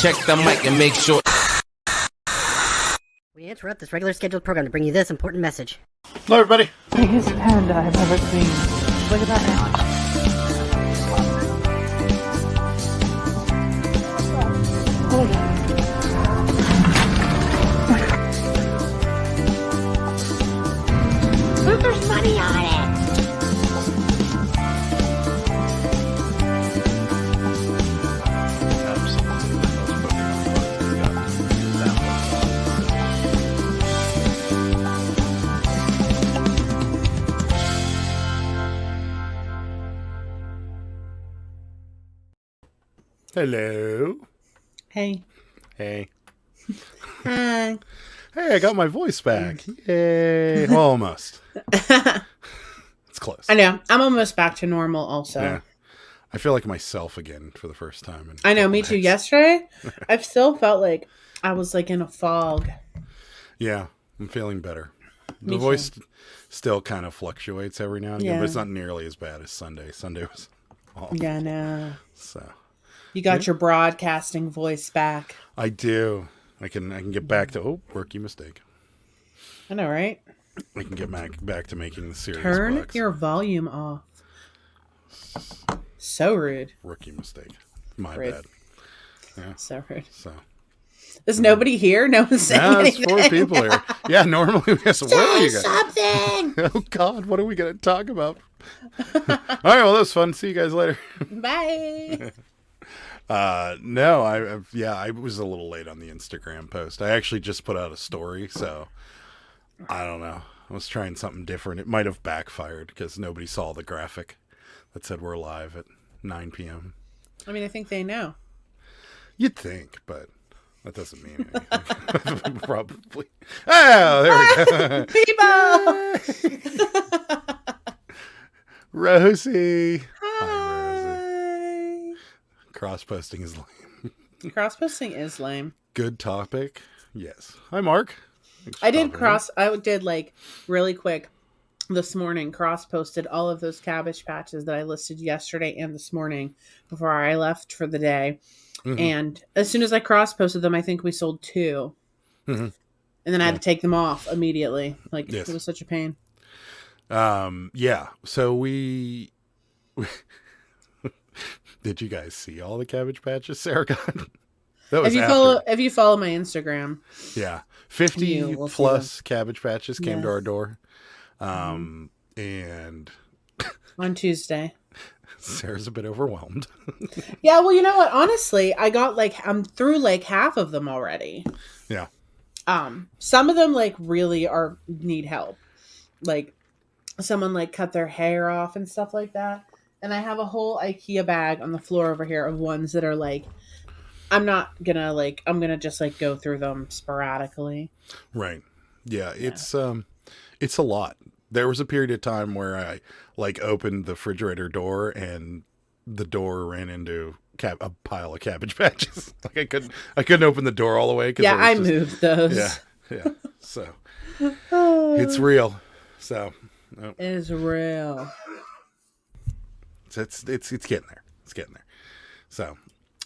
Check the mic and make sure. We interrupt this regular scheduled program to bring you this important message. Hello, everybody. Biggest panda I've ever seen. Look at that now. There's money on it. Hello. Hey. Hey. Hi. Hey, I got my voice back. Yay. Almost. It's close. I know. I'm almost back to normal also. Yeah. I feel like myself again for the first time. I know, me too. Yesterday, I've still felt like I was like in a fog. Yeah, I'm feeling better. Me The voice too. still kind of fluctuates every now and again, Yeah. but it's not nearly as bad as Sunday. Sunday was awful. Yeah, I know. So You got your broadcasting voice back. I do. I can get back to rookie mistake. I know, right? I can get back to making the serious Turn bucks. your volume off. So rude. Rookie mistake. My Rude. bad. Yeah. So rude. So Is nobody here? No one's saying yeah, it's anything. 4 people here. Yeah, normally we have where are you guys? Something. Oh God, what are we gonna talk about? All right, well, that was fun. See you guys later. Bye. No, I was a little late on the Instagram post. I actually just put out a story, so I don't know. I was trying something different. It might have backfired because nobody saw the graphic that said we're live at 9 p.m. I mean, I think they know. You'd think, but that doesn't mean anything. Probably. Oh, there we go. People. Rosie. Hi. Cross-posting is lame. Cross-posting is lame. Good topic. Yes. Hi, Mark. Thanks for I did popping in. I did like really quick this morning, cross-posted all of those Cabbage Patches that I listed yesterday and this morning before I left for the day. Mhm. And as soon as I cross-posted them, I think we sold 2. Mhm. And then I had to take them off immediately. Like, Yes. it was such a pain. Yeah. So we did you guys see all the Cabbage Patches Sarah got? That was If you follow my Instagram, yeah, You 50 will see plus Cabbage Patches came Yes. to our door. And on Tuesday. Sarah's a bit overwhelmed. Yeah, well, you know what? Honestly, I got I'm through like half of them already. Yeah. Some of them like really need help. Like someone like cut their hair off and stuff like that. And I have a whole IKEA bag on the floor over here of ones that are like, I'm gonna just like go through them sporadically. Right. Yeah, it's a lot. There was a period of time where I like opened the refrigerator door and the door ran into a pile of Cabbage Patches. Like I couldn't open the door all the way. Yeah, I moved those. Yeah. So it's real. So It is real. it's getting there. It's getting there. So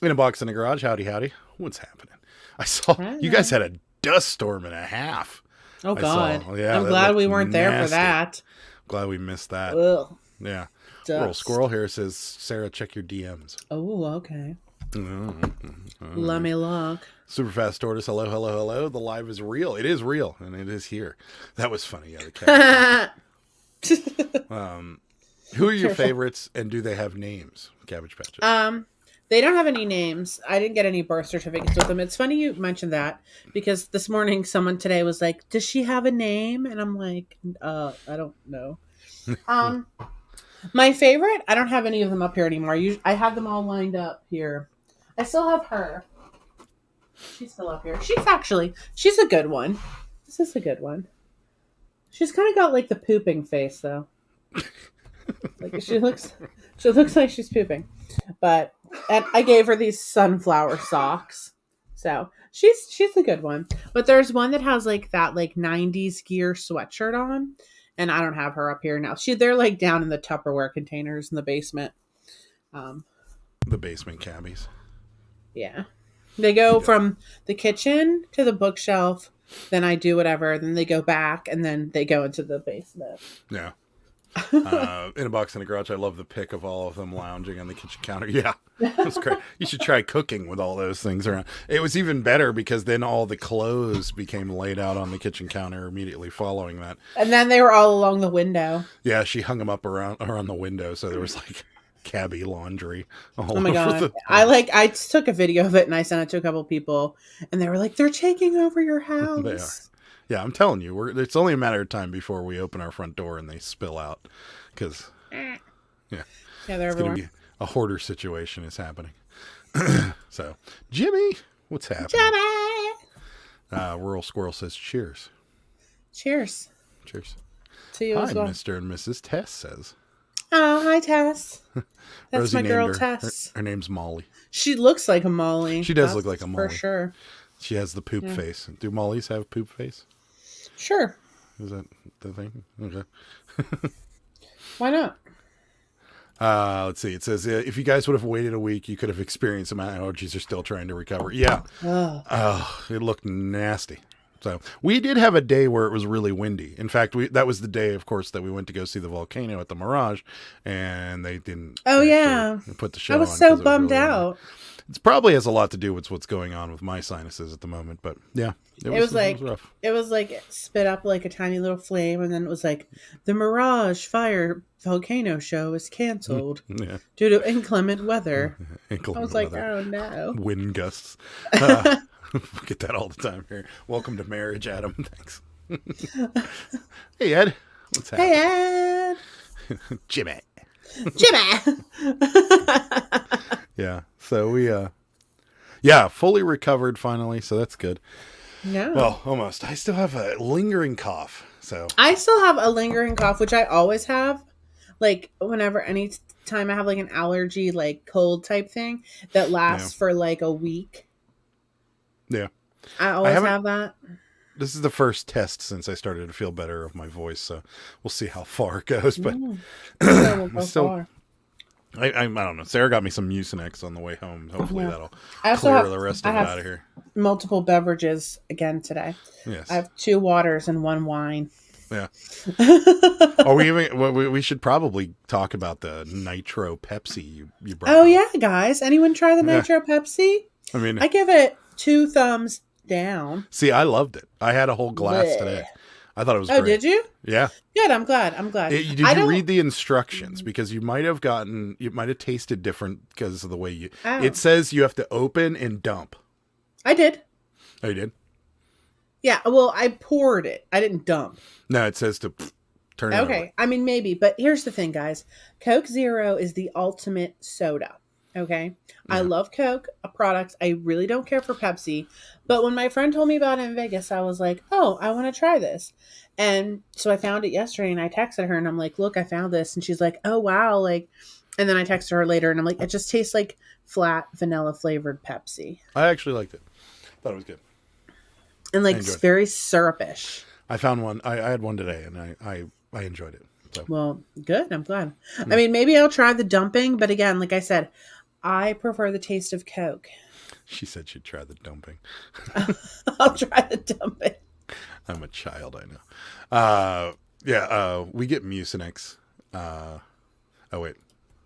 in a box in the garage. Howdy. What's happening? I saw you guys had a dust storm and a half. Oh God. Yeah, I'm that glad looked we weren't there for nasty. that. Glad we missed that. Ugh. Yeah. Dust. Little squirrel here says, Sarah, check your DMs. Oh, okay. Mm-hmm. Let me look. Super fast tortoise. Hello. The live is real. It is real, and it is here. That was funny. Yeah, the cat. Who are your favorites, and do they have names? Cabbage Patches. They don't have any names. I didn't get any birth certificates with them. It's funny you mentioned that because this morning someone today was like, "Does she have a name?" And I'm like, I don't know." My favorite, I don't have any of them up here anymore. I have them all lined up here. I still have her. She's still up here. She's a good one. This is a good one. She's kind of got like the pooping face though. Like she looks like she's pooping. And I gave her these sunflower socks. So she's a good one. But there's one that has like that like 90s gear sweatshirt on. And I don't have her up here now. They're like down in the Tupperware containers in the basement. The basement cabbies. Yeah. They go from the kitchen to the bookshelf, then I do whatever, then they go back, and then they go into the basement. Yeah. In a box in the garage, I love the pic of all of them lounging on the kitchen counter. Yeah, that's great. You should try cooking with all those things around. It was even better because then all the clothes became laid out on the kitchen counter immediately following that. And then they were all along the window. Yeah, she hung them up around the window, so there was like cabbie laundry all Oh my over god! I took a video of it and I sent it to a couple people, and they were like, "They're taking over your house." They are. Yeah, I'm telling you, it's only a matter of time before we open our front door and they spill out, because Yeah, they're it's going everywhere. to be a hoarder situation is happening. So, Jimmy, what's happening? Jimmy! Rural Squirrel says, "Cheers, Cheers cheers." to you Hi, as well. Mr. and Mrs. Tess says. Oh, hi, Tess. That's Rosie my girl, named Tess. Her name's Molly. She looks like a Molly. She does That's look like a Molly. for sure. She has the poop face. Do Mollies have poop face? Sure. Is that the thing? Okay. Why not? Let's see. It says, if you guys would have waited a week, you could have experienced some allergies are still trying to recover. Yeah. Ugh. It looked nasty. So we did have a day where it was really windy. In fact, that was the day, of course, that we went to go see the volcano at the Mirage, and they didn't. Oh, yeah. Put the show I on was so 'cause it bummed really windy. out. It probably has a lot to do with what's going on with my sinuses at the moment, but yeah, It was rough. it was like it spit up like a tiny little flame, and then it was like the Mirage Fire Volcano show is canceled Yeah. due to inclement weather. Ankle I was like, weather. oh no. Wind gusts. Get that all the time here. Welcome to marriage, Adam. Thanks. Hey, Ed. What's happening? Hey, Ed. Jimmy. Jimmy. Yeah. So we, fully recovered finally. So that's good. No. Well, almost. I still have a lingering cough. So I still have a lingering cough, which I always have. Like any time I have like an allergy, like cold type thing that lasts for like a week. yeah, I always haven't- have that. this is the first test since I started to feel better of my voice. So we'll see how far it goes. But We'll go still- far. I don't know. Sarah got me some Mucinex on the way home. Hopefully Yeah. that'll I also clear have the rest I of it have out of here. multiple beverages again today. Yes. I have 2 waters and 1 wine. Yeah. Are we even? We should probably talk about the Nitro Pepsi you brought. Oh up. yeah, guys! Anyone try the Yeah. Nitro Pepsi? I mean, I give it 2 thumbs down. see, I loved it. I had a whole glass Bleh. today. I thought it was Oh, great. did you? Yeah. Good. I'm glad. Did I you don't- read the instructions? Because you might have tasted different because of the way you. Oh. It says you have to open and dump. I did. Oh, you did? Yeah. Well, I poured it. I didn't dump. No, it says to turn it over. Okay. I mean, maybe, but here's the thing, guys. Coke Zero is the ultimate soda. Okay. I Yeah. love Coke products. I really don't care for Pepsi. But when my friend told me about it in Vegas, I was like, oh, I want to try this. And so I found it yesterday and I texted her and I'm like, look, I found this. And she's like, oh, wow. Like, and then I texted her later and I'm like, it just tastes like flat vanilla flavored Pepsi. I actually liked it. Thought it was good. And like, I it's enjoyed it. very syrupish. I found one. I had one today, and I enjoyed it. So Well, good. I'm glad. I mean, maybe I'll try the dumping. But again, like I said, I prefer the taste of Coke. she said she'd try the dumping. I'll try the dumping. I'm a child, I know. We get Mucinex. Oh wait,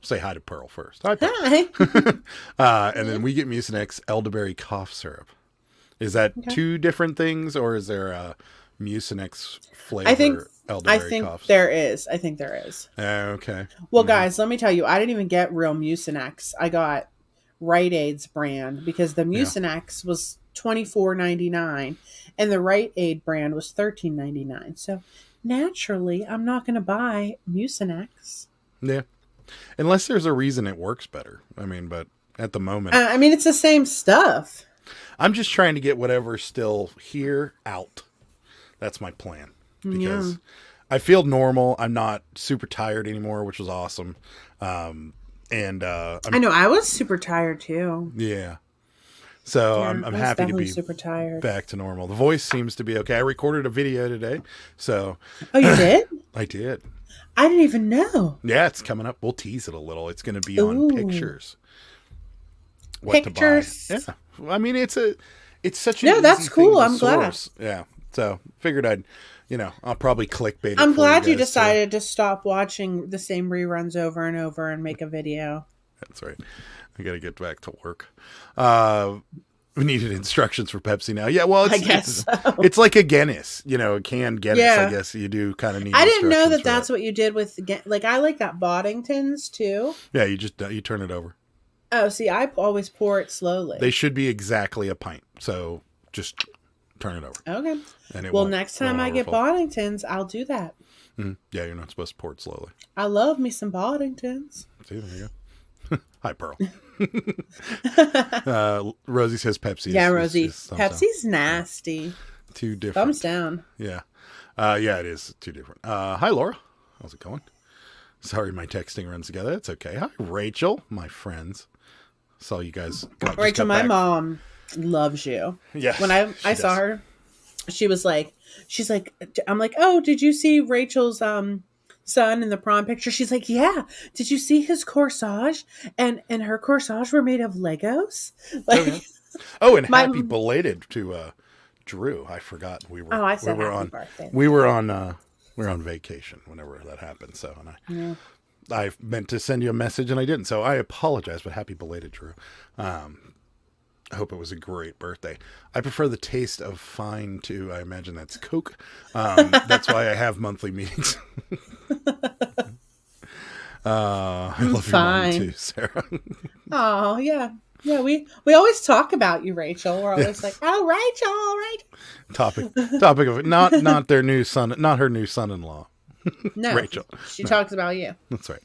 say hi to Pearl first. Hi, Pearl. Hi. And then we get Mucinex elderberry cough syrup. Is that two different things, or is there a Mucinex flavor I think elderberry cough syrup? there is. I think there is. Okay. Well, guys, let me tell you, I didn't even get real Mucinex. I got Rite Aid's brand because the Mucinex was $24.99 and the Rite Aid brand was $13.99. So naturally, I'm not going to buy Mucinex. Yeah. Unless there's a reason it works better. I mean, but at the moment, I mean, it's the same stuff. I'm just trying to get whatever's still here out. That's my plan. Because I feel normal. I'm not super tired anymore, which was awesome. I know I was super tired too. Yeah. So Yeah, I'm I was happy to definitely be super tired. back to normal. The voice seems to be okay. I recorded a video today. So Oh, you did? I did. I didn't even know. Yeah, it's coming up. We'll tease it a little. It's going to be on Ooh. pictures. what pictures. to buy. Yeah, well, I mean it's such an No, easy that's cool. thing to I'm glad. source. Yeah, so figured I'll probably clickbait it. I'm for glad you guys, decided to stop watching the same reruns over and over and make a video. That's right. I got to get back to work. We needed instructions for Pepsi now. Yeah, well, I guess it's like a Guinness, a canned Guinness. Yeah. I guess you do kind of need. I didn't know instructions that that's what you did with, like, I like that Boddingtons too. Yeah, you turn it over. Oh, see, I always pour it slowly. They should be exactly a pint, so just turn it over. Okay. And it Well, won't- next it won't time I get overflow. Boddingtons, I'll do that. Yeah, you're not supposed to pour it slowly. I love me some Boddingtons. See, there you go. Hi, Pearl. Rosie says Pepsi. Yeah, is Rosie. thumbs down. Pepsi's nasty. Too different. Thumbs down. Yeah. Yeah, it is too different. Hi, Laura. How's it going? Sorry, my texting runs together. That's okay. Hi, Rachel, my friends. Saw you guys. Rachel, my mom loves you. Yes. When I saw her, she's like, I'm like, oh, did you see Rachel's son in the prom picture? She's like, yeah. Did you see his corsage? And her corsage were made of Legos. Like, and happy belated to Drew. I forgot we were. Oh, I said we were happy on. birthday. We were on vacation whenever that happened. So I meant to send you a message and I didn't. So I apologize. But happy belated, Drew. I hope it was a great birthday. I prefer the taste of fine to, I imagine that's Coke. That's why I have monthly meetings. I love your mom too, Sarah. Oh, yeah. Yeah, we always talk about you, Rachel. We're always like, oh, Rachel, right? Topic of it. Not their new son, not her new son-in-law. No, Rachel. She talks about you. That's right.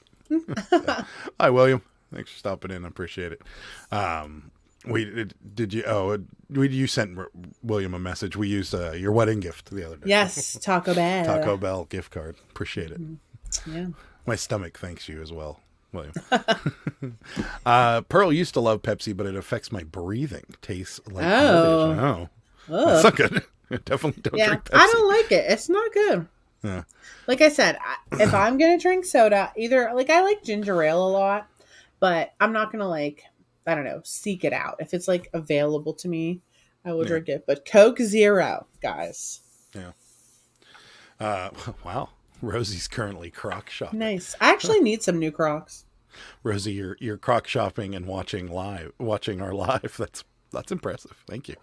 So, hi, William. Thanks for stopping in. I appreciate it. You sent William a message. We used your wedding gift the other day. Yes, Taco Bell. Taco Bell gift card. Appreciate it. Yeah. My stomach thanks you as well, William. Pearl used to love Pepsi, but it affects my breathing. Tastes like garbage. Oh, that's not good. Definitely don't drink Pepsi. I don't like it. It's not good. Yeah. Like I said, if I'm gonna drink soda, either like I like ginger ale a lot, but I'm not gonna I don't know, seek it out. If it's available to me, I will drink it. But Coke Zero, guys. Yeah. Wow. Rosie's currently Croc shopping. Nice. I actually need some new Crocs. Rosie, you're Croc shopping and watching our live. That's impressive. Thank you.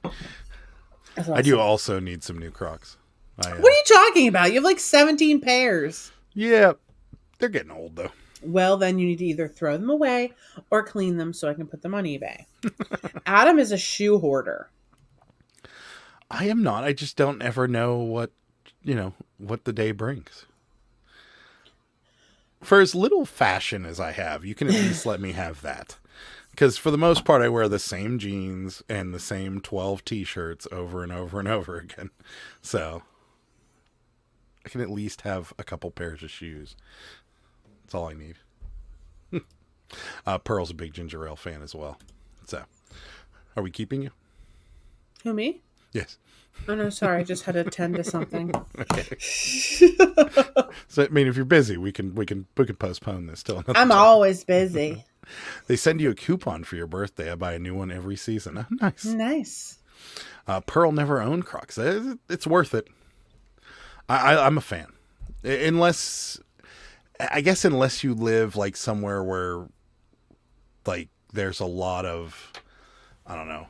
Awesome. I do also need some new Crocs. What are you talking about? You have 17 pairs. Yeah, they're getting old though. Well, then you need to either throw them away or clean them so I can put them on eBay. Adam is a shoe hoarder. I am not. I just don't ever know what the day brings. For as little fashion as I have, you can at least let me have that. Because for the most part, I wear the same jeans and the same 12 t-shirts over and over and over again. So I can at least have a couple pairs of shoes. That's all I need. Pearl's a big ginger ale fan as well. So are we keeping you? Who, me? Yes. Oh, no, sorry. I just had to attend to something. Okay. So, I mean, if you're busy, we can postpone this till another I'm time. always busy. They send you a coupon for your birthday. I buy a new one every season. Oh, nice. Nice. Pearl never owned Crocs. It's worth it. I'm a fan. Unless you live somewhere where there's a lot of, I don't know,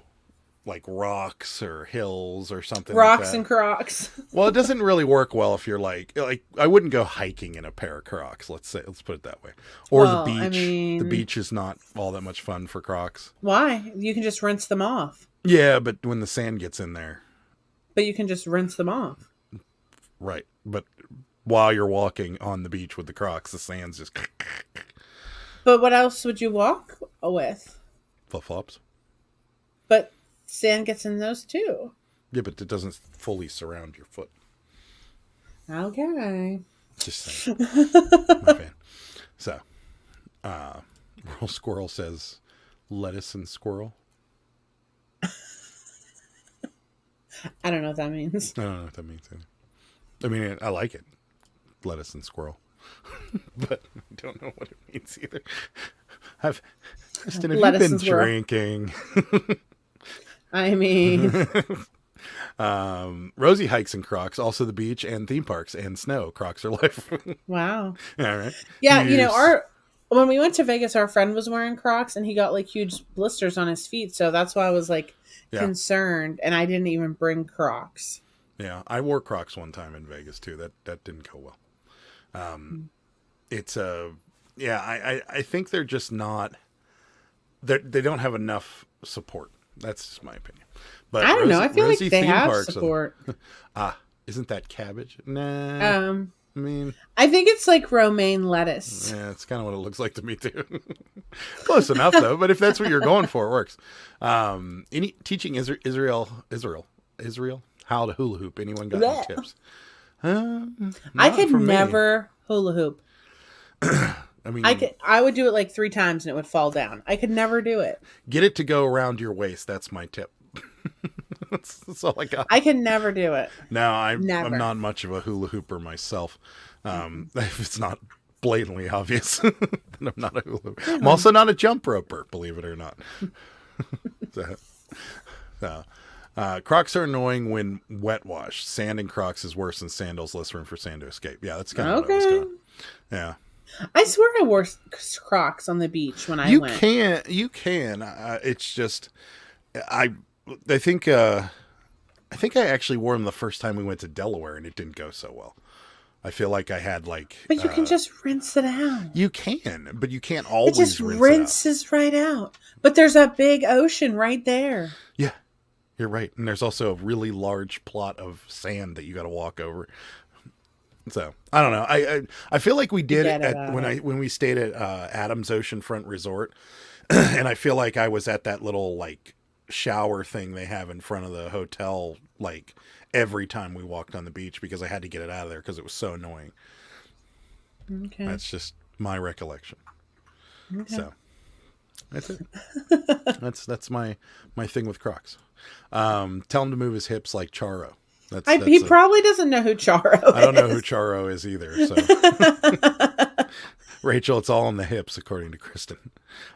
rocks or hills or something. Rocks and Crocs. Well, it doesn't really work well if you're I wouldn't go hiking in a pair of Crocs. Let's put it that way. Or the beach. I mean, the beach is not all that much fun for Crocs. Why? You can just rinse them off. Yeah, but when the sand gets in there. But you can just rinse them off. Right. But while you're walking on the beach with the Crocs, the sand's just. But what else would you walk with? Flip-flops. But sand gets in those too. Yeah, but it doesn't fully surround your foot. Okay. Just saying. My fan. So, Roll Squirrel says lettuce and squirrel. I don't know what that means. I don't know what that means either. I mean, I like it. Lettuce and squirrel. But I don't know what it means either. Kristen, have you been Lettuce swirl. drinking? I mean, Rosie hikes in Crocs, also the beach and theme parks and snow. Crocs are life. wow. All right. Yeah, Use- when we went to Vegas, our friend was wearing Crocs and he got like huge blisters on his feet. So that's why I was like concerned, and I didn't even bring Crocs. Yeah, I wore Crocs one time in Vegas too. That didn't go well. It's I think they're just not. They don't have enough support. That's just my opinion. But I don't know. I feel like Rosie they theme have parks support. Isn't that cabbage? Nah. I mean, I think it's like romaine lettuce. yeah, it's kind of what it looks like to me too. Close enough though. But if that's what you're going for, it works. Any teaching Israel how to hula hoop? Anyone got any tips? I could never hula hoop. I mean, I would do it like 3 times and it would fall down. I could never do it. Get it to go around your waist. That's my tip. that's all I got. I can never do it. No, I'm not much of a hula hooper myself. If it's not blatantly obvious, then I'm not a hula hooper. I'm also not a jump roper, believe it or not. Crocs are annoying when wet washed. Sand in Crocs is worse than sandals. Less room for sand to escape. Yeah, that's kind of what I was going. Yeah. I swear I wore Crocs on the beach when I went. You can. It's just, I think I actually wore them the first time we went to Delaware, and it didn't go so well. I feel like I had like. But you can just rinse it out. You can, but you can't always. It just rinses right out. But there's a big ocean right there. Yeah, you're right, and there's also a really large plot of sand that you got to walk over. So I don't know. I feel like we did it when we stayed at Adams Oceanfront Resort, and I feel like I was at that little like shower thing they have in front of the hotel like every time we walked on the beach because I had to get it out of there because it was so annoying. Okay, that's just my recollection. Okay. So that's it. that's my thing with Crocs. Tell him to move his hips like Charo. He probably doesn't know who Charo is. I don't know who Charo is either. So. Rachel, it's all in the hips, according to Kristen.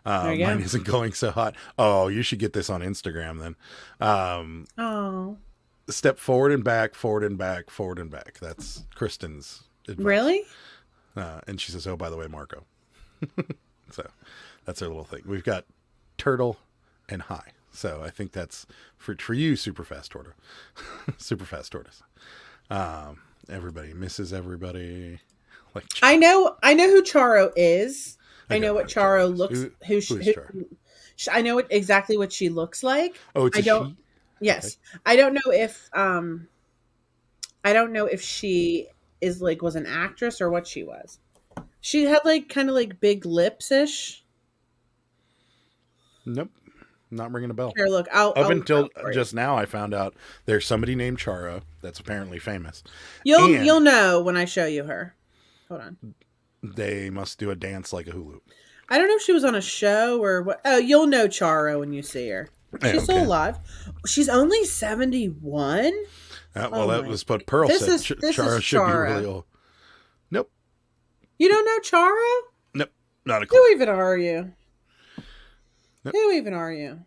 Mine isn't going so hot. Oh, you should get this on Instagram then. Step forward and back, forward and back, forward and back. That's Kristen's advice. Really? And she says, oh, by the way, Marco. So that's our little thing. We've got turtle and high. So I think that's for you, super fast tortoise. Super fast tortoise. Everybody misses everybody. Like I know who Charo is. I know what Charo looks. Who's Charo? I know exactly what she looks like. Oh, it's she? Yes, okay. I don't know if she is like was an actress or what she was. She had like kind of like big lips ish. Nope. Not ringing a bell. Here, look. Until just now, I found out there's somebody named Charo that's apparently famous. You'll know when I show you her. Hold on. They must do a dance like a hula hoop. I don't know if she was on a show or what. Oh, you'll know Charo when you see her. She's still alive. She's only 71. Well, that was what Pearl said. Charo should be really old. Nope. You don't know Charo? Nope. Not a clue. Who even are you? Nope. Who even are you?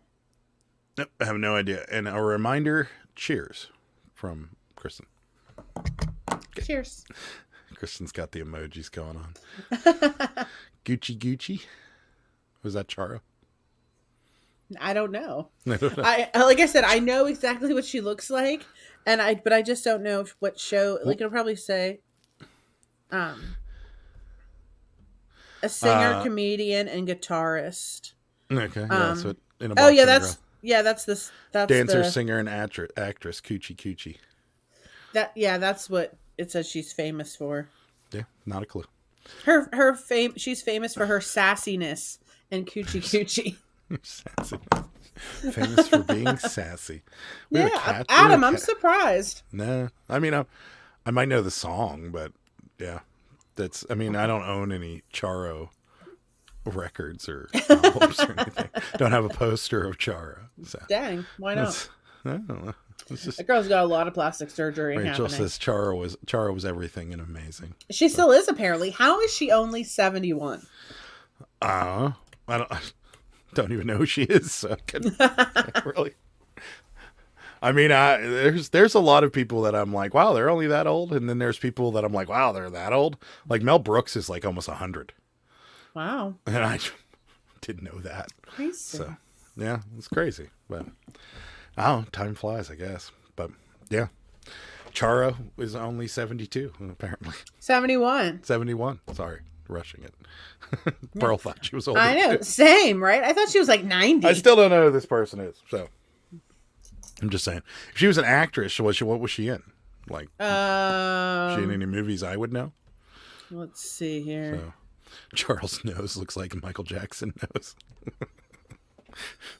Nope, I have no idea. And a reminder, cheers from Kristen. Okay. Cheers. Kristen's got the emojis going on. Gucci. Was that Charo? I don't know. I like I said, I know exactly what she looks like, but I just don't know what show. Like it'll probably say, a singer, comedian, and guitarist. Okay, yeah, so in a that's this. That's dancer, singer, and actress. Coochie. That's what it says she's famous for. Yeah, not a clue. Her fame. She's famous for her sassiness and coochie. Sassy. Famous for being sassy. Adam, I'm surprised. No, I mean I might know the song, but yeah, that's. I mean, I don't own any Charo records or albums or anything. Don't have a poster of Charo. So. Dang, why not? I don't know. That girl's got a lot of plastic surgery. Rachel says Charo was everything and amazing. She still is apparently. How is she only 71? I don't. don't even know who she is. So I can't really. I mean, there's a lot of people that I'm like, wow, they're only that old, and then there's people that I'm like, wow, they're that old. Like Mel Brooks is like almost 100. Wow. And I didn't know that. Crazy. So, yeah, it's crazy. But, oh, time flies, I guess. But, yeah. Charo is only 72, apparently. 71. 71. Sorry, rushing it. Pearl thought she was older. I know. Too. Same, right? I thought she was like 90. I still don't know who this person is, so. I'm just saying. If she was an actress, what was she in? Like, she in any movies I would know? Let's see here. So. Charles' nose looks like Michael Jackson nose.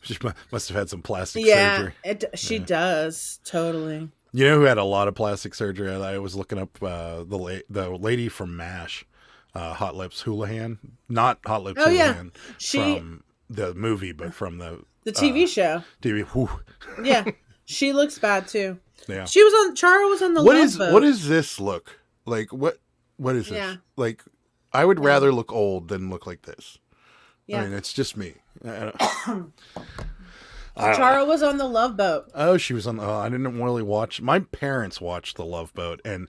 She must have had some plastic surgery. She does totally. You know who had a lot of plastic surgery? I was looking up the lady from MASH, Hot Lips Houlihan, not Hot Lips Houlihan from the movie, but from the TV show. TV. Whew. Yeah, she looks bad too. Yeah, Charo was on the Love Boat. What does this look like? What is this? Like? I would rather look old than look like this. Yeah. I mean, it's just me. Charo was on the Love Boat. Oh, she was on. I didn't really watch. My parents watched the Love Boat, and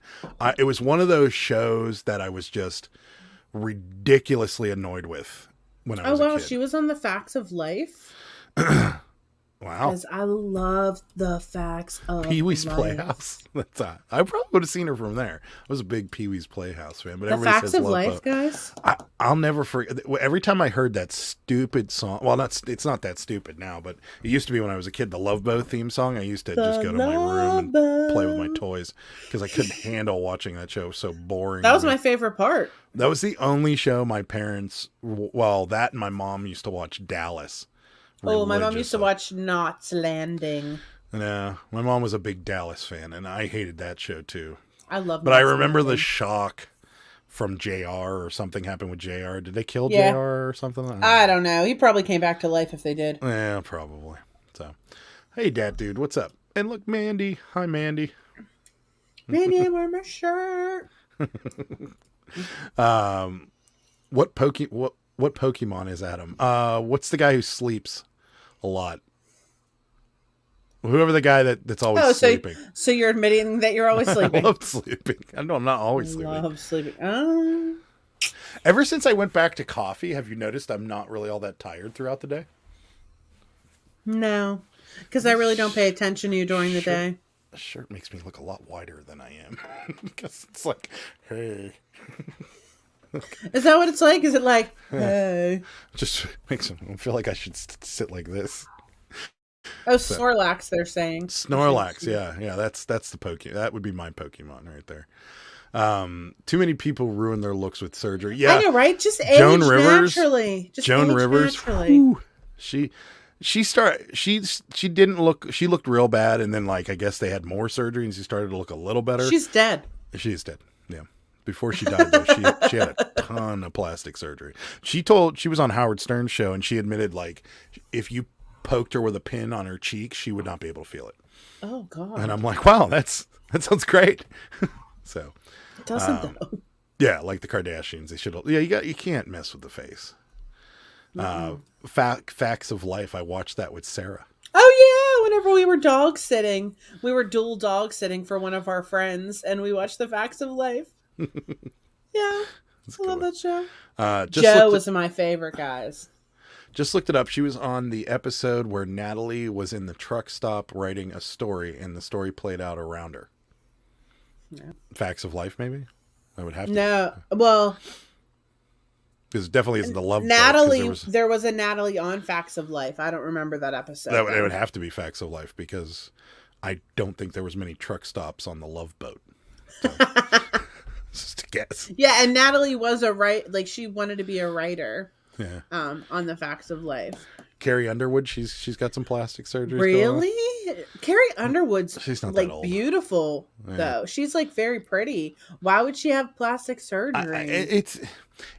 it was one of those shows that I was just ridiculously annoyed with when I was a kid. She was on the Facts of Life. Wow. Because I love the Facts of Pee-wee's Life. Playhouse. That's I probably would have seen her from there. I was a big Pee-wee's Playhouse fan. But the everybody Facts says of Love Life, Boat. guys. I'll never forget. Every time I heard that stupid song, well, it's not that stupid now, but it used to be when I was a kid. The Love Boat theme song. I used to just go to my room and play with my toys because I couldn't handle watching that show. It was so boring. That was my favorite part. That was the only show my parents. Well, that and my mom used to watch Dallas. Oh, my mom used to watch Knots Landing. No, my mom was a big Dallas fan, and I hated that show too. I love. But I remember the shock from JR or something happened with JR. Did they kill JR or something? I don't know. He probably came back to life if they did. Yeah, probably. So, hey, Dad, dude, what's up? And look, Mandy. Hi, Mandy. Mandy, I wear my shirt. What Pokemon is Adam? What's the guy who sleeps a lot? Whoever the guy that's always sleeping. So you're admitting that you're always sleeping. I love sleeping. I know I'm not always sleeping. I love sleeping. Ever since I went back to coffee, have you noticed I'm not really all that tired throughout the day? No, because I really don't pay attention to you during the day. The shirt makes me look a lot wider than I am. Because it's like, hey. Is that what it's like? Is it like, hey? Just makes me feel like I should sit like this. Oh, Snorlax, they're saying. Snorlax, yeah. That's the Pokemon. That would be my Pokemon right there. Too many people ruin their looks with surgery. Yeah, I know, right? Just age naturally. Joan Rivers. Whew, she didn't look. She looked real bad, and then I guess they had more surgery, and she started to look a little better. She's dead. She's dead. Yeah. Before she died, though, she had a ton of plastic surgery. She was on Howard Stern's show, and she admitted if you poked her with a pin on her cheek, she would not be able to feel it. Oh God! And I'm like, wow, that sounds great. So, it doesn't though. Yeah, like the Kardashians, they should. Yeah, you can't mess with the face. Facts of Life. I watched that with Sarah. Oh yeah, whenever we were dog sitting, we were dual dog sitting for one of our friends, and we watched the Facts of Life. Yeah, I love that show. Joe was my favorite, guys. Just looked it up. She was on the episode where Natalie was in the truck stop writing a story, and the story played out around her. Yeah. Facts of Life, maybe? I would have to. No, well... Because it definitely isn't the Love Natalie, Boat. There was a Natalie on Facts of Life. I don't remember that episode. It would have to be Facts of Life, because I don't think there was many truck stops on the Love Boat. So, just a guess. Yeah, and Natalie was she wanted to be a writer. Yeah. On the Facts of Life. Carrie Underwood, she's got some plastic surgery. Really? Carrie Underwood's she's not that old. Beautiful though. She's very pretty. Why would she have plastic surgery?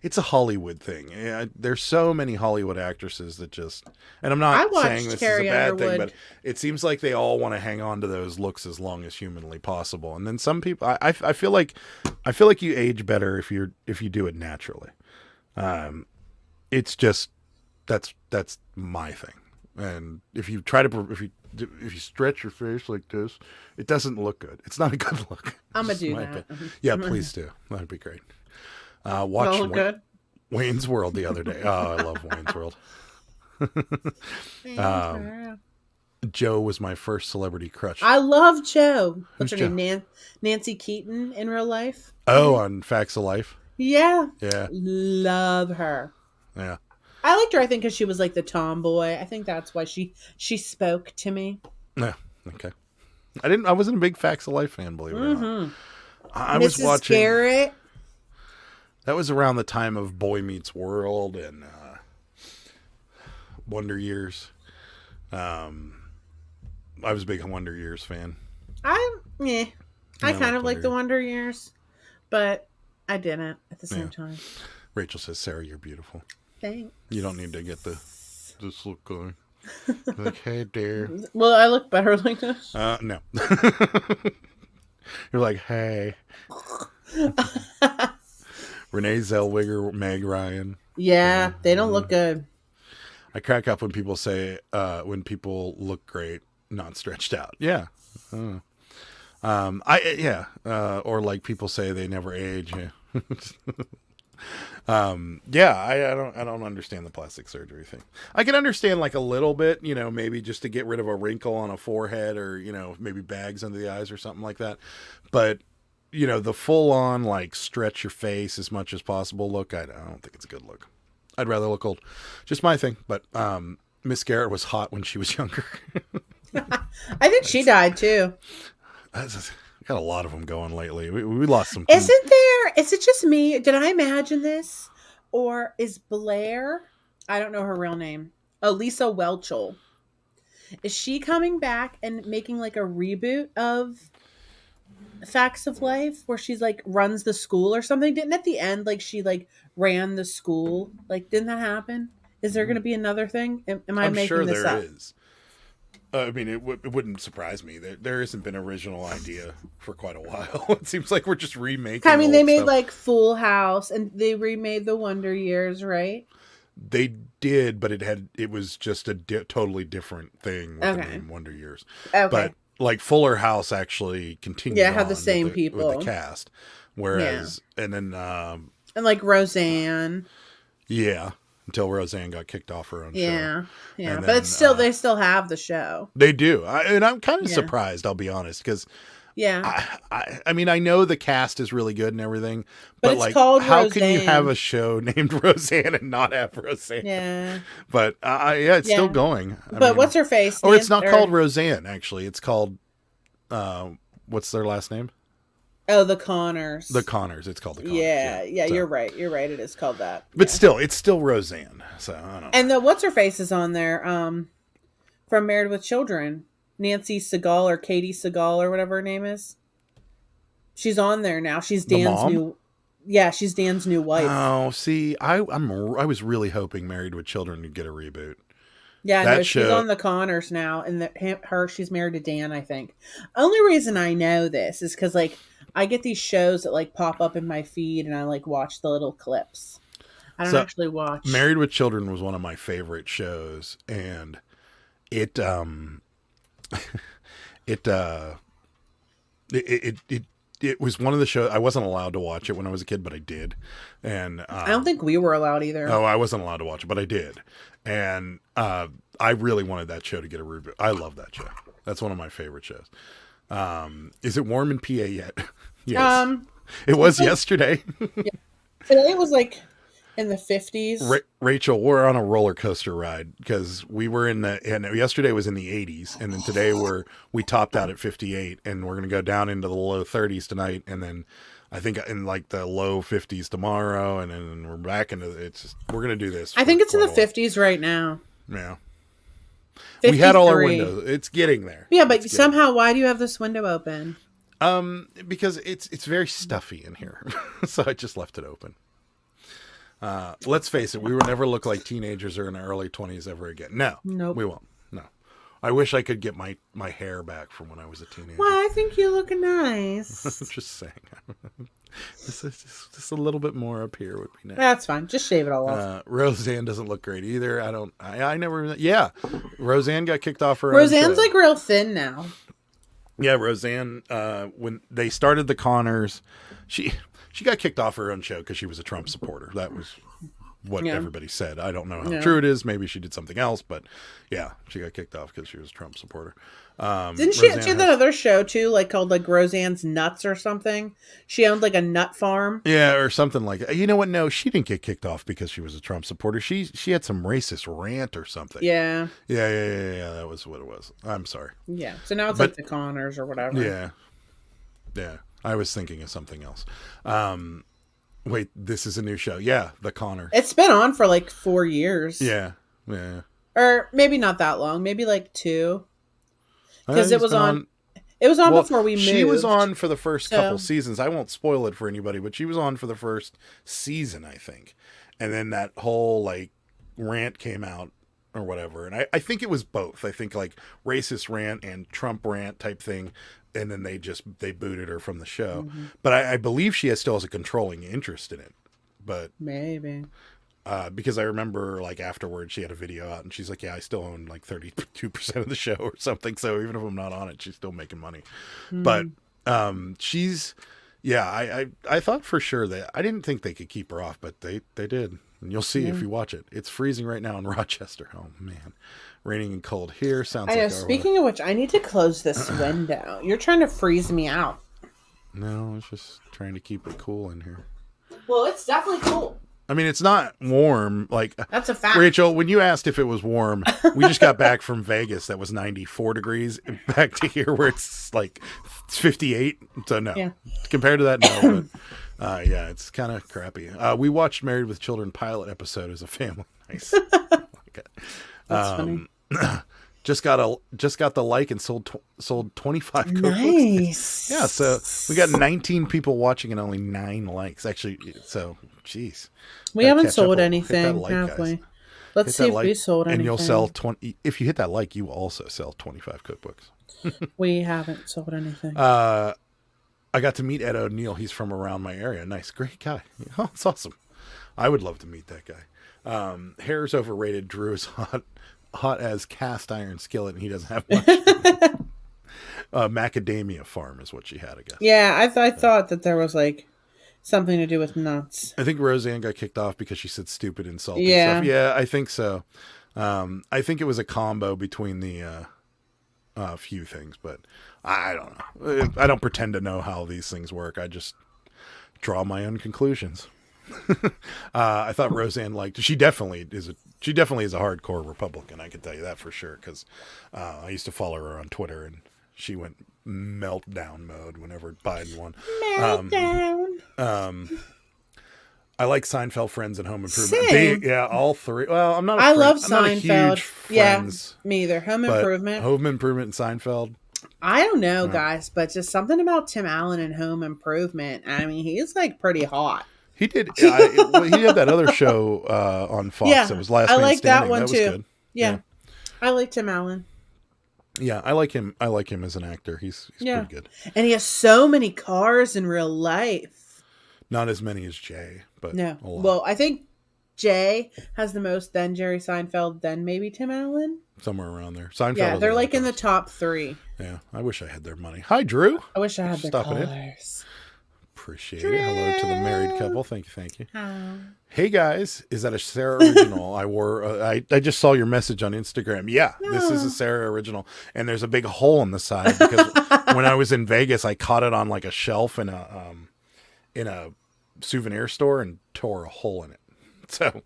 It's a Hollywood thing. Yeah, there's so many Hollywood actresses that just, and I'm not saying this Carrie is a bad Underwood. thing, but it seems like they all want to hang on to those looks as long as humanly possible. And then some people, I feel like you age better if you do it naturally. It's just that's my thing. And if you try to if you stretch your face like this, it doesn't look good. It's not a good look. I'm gonna Just do my that. opinion. Yeah, please do. That'd be great. Will Watched it look good? Wayne's World the other day. Oh, I love Wayne's World. Joe was my first celebrity crush. I love Joe. What's Who's her name? Nancy Keaton in real life. Oh, on Facts of Life. Yeah. Yeah. Love her. Yeah. I liked her, I think, because she was like the tomboy. I think that's why she spoke to me. Yeah. Okay. I wasn't a big Facts of Life fan, believe it or not. I was Mrs. watching. Garrett. That was around the time of Boy Meets World and Wonder Years. I was a big Wonder Years fan. I I kind of like like the Wonder Years, but I didn't at the same Yeah. time. Rachel says, "Sarah, you're beautiful. Thanks. You don't need to get this look going." Like, hey, dear. Well, I look better like this. No. You're like, hey. Renee Zellweger, Meg Ryan. Yeah, they don't look good. I crack up when people say, when people look great, not stretched out. Yeah. Or like people say they never age. Yeah. I don't understand the plastic surgery thing. I can understand like a little bit, maybe just to get rid of a wrinkle on a forehead or, maybe bags under the eyes or something like that. But, the full on like stretch your face as much as possible look, I don't think it's a good look. I'd rather look old. Just my thing. But, Miss Garrett was hot when she was younger. I think she died too. Got a lot of them going lately. We lost some. Isn't there? Is it just me? Did I imagine this? Or is Blair? I don't know her real name. Lisa Welchel. Is she coming back and making like a reboot of Facts of Life where she's like runs the school or something? Didn't at the end like she like ran the school? Like didn't that happen? Is there going to be another thing? Am I I'm making sure this there up? is. I mean, it wouldn't surprise me. There hasn't been an original idea for quite a while. It seems like we're just remaking. I mean, they old made stuff. like Full House and they remade The Wonder Years, right? They did, but it was just a totally different thing with the Okay. name Wonder Years. Okay. But like Fuller House actually continued. Yeah, had on the same with people. with the cast, whereas and then And like Roseanne. yeah, until Roseanne got kicked off her own show. Yeah. And But then, it's still they still have the show. They do, and I'm kind of Yeah. surprised. I'll be honest, because Yeah. I mean, I know the cast is really good and everything, but it's like, called how can you Roseanne. have a show named Roseanne and not have Roseanne? Yeah. But yeah, it's still Yeah. going. But what's her face? Or it's not called Roseanne. Actually, it's called what's their last name? Oh, the Connors. The Connors. It's called the Connors. Yeah, So- you're right. You're right. It is called that. But Yeah. still, it's still Roseanne. So I don't know. And the what's her face is on there. From Married with Children, Nancy Segal or Katie Segal or whatever her name is. She's on there now. She's The Dan's mom? new. Yeah, she's Dan's new wife. Oh, see, I was really hoping Married with Children would get a reboot. Yeah, That no, she's show- on the Connors now, and she's married to Dan, I think. Only reason I know this is because like I get these shows that like pop up in my feed, and I like watch the little clips. I don't So, actually watch. Married with Children was one of my favorite shows, and it it was one of the shows I wasn't allowed to watch it when I was a kid, but I did. And I don't think we were allowed either. no, I wasn't allowed to watch it, but I did. And I really wanted that show to get a reboot. I love that show. That's one of my favorite shows. Is it warm in PA yet? Yes. It was yesterday. Today it was like in the 50s. Rachel, we're on a roller coaster ride because we were and yesterday was in the 80s, and then today we topped out at 58, and we're gonna go down into the low 30s tonight, and then I think in like the low 50s tomorrow, and then we're back into we're gonna do this. I think it's in the quite a while. 50s right now. Yeah, we had all our 53. windows. It's getting there. Yeah, but It's somehow, why do you have this window open? because it's very stuffy in here, so I just left it open. Let's face it, we will never look like teenagers or in our early 20s ever again. No, Nope. we won't. No, I wish I could get my hair back from when I was a teenager. Well, I think you look nice. Just saying. Just a little bit more up here would be nice. That's fine. Just shave it all off. Roseanne doesn't look great either. I never. Yeah, Roseanne got kicked off her. Roseanne's own show. like real thin now. Yeah, Roseanne. When they started the Connors, she got kicked off her own show because she was a Trump supporter. That was what everybody said. I don't know how true it is. Maybe she did something else, but yeah, she got kicked off because she was a Trump supporter. Didn't she have that other show too, like called like Roseanne's Nuts or something? She owned like a nut farm. Yeah, or something like that. You know what? No, she didn't get kicked off because she was a Trump supporter. She had some racist rant or something. Yeah. Yeah. That was what it was. I'm sorry. Yeah. So now it's like the Connors or whatever. Yeah. I was thinking of something else. Wait, this is a new show. Yeah, The Connor. It's been on for like 4 years. Yeah. Or maybe not that long. Maybe like 2. Because it was on. It was on before we moved. She was on for the first couple seasons. I won't spoil it for anybody, but she was on for the first season, I think. And then that whole like rant came out or whatever. And I think it was both. I think like racist rant and Trump rant type thing. And then they booted her from the show. Mm-hmm. But I believe she still has a controlling interest in it. But maybe. Because I remember like afterwards she had a video out and she's like, yeah, I still own like 32% of the show or something. So even if I'm not on it, she's still making money. Mm. But I thought for sure that I didn't think they could keep her off, but they did. And you'll see if you watch it. It's freezing right now in Rochester. Oh man. Raining and cold here. Sounds like speaking of which, I need to close this window. You're trying to freeze me out. No, I was just trying to keep it cool in here. Well, it's definitely cool. I mean, it's not warm. Like that's a fact. Rachel, when you asked if it was warm, we just got back from Vegas. That was 94 degrees. Back to here where it's like 58. So no, compared to that, no. But it's kind of crappy. We watched Married with Children pilot episode as a family. Nice. That's funny. Just got the like and sold 25 cookbooks. Nice. Yeah, so we got 19 people watching and only 9 likes. Actually, so jeez. We haven't sold anything, have we? Let's see if we sold anything. And you'll sell 20. If you hit that like, you will also sell 25 cookbooks. We haven't sold anything. I got to meet Ed O'Neill. He's from around my area. Nice, great guy. Oh, it's awesome. I would love to meet that guy. Hair's overrated. Drew is hot as cast iron skillet, and he doesn't have much. Macadamia farm is what she had, I guess. Yeah, I thought that there was like something to do with nuts. I think Roseanne got kicked off because she said stupid insult. Yeah, stuff. Yeah, I think so. I think it was a combo between the few things, but I don't know. I don't pretend to know how these things work. I just draw my own conclusions. I thought Roseanne she definitely is a hardcore Republican. I can tell you that for sure. Cause, I used to follow her on Twitter and she went meltdown mode whenever Biden won. Meltdown. I like Seinfeld, Friends, and Home Improvement. All three. Well, I'm not a I love I'm Seinfeld. not a huge Friends, me either. Home Improvement and Seinfeld. I don't know, guys, but just something about Tim Allen and Home Improvement. I mean, he's like pretty hot. He did. He had that other show on Fox. Yeah, that was Last Man Standing. I like that one too. Was good. Yeah, I like Tim Allen. Yeah, I like him. I like him as an actor. He's pretty good. And he has so many cars in real life. Not as many as Jay, but no. Well, I think Jay has the most. Then Jerry Seinfeld. Then maybe Tim Allen. Somewhere around there. Seinfeld. Yeah, they're like in the top 3. Yeah, I wish I had their money. Hi, Drew. I wish I had their cars. Appreciate it. Hello to the married couple. Thank you. Oh. Hey guys, is that a Sarah original? I wore. I just saw your message on Instagram. Yeah, This is a Sarah original, and there's a big hole in the side because when I was in Vegas, I caught it on like a shelf in a souvenir store and tore a hole in it. So,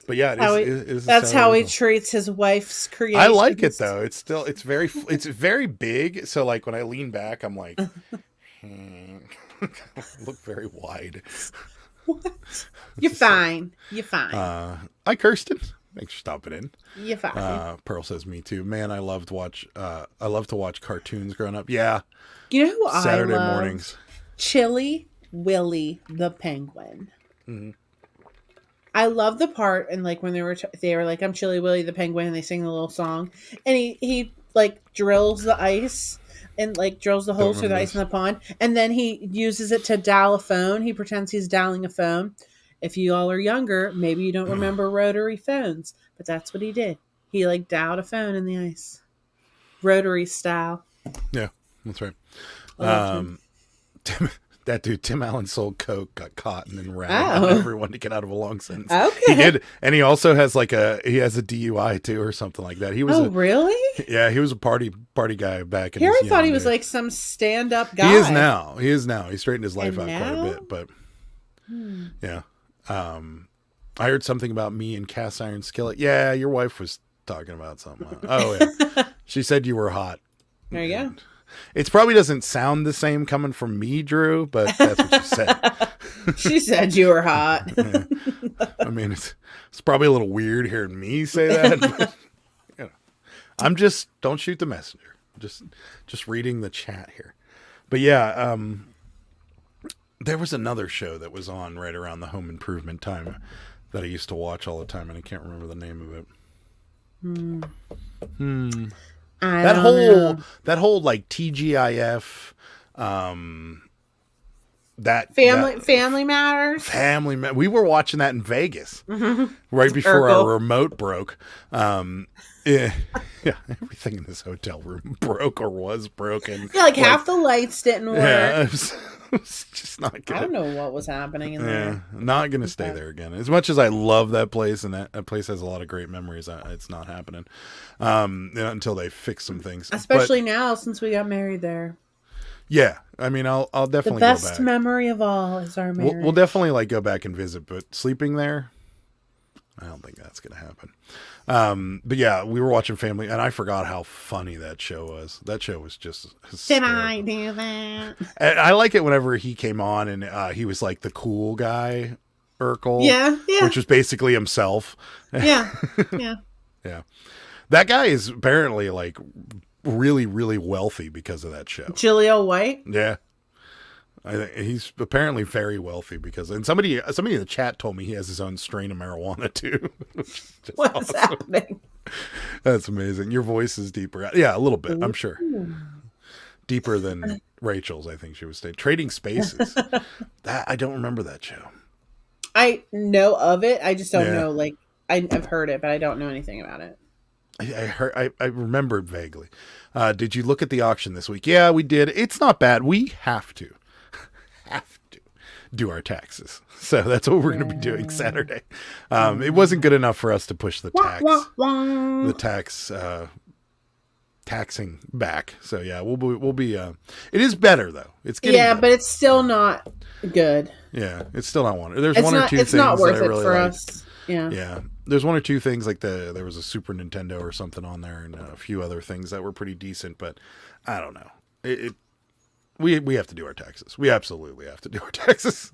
but yeah, that's how he treats his wife's creations. I like it though. It's very big. So like when I lean back, I'm like. Look very wide. What? You're fine. Hi, Kirsten. Thanks for stopping in. You're fine. Pearl says me too. Man, I love to watch cartoons growing up. Yeah. You know who Saturday I love? Mornings. Chili Willy the Penguin. Mm-hmm. I love the part and like when they were like, I'm Chili Willy the Penguin, and they sing the little song, and he like drills the ice and like drills the Don't holes through the remember ice in the pond, and then he uses it to dial a phone. He pretends he's dialing a phone. If you all are younger, maybe you don't remember rotary phones, but that's what he did. He like dialed a phone in the ice, rotary style. Yeah, that's right. I loved him. That dude, Tim Allen, sold coke, got caught, and then ratted on everyone to get out of a long sentence. Okay. He did, and he also has a DUI too, or something like that. He was really? Yeah, he was a party guy back in Here his I thought he young was days. like some stand-up guy. He is now. He straightened his life And out quite a now? bit, but yeah. I heard something about me and cast iron skillet. Yeah, your wife was talking about something. Oh yeah, she said you were hot. There you go. It probably doesn't sound the same coming from me, Drew, but that's what she said. She said you were hot. Yeah. I mean, it's probably a little weird hearing me say that. But, don't shoot the messenger. Just reading the chat here. But yeah, there was another show that was on right around the home improvement time that I used to watch all the time, and I can't remember the name of it. That whole like TGIF, Family Matters. We were watching that in Vegas right before our remote broke. Yeah, everything in this hotel room broke or was broken. Yeah, like half the lights didn't work. Yeah, it was just not good. I don't know what was happening in there. Not gonna stay there again. As much as I love that place, and that place has a lot of great memories, it's not happening until they fix some things. Especially now, since we got married there. Yeah, I mean, I'll definitely the go best back. memory of all is our marriage. We'll definitely like go back and visit, but sleeping there, I don't think that's gonna happen. But yeah, we were watching Family, and I forgot how funny that show was. That show was just hysterical. Did I do that? And I like it whenever he came on and he was like the cool guy, Urkel. Yeah. Which was basically himself. Yeah. Yeah. That guy is apparently like really, really wealthy because of that show. Jaleel White? Yeah. I think he's apparently very wealthy and somebody in the chat told me he has his own strain of marijuana too. What's happening? That's amazing. Your voice is deeper. Yeah, a little bit, I'm sure. Deeper than Rachel's, I think she was saying. Trading Spaces. That I don't remember that show. I know of it. I just don't know. Like I've heard it, but I don't know anything about it. I remembered vaguely. Did you look at the auction this week? Yeah, we did. It's not bad. We have to do our taxes. So that's what we're going to be doing Saturday. It wasn't good enough for us to push the taxing back. So yeah, we'll be it is better though. It's getting better. But it's still not good. Yeah, it's still not one. There's it's one not, or two it's things not worth that I it really for liked. us. Yeah. Yeah. There's one or two things like there was a Super Nintendo or something on there and a few other things that were pretty decent, but I don't know. We have to do our taxes. We absolutely have to do our taxes.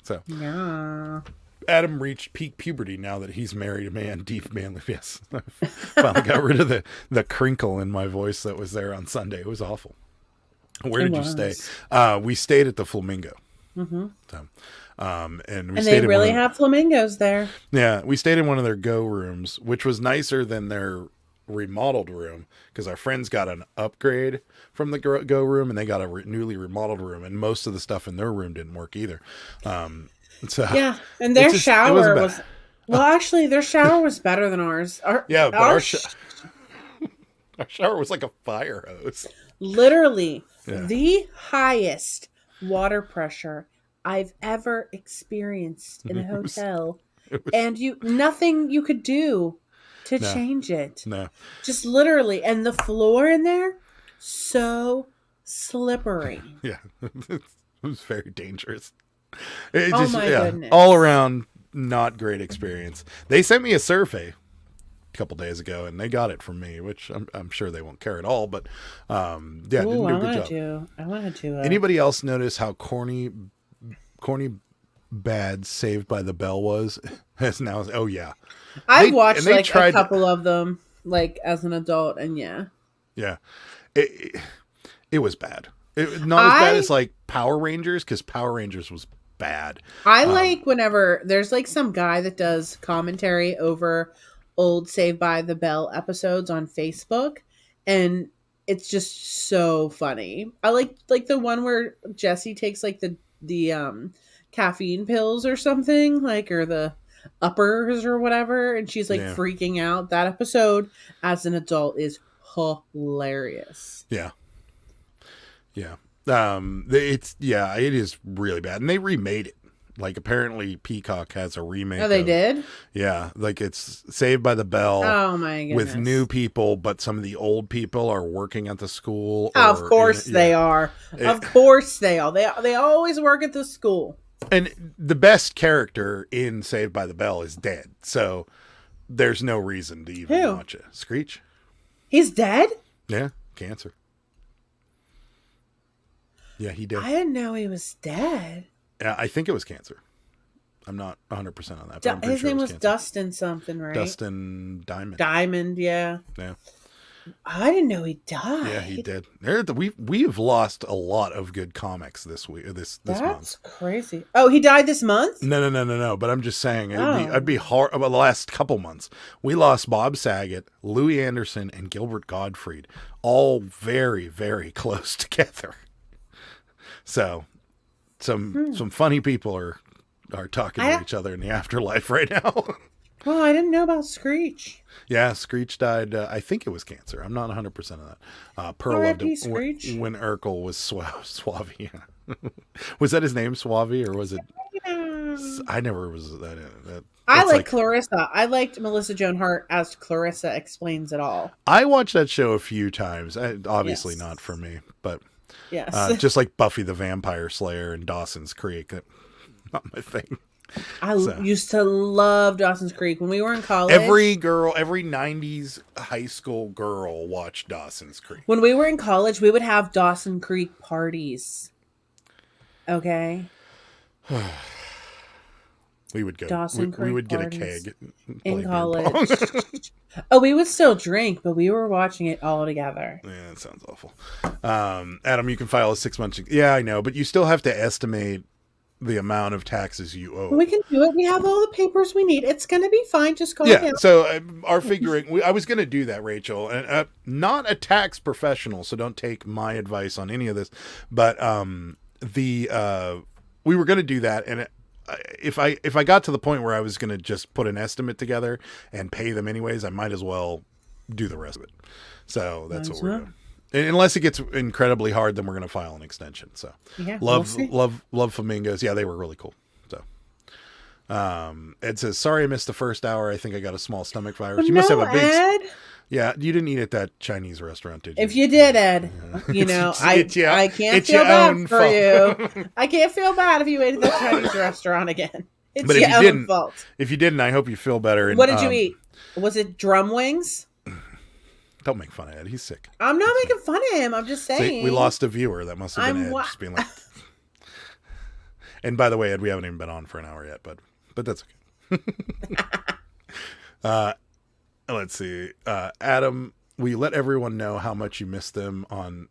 So yeah. Adam reached peak puberty now that he's married a man, deep manly. Yes. Finally got rid of the crinkle in my voice that was there on Sunday. It was awful. Where did you stay? We stayed at the Flamingo. Mm-hmm. So, and they really have flamingos there. Yeah, we stayed in one of their go rooms, which was nicer than their remodeled room because our friends got an upgrade from the go room and they got a newly remodeled room, and most of the stuff in their room didn't work either. So yeah, and their shower was actually their shower was better than ours. Our shower was like a fire hose. Literally the highest water pressure I've ever experienced in a hotel. And nothing you could do to change it. No. Just literally. And the floor in there, so slippery. Yeah. It was very dangerous. It my goodness. All around, not great experience. They sent me a survey a couple days ago, and they got it from me, which I'm sure they won't care at all. But didn't do a good job. I wanted to. Anybody else notice how corny bad Saved by the Bell was? As now, oh yeah, I watched like a couple of them, like as an adult, and yeah, it was bad. Not as bad as like Power Rangers, because Power Rangers was bad. I like whenever there's like some guy that does commentary over old Saved by the Bell episodes on Facebook, and it's just so funny. I like the one where Jesse takes like the caffeine pills or something, like, or the uppers or whatever, and she's like Yeah. freaking out. That episode as an adult is hilarious. Yeah. Yeah. It is really bad. And they remade it. Like, apparently Peacock has a remake. Oh, they did? Yeah. Like, it's Saved by the Bell. Oh my goodness. With new people, but some of the old people are working at the school. Of course they are. Of course they are. They always work at the school. And the best character in Saved by the Bell is dead. So there's no reason to even watch it. Screech. He's dead? Yeah. Cancer. Yeah, he did. I didn't know he was dead. Yeah, I think it was cancer. I'm not 100% on that. But His name was Dustin something, right? Dustin Diamond. Diamond, yeah. Yeah. I didn't know he died. Yeah, he did. We've lost a lot of good comics this week. This month. That's crazy. Oh, he died this month? No. But I'm just saying, I'd be hard. About the last couple months, we lost Bob Saget, Louis Anderson, and Gilbert Gottfried, all very, very close together. So, some funny people are talking to each other in the afterlife right now. Well, I didn't know about Screech. Yeah, Screech died. I think it was cancer. I'm not 100% of that. Pearl loved it when Urkel was Suave. Yeah. Was that his name, Suave, or was it? I never was that. I like Clarissa. I liked Melissa Joan Hart as Clarissa Explains It All. I watched that show a few times. Obviously not for me, but yes, just like Buffy the Vampire Slayer and Dawson's Creek. Not my thing. I used to love Dawson's Creek when we were in college. Every 90s high school girl watched Dawson's Creek. When we were in college, we would have Dawson Creek parties. Okay. We would go. Dawson Creek we would get a parties keg in college. Oh, we would still drink, but we were watching it all together. Yeah, that sounds awful. Adam, you can file a 6 months. Yeah, I know, but you still have to estimate the amount of taxes you owe. We can do it. We have all the papers we need. It's going to be fine. Just calm down. So our figuring, I was going to do that, Rachel, and not a tax professional, so don't take my advice on any of this. But we were going to do that, and if I got to the point where I was going to just put an estimate together and pay them anyways, I might as well do the rest of it. So that's what we're doing. Unless it gets incredibly hard, then we're going to file an extension. So yeah, love flamingos. Yeah, they were really cool. So Ed says, sorry I missed the first hour. I think I got a small stomach virus. You must have a big... Ed. Yeah, you didn't eat at that Chinese restaurant, did you? If you did, Ed, you know, I can't feel bad for you. I can't feel bad if you ate at that Chinese restaurant again. It's your own fault. If you didn't, I hope you feel better. And, what did you eat? Was it drum wings? Don't make fun of Ed. He's sick. I'm not making fun of him. I'm just saying. See, we lost a viewer. That must have been Ed just being like... And by the way, Ed, we haven't even been on for an hour yet, but that's okay. Let's see. Adam, will you let everyone know how much you missed them on...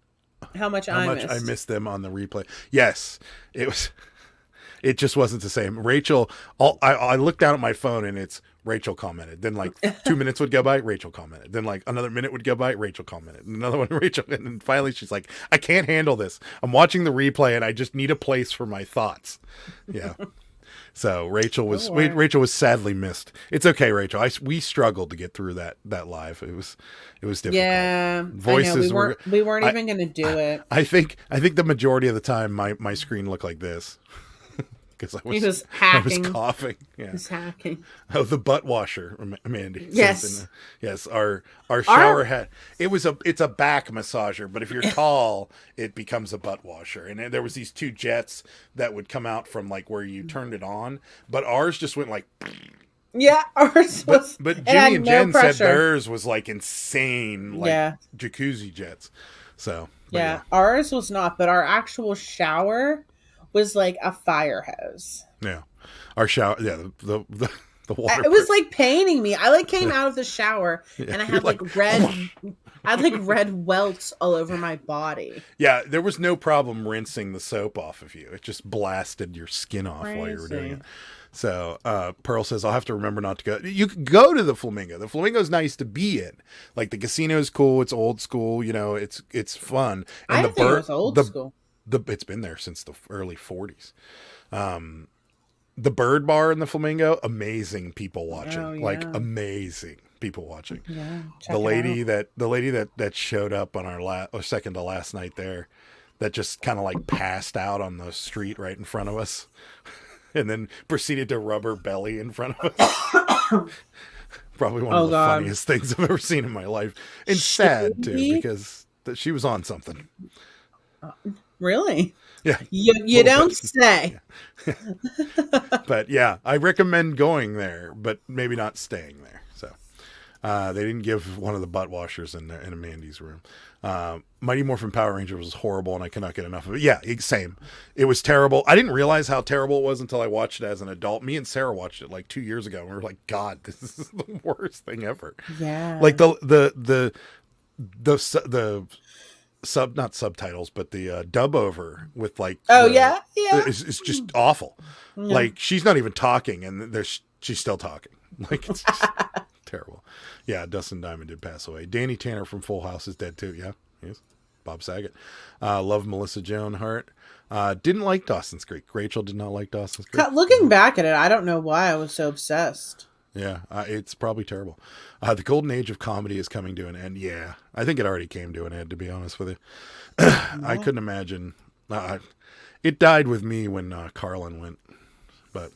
How much I missed them on the replay. Yes. It just wasn't the same. Rachel, I looked down at my phone and it's Rachel commented. Then like 2 minutes would go by, Rachel commented. Then like another minute would go by, Rachel commented. Another one, Rachel. And then finally she's like, I can't handle this. I'm watching the replay and I just need a place for my thoughts. Yeah. So Rachel was sadly missed. It's okay, Rachel. We struggled to get through that live. It was difficult. Yeah, voices we weren't even going to do it. I think the majority of the time my screen looked like this. Because I was coughing. Yeah. He was hacking. Oh, the butt washer, Mandy. Yes. Yes. Our shower head. It's a back massager, but if you're tall, it becomes a butt washer. And there was these two jets that would come out from like where you turned it on, but ours just went like. Yeah, ours was. But Jimmy and Jen said theirs was like insane, like jacuzzi jets. So. Yeah, ours was not, but our actual shower was like a fire hose. Yeah. Our shower, the water. It was like paining me. I like came out of the shower and I had like red I had like red welts all over my body. Yeah, there was no problem rinsing the soap off of you. It just blasted your skin off while you were doing it. So Pearl says, I'll have to remember not to go. You can go to the Flamingo. The Flamingo's nice to be in. Like, the casino's cool. It's old school. You know, it's fun. And I the didn't think it was old school. It's been there since the early 40s. The Bird Bar in the Flamingo, amazing people watching. Oh, yeah. Like, amazing people watching. Yeah, The lady that showed up on our second to last night there, that just kind of like passed out on the street right in front of us, and then proceeded to rub her belly in front of us. Probably one of the funniest things I've ever seen in my life, and sad too, because she was on something. Really? Yeah. You don't say. Yeah. But yeah, I recommend going there, but maybe not staying there. So they didn't give one of the butt washers in Amandy's room. Mighty Morphin Power Ranger was horrible, and I cannot get enough of it. Yeah, same. It was terrible. I didn't realize how terrible it was until I watched it as an adult. Me and Sarah watched it like 2 years ago, and we were like, God, this is the worst thing ever. Yeah. Like the not subtitles, but the dub over with like, it's just awful. Yeah. Like, she's not even talking, and she's still talking. Like, it's just terrible. Yeah, Dustin Diamond did pass away. Danny Tanner from Full House is dead too. Yeah, yes. Bob Saget. Love Melissa Joan Hart. Didn't like Dawson's Creek. Rachel did not like Dawson's Creek. Looking back at it, I don't know why I was so obsessed. Yeah, it's probably terrible. The golden age of comedy is coming to an end. Yeah, I think it already came to an end, to be honest with you. I couldn't imagine. It died with me when Carlin went. But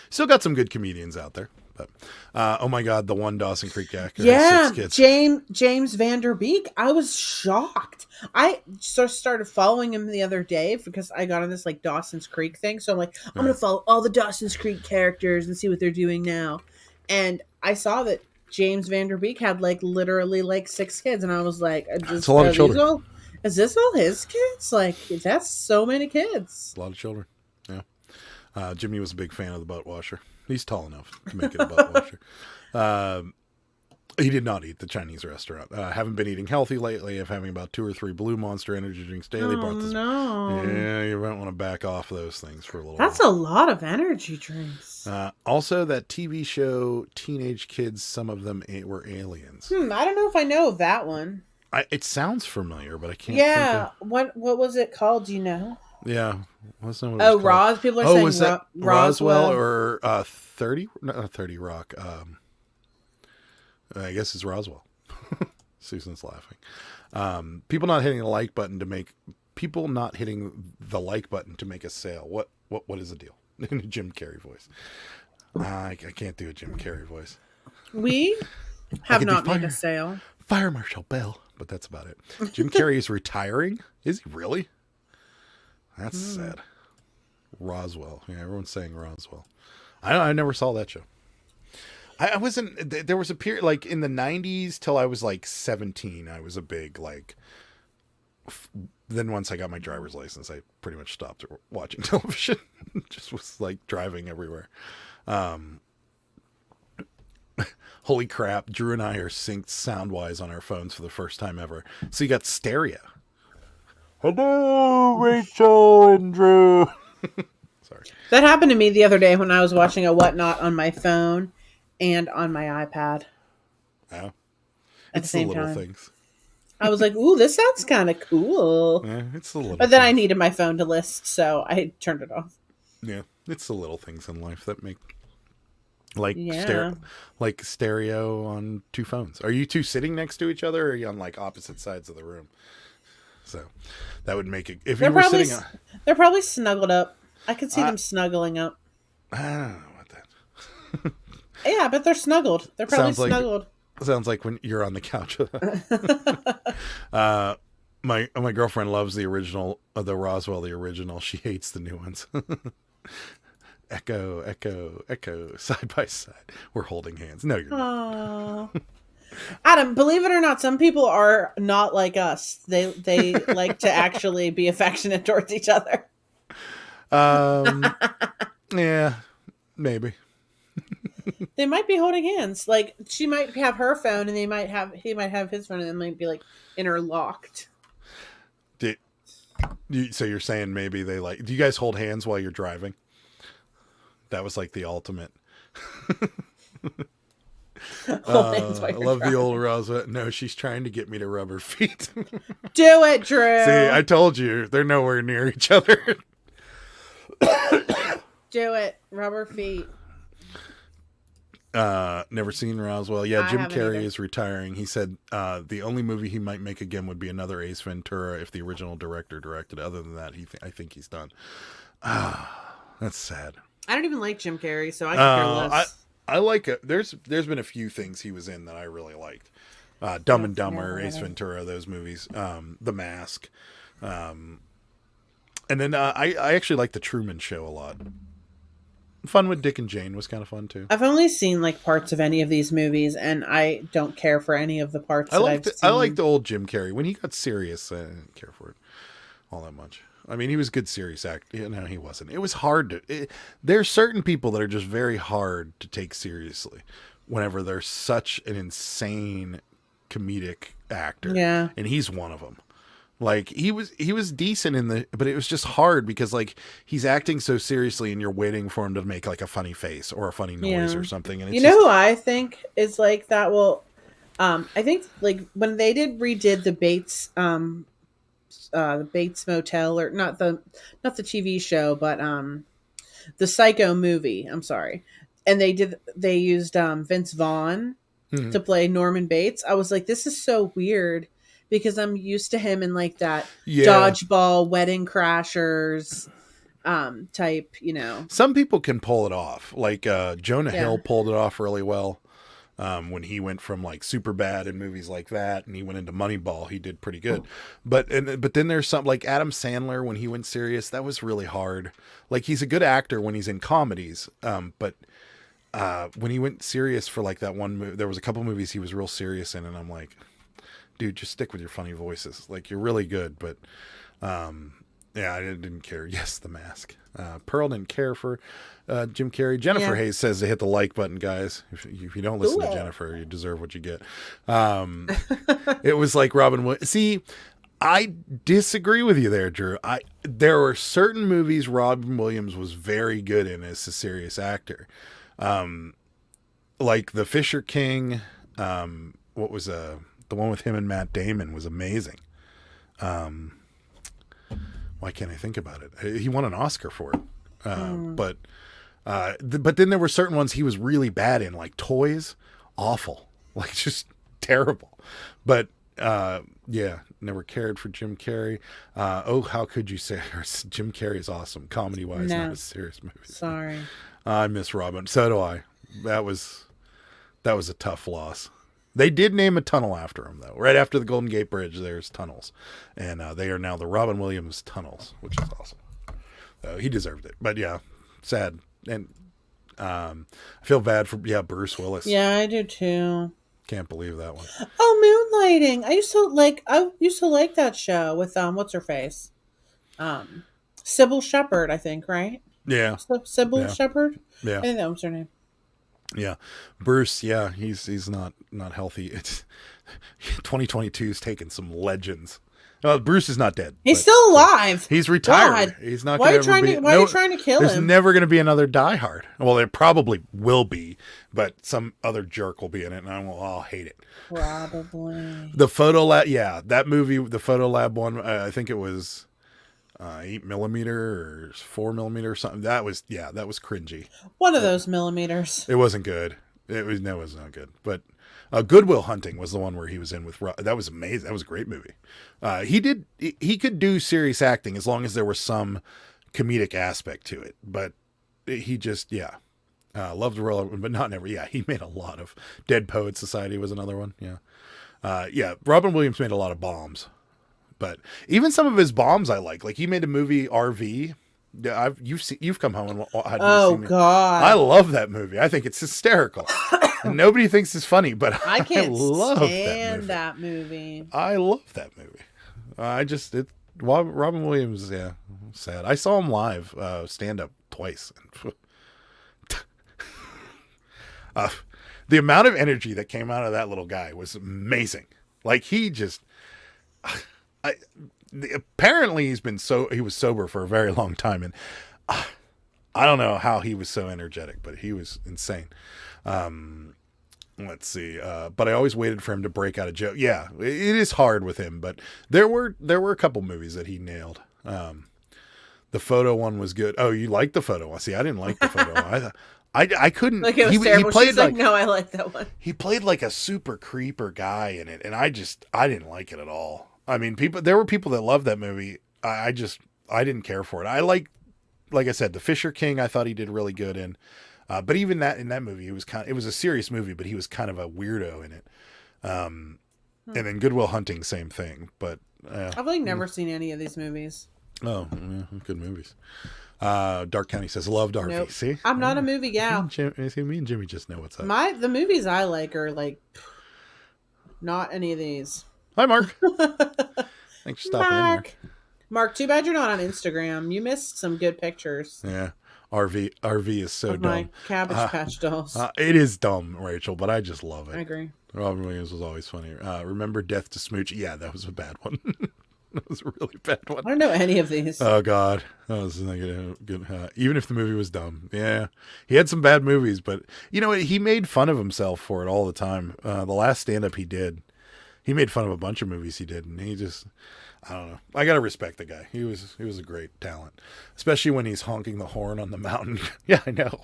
still got some good comedians out there. But oh my God, the one Dawson Creek actor has 6 kids. James Van Der Beek. I was shocked. I started following him the other day because I got on this like Dawson's Creek thing. So I'm like, I'm gonna follow all the Dawson's Creek characters and see what they're doing now. And I saw that James Van Der Beek had like literally like 6 kids, and I was like, it's a lot of children. Is this all his kids? Like, that's so many kids. A lot of children. Yeah. Jimmy was a big fan of the butt washer. He's tall enough to make it a butt washer. He did not eat the Chinese restaurant. Haven't been eating healthy lately. Of having about 2 or 3 Blue Monster energy drinks daily. No. Yeah, you might want to back off those things for a little That's while. a lot of energy drinks. Also, that TV show, Teenage Kids, some of them were aliens. I don't know if I know of that one. It sounds familiar, but I can't. Yeah. What was it called? Do you know? Yeah. What's the name of it? Roz. People are saying was that Roswell or 30? Not 30 Rock. I guess it's Roswell. Susan's laughing. People not hitting the like button to make a sale. What is the deal? In a Jim Carrey voice. I can't do a Jim Carrey voice. We have not made a sale. Fire Marshal Bell, but that's about it. Jim Carrey is retiring. Is he really? That's sad. Roswell. Yeah, everyone's saying Roswell. I never saw that show. I wasn't. There was a period like in the 90s till I was like 17. I was a big like. Then once I got my driver's license, I pretty much stopped watching television. Just was like driving everywhere. Holy crap! Drew and I are synced sound-wise on our phones for the first time ever. So you got stereo. Hello, Rachel and Drew. Sorry. That happened to me the other day when I was watching a Whatnot on my phone and on my iPad. Oh. At the same time. Things. I was like, ooh, this sounds kind of cool. Yeah, it's the little But then things. I needed my phone to list, so I turned it off. Yeah, it's the little things in life that make stereo on 2 phones. Are you 2 sitting next to each other, or are you on like opposite sides of the room? So that would make it. If you were sitting on, they're probably snuggled up. I could see them snuggling up. I don't know about that. Yeah, but they're snuggled. They're probably snuggled. Sounds like when you're on the couch. My girlfriend loves the original, the Roswell, the original. She hates the new ones. Echo, echo, echo, side by side. We're holding hands. No, you're not. Adam, believe it or not, some people are not like us. They like to actually be affectionate towards each other. Yeah, maybe. They might be holding hands. Like she might have her phone, and he might have his phone, and it might be like interlocked. So you're saying maybe they like? Do you guys hold hands while you're driving? That was like the ultimate. Oh, that's why I you're love the trying. old Rosa. No, she's trying to get me to rub her feet. Do it, Drew. See, I told you they're nowhere near each other. Do it. Rubber feet. Never seen Roswell. Yeah, I Jim haven't Carrey either. is retiring. He said the only movie he might make again would be another Ace Ventura if the original director directed. Other than that, I think he's done. That's sad. I don't even like Jim Carrey, so I can care less. I like it. There's been a few things he was in that I really liked. Dumb and Dumber, Ace Ventura, those movies. The Mask. And then I actually like The Truman Show a lot. Fun with Dick and Jane was kind of fun too. I've only seen like parts of any of these movies, and I don't care for any of the parts I've seen. I like the old Jim Carrey. When he got serious, I didn't care for it all that much. I mean, he was a good serious actor. No, he wasn't. It was hard to. There's certain people that are just very hard to take seriously whenever they're such an insane comedic actor. Yeah. And he's one of them. Like he was decent but it was just hard because like he's acting so seriously and you're waiting for him to make like a funny face or a funny noise or something. And it's know who I think is like that? Well, I think like when they redid the Bates Motel, or not the TV show, but the Psycho movie. I'm sorry, and they used Vince Vaughn to play Norman Bates. I was like, this is so weird because I'm used to him in like that dodgeball, Wedding Crashers type. Some people can pull it off. Like Jonah Hill pulled it off really well. When he went from like Superbad and movies like that, and he went into Moneyball, he did pretty good. But then there's some like Adam Sandler when he went serious, that was really hard. Like he's a good actor when he's in comedies, but when he went serious for like that one movie, there was a couple movies he was real serious in, and I'm like, dude, just stick with your funny voices. Like you're really good, but yeah, I didn't care. Yes, The Mask. Pearl didn't care for Jim Carrey. Jennifer Hayes says to hit the like button, guys. If you don't listen to Jennifer, you deserve what you get. It was like Robin Williams. See, I disagree with you there, Drew. There were certain movies Robin Williams was very good in as a serious actor. Like The Fisher King. What was the one with him and Matt Damon was amazing. Why can't I think about it? He won an Oscar for it. But then there were certain ones he was really bad in, like Toys, awful, like just terrible. But yeah, never cared for Jim Carrey. Oh, how could you say Jim Carrey is awesome, comedy wise, not a serious movie. Sorry, I miss Robin. So do I. That was a tough loss. They did name a tunnel after him, though. Right after the Golden Gate Bridge, there's tunnels. And they are now the Robin Williams tunnels, which is awesome. He deserved it. But yeah, sad. And I feel bad for, Bruce Willis. Yeah, I do too. Can't believe that one. Oh, Moonlighting. I used to like that show with, what's her face? Sybil Shepherd, I think, right? Yeah. Sybil Shepherd? Yeah. I think that was her name. Yeah, Bruce. Yeah, he's not healthy. It's 2022 is taking some legends. Bruce is not dead. He's still alive. He's retired. God. He's not. Why are you trying to kill him? There's never going to be another Die Hard. Well, there probably will be, but some other jerk will be in it, and I'll hate it. Probably. The Photo Lab. Yeah, that movie, the Photo Lab one. I think it was 8mm or 4mm or something. That was cringy. One of those millimeters. It wasn't good. It was not good. But Good Will Hunting was the one where he was in with. That was amazing. That was a great movie. He could do serious acting as long as there was some comedic aspect to it. But he just loved the role, but not never. Yeah, he made a lot of. Dead Poets Society was another one. Yeah. Robin Williams made a lot of bombs. But even some of his bombs I like. Like he made a movie RV. You've come home and had oh God, I love that movie. I think it's hysterical. And nobody thinks it's funny, but I can't love stand that movie. I love that movie. Robin Williams, sad. I saw him live stand up twice. The amount of energy that came out of that little guy was amazing. Like he just. Apparently he was sober for a very long time, and I don't know how he was so energetic, but he was insane. Let's see. But I always waited for him to break out a joke. Yeah, it is hard with him, but there were a couple movies that he nailed. The photo one was good. Oh, you liked the photo one? See, I didn't like the photo one. I couldn't. Like it was terrible. Played She's like, no, I like that one. He played like a super creeper guy in it, and I didn't like it at all. I mean, there were people that loved that movie. I didn't care for it. Like I said, The Fisher King, I thought he did really good in. But even in that movie, it was a serious movie, but he was kind of a weirdo in it. And then Good Will Hunting, same thing. But I've like never seen any of these movies. Oh, yeah, good movies. Dark County says, loved RV. Nope. See, I'm not a movie gal. Me and Jimmy just know what's up. The movies I like are like not any of these. Hi, Mark. Thanks for stopping in, Mark. Mark, too bad you're not on Instagram. You missed some good pictures. Yeah, RV is so of dumb. My Cabbage Patch dolls. It is dumb, Rachel, but I just love it. I agree. Robin Williams was always funny. Remember Death to Smooch? Yeah, that was a bad one. That was a really bad one. I don't know any of these. Oh God, that was not good. Even if the movie was dumb, yeah, he had some bad movies, but you know he made fun of himself for it all the time. The last stand-up he did, he made fun of a bunch of movies he did, and he just, I don't know. I gotta respect the guy. He was a great talent, especially when he's honking the horn on the mountain. Yeah, I know.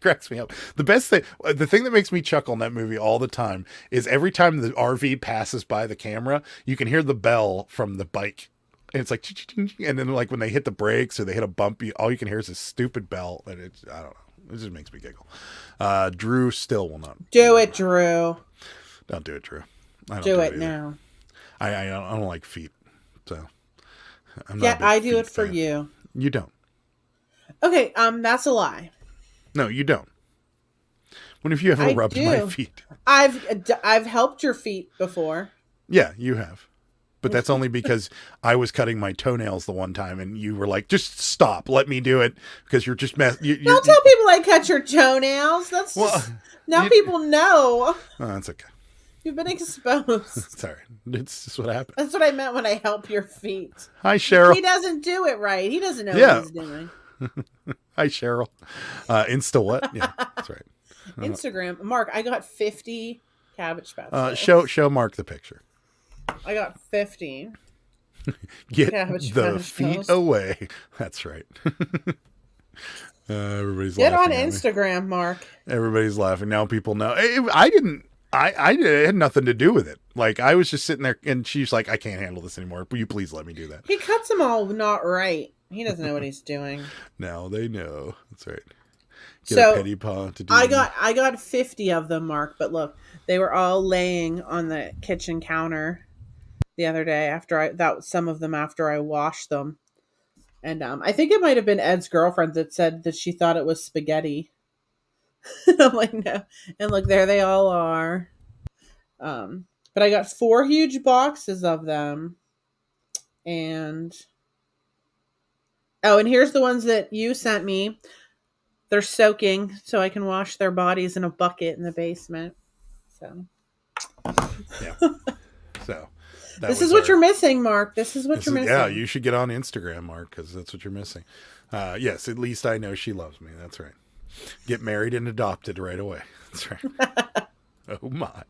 Cracks me up. The thing that makes me chuckle in that movie all the time is every time the RV passes by the camera, you can hear the bell from the bike. And it's like, and then like when they hit the brakes or they hit a bump, all you can hear is this stupid bell. And I don't know. It just makes me giggle. Drew still will not. Do it, Drew. Don't do it, Drew. I don't do it now. I don't like feet. So. I do it for you. You don't. Okay. That's a lie. No, you don't. When have you ever rubbed my feet? I've helped your feet before. Yeah, you have. But that's only because I was cutting my toenails the one time and you were like, just stop, let me do it because you're just don't tell people I cut your toenails. Now people know. Oh, that's okay. You've been exposed. Sorry. It's just what happened. That's what I meant when I help your feet. Hi, Cheryl. He doesn't do it right. He doesn't know what he's doing. Hi, Cheryl. Insta what? Yeah, that's right. Instagram. Mark, I got 50 Cabbage Patch. Show Mark the picture. I got 50. Get the feet away. That's right. Everybody's Get laughing. Get on Instagram, Mark. Everybody's laughing. Now people know. I had nothing to do with it. Like, I was just sitting there and she's like, I can't handle this anymore. Will you please let me do that? He cuts them all not right. He doesn't know what he's doing. Now they know. That's right. Get a petty paw to do I got 50 of them, Mark, but look, they were all laying on the kitchen counter the other day some of them after I washed them. And I think it might have been Ed's girlfriend that said that she thought it was spaghetti. And I'm like, no. And look, there they all are. But I got 4 huge boxes of them. And here's the ones that you sent me. They're soaking, so I can wash their bodies in a bucket in the basement. So, yeah. So, this is what you're missing, Mark. This is what you're missing. Yeah, you should get on Instagram, Mark, because that's what you're missing. Yes, at least I know she loves me. That's right. Get married and adopted right away. That's right. Oh my.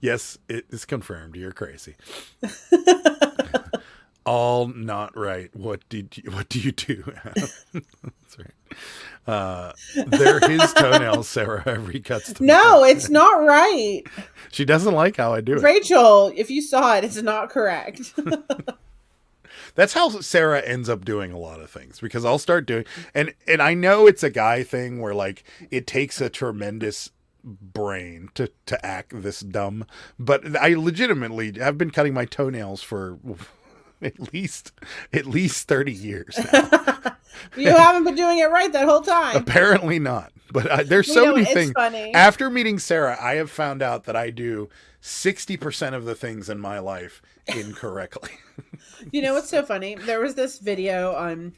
Yes, it is confirmed. You're crazy. All not right. What do you do? That's right. They're his toenails, Sarah. Every cuts them. No, it's not right. She doesn't like how I do it. Rachel, if you saw it, it's not correct. That's how Sarah ends up doing a lot of things, because I'll start doing, and I know it's a guy thing where like it takes a tremendous brain to act this dumb, but I legitimately have been cutting my toenails for at least 30 years now. You haven't been doing it right that whole time. Apparently not. But there's so many things. Funny. After meeting Sarah, I have found out that I do 60% of the things in my life incorrectly. You know what's so funny? There was this video on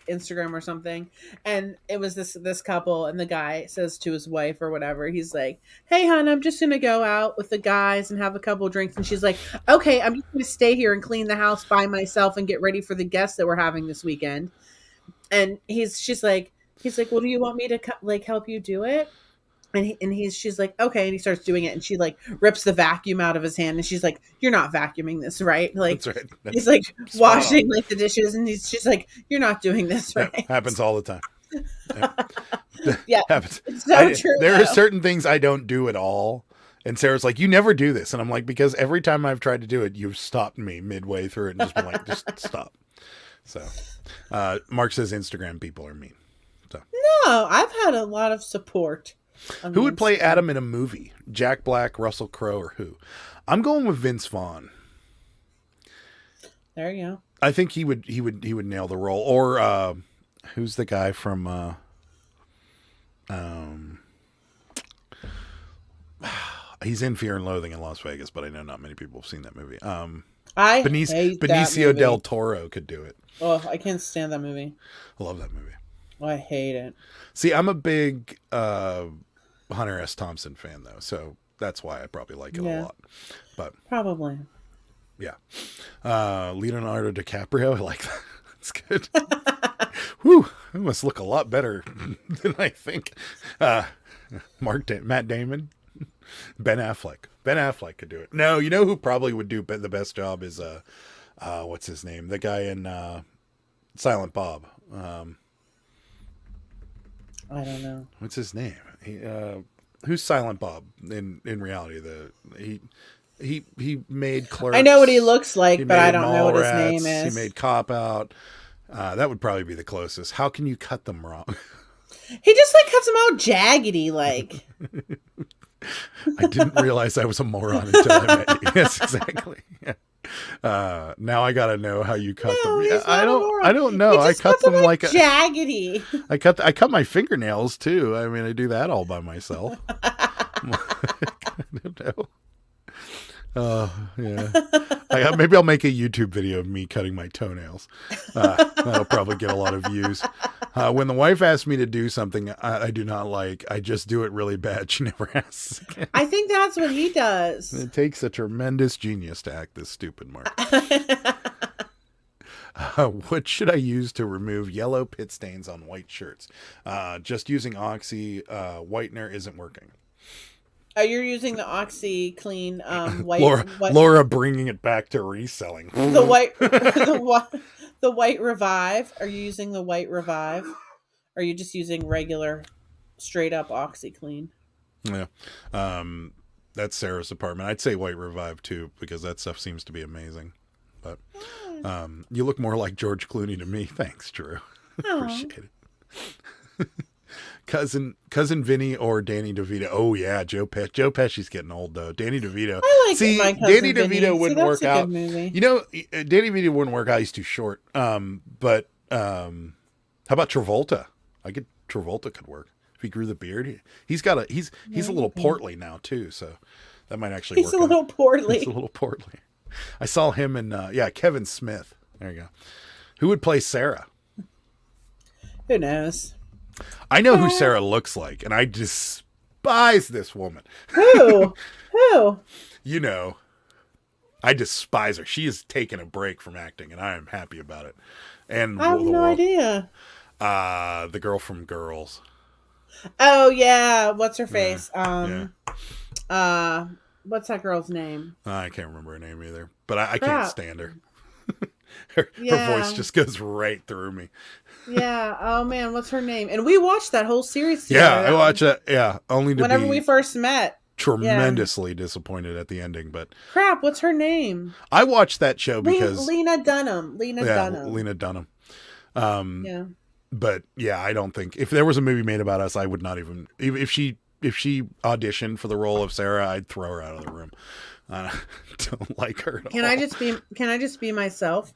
Instagram or something, and it was this couple, and the guy says to his wife or whatever, he's like, "Hey hon, I'm just gonna go out with the guys and have a couple of drinks," and she's like, "Okay, I'm just gonna stay here and clean the house by myself and get ready for the guests that we're having this weekend." And she's like, well, do you want me to like help you do it? And she's like, okay. And he starts doing it, and she like rips the vacuum out of his hand, and she's like, you're not vacuuming this, right? Like, That's right. he's like Spot washing on. like the dishes, and she's like, you're not doing this, That right? happens all the time. Yeah. Yeah, Happens. it's so true. There are though. certain things I don't do at all. And Sarah's like, you never do this. And I'm like, because every time I've tried to do it, you've stopped me midway through it and just been like, just stop. So Mark says Instagram people are mean. So No, I've had a lot of support. who would play Adam in a movie? Jack Black, Russell Crowe, or who? I'm going with Vince Vaughn. There you go. I think he would nail the role. Or who's the guy from he's in Fear and Loathing in Las Vegas, but I know not many people have seen that movie. I hate that Benicio movie. del Toro could do it. Oh, I can't stand that movie. I love that movie. Oh, I hate it. See, I'm a big Hunter S. Thompson fan, though, so that's why I probably like it a lot. But Probably. yeah, Leonardo DiCaprio, I like that. It's good. Whew, it must look a lot better than I think. Matt Damon, Ben Affleck. Ben Affleck could do it. No, you know who probably would do the best job is what's his name? The guy in Silent Bob. I don't know. What's his name? Who's Silent Bob in reality? He made Clerks. I know what he looks like, He but I made don't know what his Mallrats, name is. He made Cop Out. That would probably be the closest. How can you cut them wrong? He just like cuts them out jaggedy, like. I didn't realize I was a moron until I met you. Yes, exactly. Yeah. Now I gotta know how you cut them. he's I not a don't. moron. I don't know. He I just cut cuts them out like jaggedy. I cut my fingernails too. I mean, I do that all by myself. I don't know. Yeah. Maybe I'll make a YouTube video of me cutting my toenails. That'll probably get a lot of views. When the wife asks me to do something I do not like, I just do it really bad. She never asks again. I think that's what he does. It takes a tremendous genius to act this stupid, Mark. What should I use to remove yellow pit stains on white shirts? Just using Oxy whitener isn't working. Oh, you're using the Oxy Clean white. Laura bringing it back to reselling. The white, the white Revive. Are you using the white Revive? Or are you just using regular, straight up Oxy Clean? Yeah, that's Sarah's department. I'd say white Revive too, because that stuff seems to be amazing. But you look more like George Clooney to me. Thanks, Drew. Appreciate it. Cousin Vinny or Danny DeVito. Oh yeah, Joe Pesci. Joe Pesci's getting old though. Danny DeVito. I like See, my Cousin Danny Vinny. DeVito wouldn't that's work a out. Good movie. You know, Danny DeVito wouldn't work out. He's too short. But how about Travolta? Travolta could work if he grew the beard. He's a little portly now too, so that might actually work. He's a little portly. He's a little portly. I saw him in Kevin Smith. There you go. Who would play Sarah? Who knows? I know who Sarah looks like, and I despise this woman. Who? Who? You know, I despise her. She has taken a break from acting, and I am happy about it. And I have no idea. The girl from Girls. Oh yeah, what's her face? Yeah. What's that girl's name? I can't remember her name either, but I can't Crap. stand her. Her voice just goes right through me. Yeah. Oh man, what's her name? And we watched that whole series Yeah, together. I watched that. Yeah, only to Whenever be we first met. tremendously disappointed at the ending. But Crap, what's her name? I watched that show because Lena Dunham. Lena Dunham. Yeah. But yeah, I don't think if there was a movie made about us, I would not even if she auditioned for the role of Sarah, I'd throw her out of the room. I don't like her at all. Can I just be myself?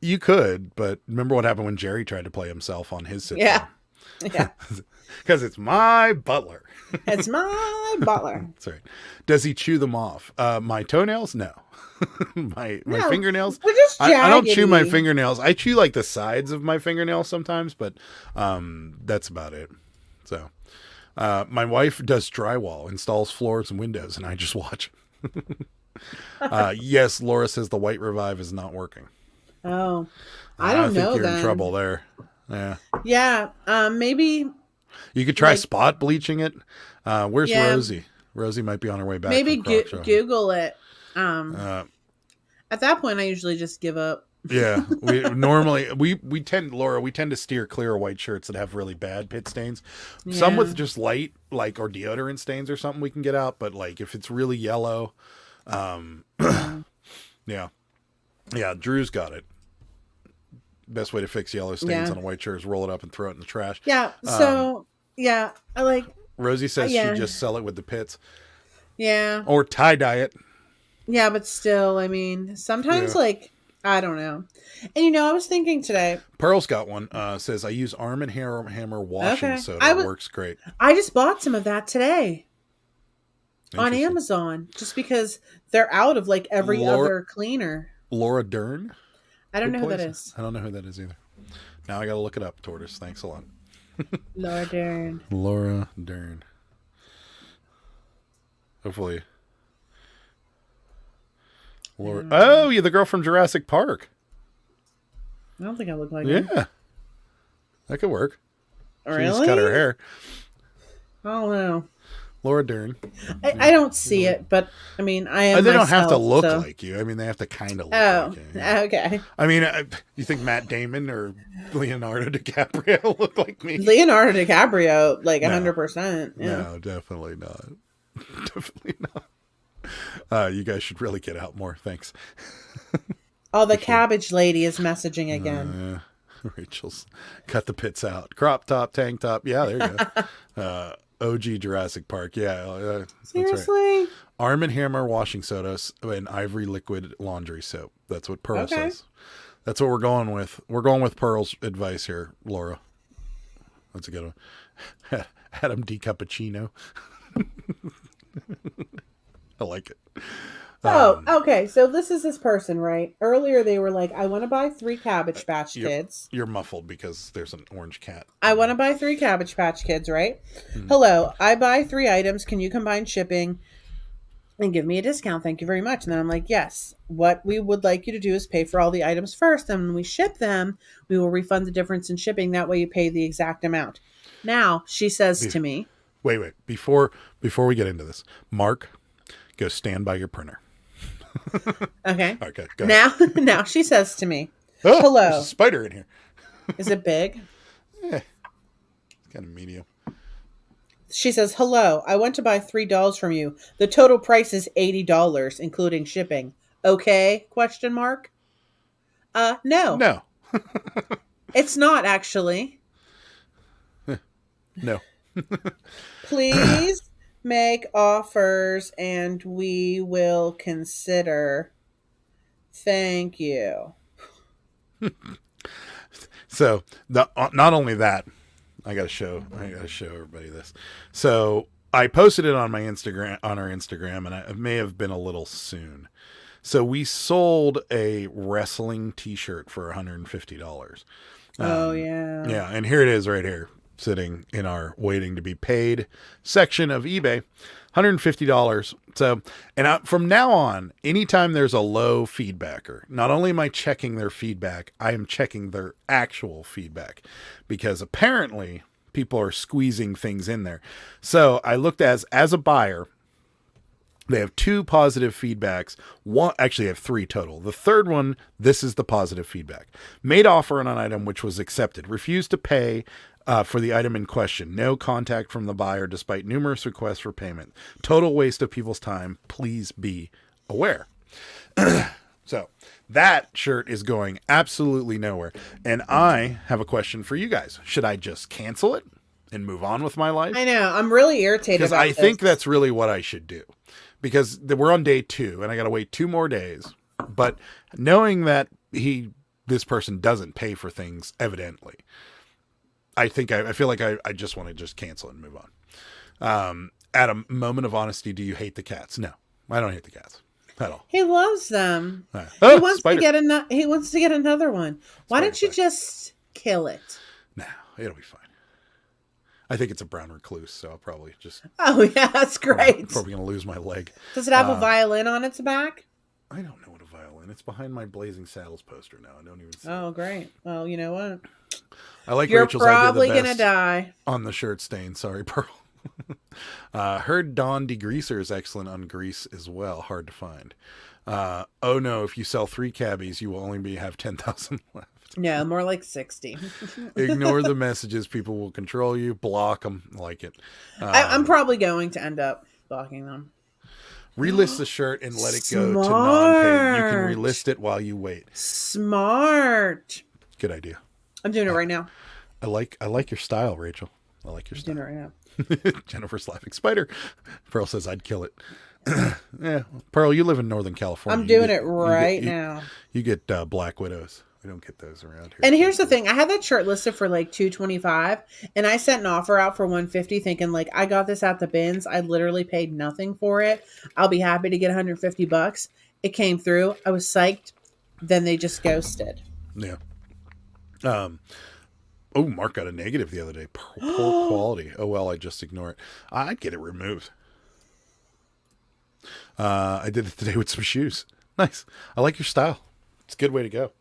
You could, but remember what happened when Jerry tried to play himself on his sitcom? Yeah. Yeah. Because it's my butler. It's my butler. That's right. Does he chew them off? My toenails? No. my fingernails? We're just I don't chew my jaggedy. fingernails. I chew like the sides of my fingernails sometimes, but that's about it. So my wife does drywall, installs floors and windows, and I just watch. Yes, Laura says the white Revive is not working. Oh, I don't know. think you're then. in trouble there. Yeah. Yeah. Maybe You could try like, spot bleaching it. Where's Yeah. Rosie? Rosie might be on her way back. maybe from Croc Show. Google it. Uh, At that point, I usually just give up. yeah, we normally we tend to steer clear of white shirts that have really bad pit stains. Some Yeah. with just light, like, or deodorant stains or something we can get out. But like if it's really yellow, yeah, Drew's got it. Best way to fix yellow stains Yeah. on a white shirt is roll it up and throw it in the trash. Yeah. So yeah, I like. Rosie says Yeah. she just sell it with the pits Yeah. or tie dye it. Yeah, but still, I mean, sometimes Yeah. like I don't know. And I was thinking today. Pearl's got one. Says I use Arm and Hammer washing Okay. soda. I It would- works great. I just bought some of that today on Interesting. Amazon, just because they're out of like every other cleaner. Laura Dern. I don't Good know who that place. is. I don't know who that is either. Now I got to look it up, Tortoise. Thanks a lot. Laura Dern. Laura Dern. Hopefully. Laura. Oh, you're the girl from Jurassic Park. I don't think I look like her. Yeah. That could work. She Really? just cut her hair. I don't know. Laura Dern. I don't see it, but I mean, I am. They don't have to myself, look so- like you. I mean, they have to kind of look Oh, like you. Yeah. okay. I mean, you think Matt Damon or Leonardo DiCaprio look like me? Leonardo DiCaprio, like No. 100%. Yeah. No, definitely not. Definitely not. You guys should really get out more. Thanks. Oh, the cabbage lady is messaging again. Rachel's cut the pits out. Crop top, tank top. Yeah, there you go. OG Jurassic Park. Yeah, that's right. Seriously? Arm & Hammer washing soda and Ivory liquid laundry soap. That's what Pearl Okay. says. That's what we're going with. We're going with Pearl's advice here, Laura. That's a good one. Adam D. Cappuccino. I like it. Oh, okay. So this is this person, right? Earlier they were like, I want to buy 3 Cabbage Patch Kids. You're muffled because there's an orange cat. I want to buy 3 Cabbage Patch Kids, right? Hello, I buy 3 items. Can you combine shipping and give me a discount? Thank you very much. And then I'm like, yes. What we would like you to do is pay for all the items first. And when we ship them, we will refund the difference in shipping. That way you pay the exact amount. Now, she says to me. Wait. Before we get into this, Mark, go stand by your printer. Okay. Okay, go ahead. Now she says to me, Oh, hello. there's a spider in here. Is it big? It's kind of medium. She says, hello, I went to buy 3 dolls from you. The total price is $80, including shipping. Okay? Question mark. No. No. It's not actually. No. Please make offers and we will consider. Thank you. So not only that, I gotta show everybody this. So I posted it on our Instagram, and it may have been a little soon. So we sold a wrestling T-shirt for $150. Oh yeah. Yeah, and here it is right here, sitting in our waiting to be paid section of eBay. $150. So, and from now on, anytime there's a low feedbacker, not only am I checking their feedback, I am checking their actual feedback, because apparently people are squeezing things in there. So I looked as a buyer, they have 2 positive feedbacks. One, actually, have 3 total. The third one, this is the positive feedback. Made offer on an item which was accepted. Refused to pay for the item in question. No contact from the buyer despite numerous requests for payment. Total waste of people's time. Please be aware. So that shirt is going absolutely nowhere. And I have a question for you guys. Should I just cancel it and move on with my life? I know. I'm really irritated Because about I think this. that's really what I should do. Because we're on day 2 and I got to wait 2 more days. But knowing that this person doesn't pay for things, evidently, I feel like I just want to just cancel it and move on. Adam, moment of honesty. Do you hate the cats? No, I don't hate the cats at all. He loves them. All right. He Oh, wants spider. he wants to get another one. Why Spider don't you bite. just kill it? No, it'll be fine. I think it's a brown recluse, so I'll probably just Oh yeah, that's great. probably gonna lose my leg. Does it have a violin on its back? I don't know what a violin. It's behind my Blazing Saddles poster now. I don't even see. Oh great. Well, you know what? I like You're Rachel's idea probably the gonna best die. on the shirt stain. Sorry, Pearl. Heard Dawn Degreaser is excellent on grease as well. Hard to find. Oh no, if you sell 3 cabbies, you will only have 10,000 left. No, more like 60. Ignore the messages. People will control you. Block them. Like it. I'm probably going to end up blocking them. Relist the shirt and let it go to Smart. non-paid. You can relist it while you wait. Smart. Good idea. I'm doing it right now. I like your style, Rachel. I like your I'm style. doing it right now. Jennifer's laughing. Spider. Pearl says I'd kill it. Yeah, Pearl, you live in Northern California. I'm doing it right now. You get Black Widows. We don't get those around here. And here's the thing: I had that shirt listed for like $225, and I sent an offer out for $150, thinking like I got this at the bins. I literally paid nothing for it. I'll be happy to get $150. It came through. I was psyched. Then they just ghosted. Yeah. Oh, Mark got a negative the other day. Poor quality. Oh well, I just ignore it. I'd get it removed. I did it today with some shoes. Nice. I like your style. It's a good way to go.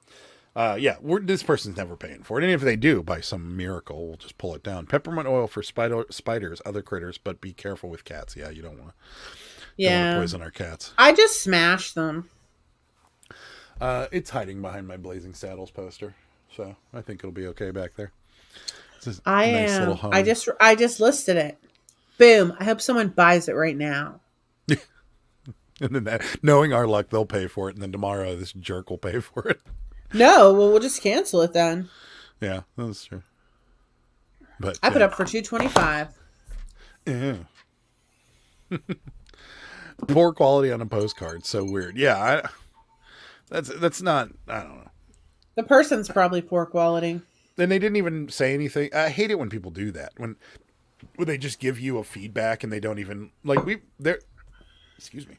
Yeah, this person's never paying for it. And if they do, by some miracle, we'll just pull it down. Peppermint oil for spiders, other critters, but be careful with cats. Yeah, you don't want to poison our cats. I just smashed them. It's hiding behind my Blazing Saddles poster, so I think it'll be okay back there. Little home. I just listed it. Boom. I hope someone buys it right now. And then knowing our luck, they'll pay for it, and then tomorrow this jerk will pay for it. No, well, we'll just cancel it then. Yeah, that's true. But I put up for $225. Yeah. Poor quality on a postcard, so weird. Yeah, that's not. I don't know. The person's probably poor quality. And they didn't even say anything. I hate it when people do that. When they just give you a feedback and they don't even excuse me.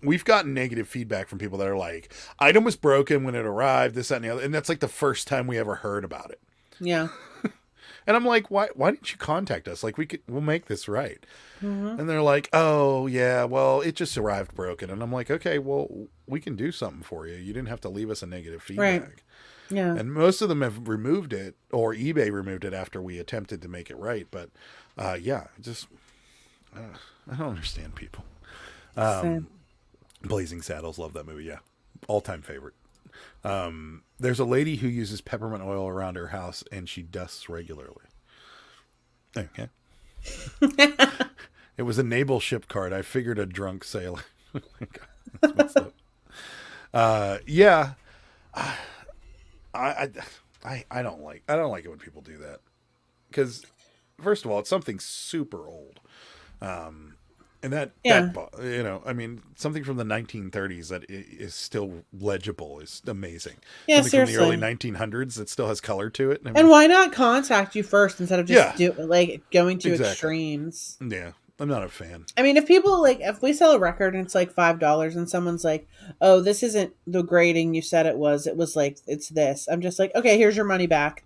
We've gotten negative feedback from people that are like, item was broken when it arrived, this, that, and the other. And that's like the first time we ever heard about it. Yeah. And I'm like, why didn't you contact us? Like, we'll make this right. Mm-hmm. And they're like, oh yeah, well, it just arrived broken. And I'm like, okay, well, we can do something for you. You didn't have to leave us a negative feedback. Right. Yeah. And most of them have removed it, or eBay removed it after we attempted to make it right. But yeah, just I don't understand people. Blazing Saddles, love that movie. Yeah, all-time favorite. There's a lady who uses peppermint oil around her house, and she dusts regularly. Okay. It was a naval ship card. I figured a drunk sailor. That's messed up. Yeah. I don't like it when people do that, because first of all, it's something super old. And that, I mean, something from the 1930s that is still legible is amazing. Yeah, something seriously. from the early 1900s that still has color to it. I mean, And why not contact you first instead of just Yeah. going to Exactly. extremes? Yeah, I'm not a fan. I mean, if we sell a record and it's like $5 and someone's like, oh, this isn't the grading you said it was like, it's this. I'm just like, okay, here's your money back.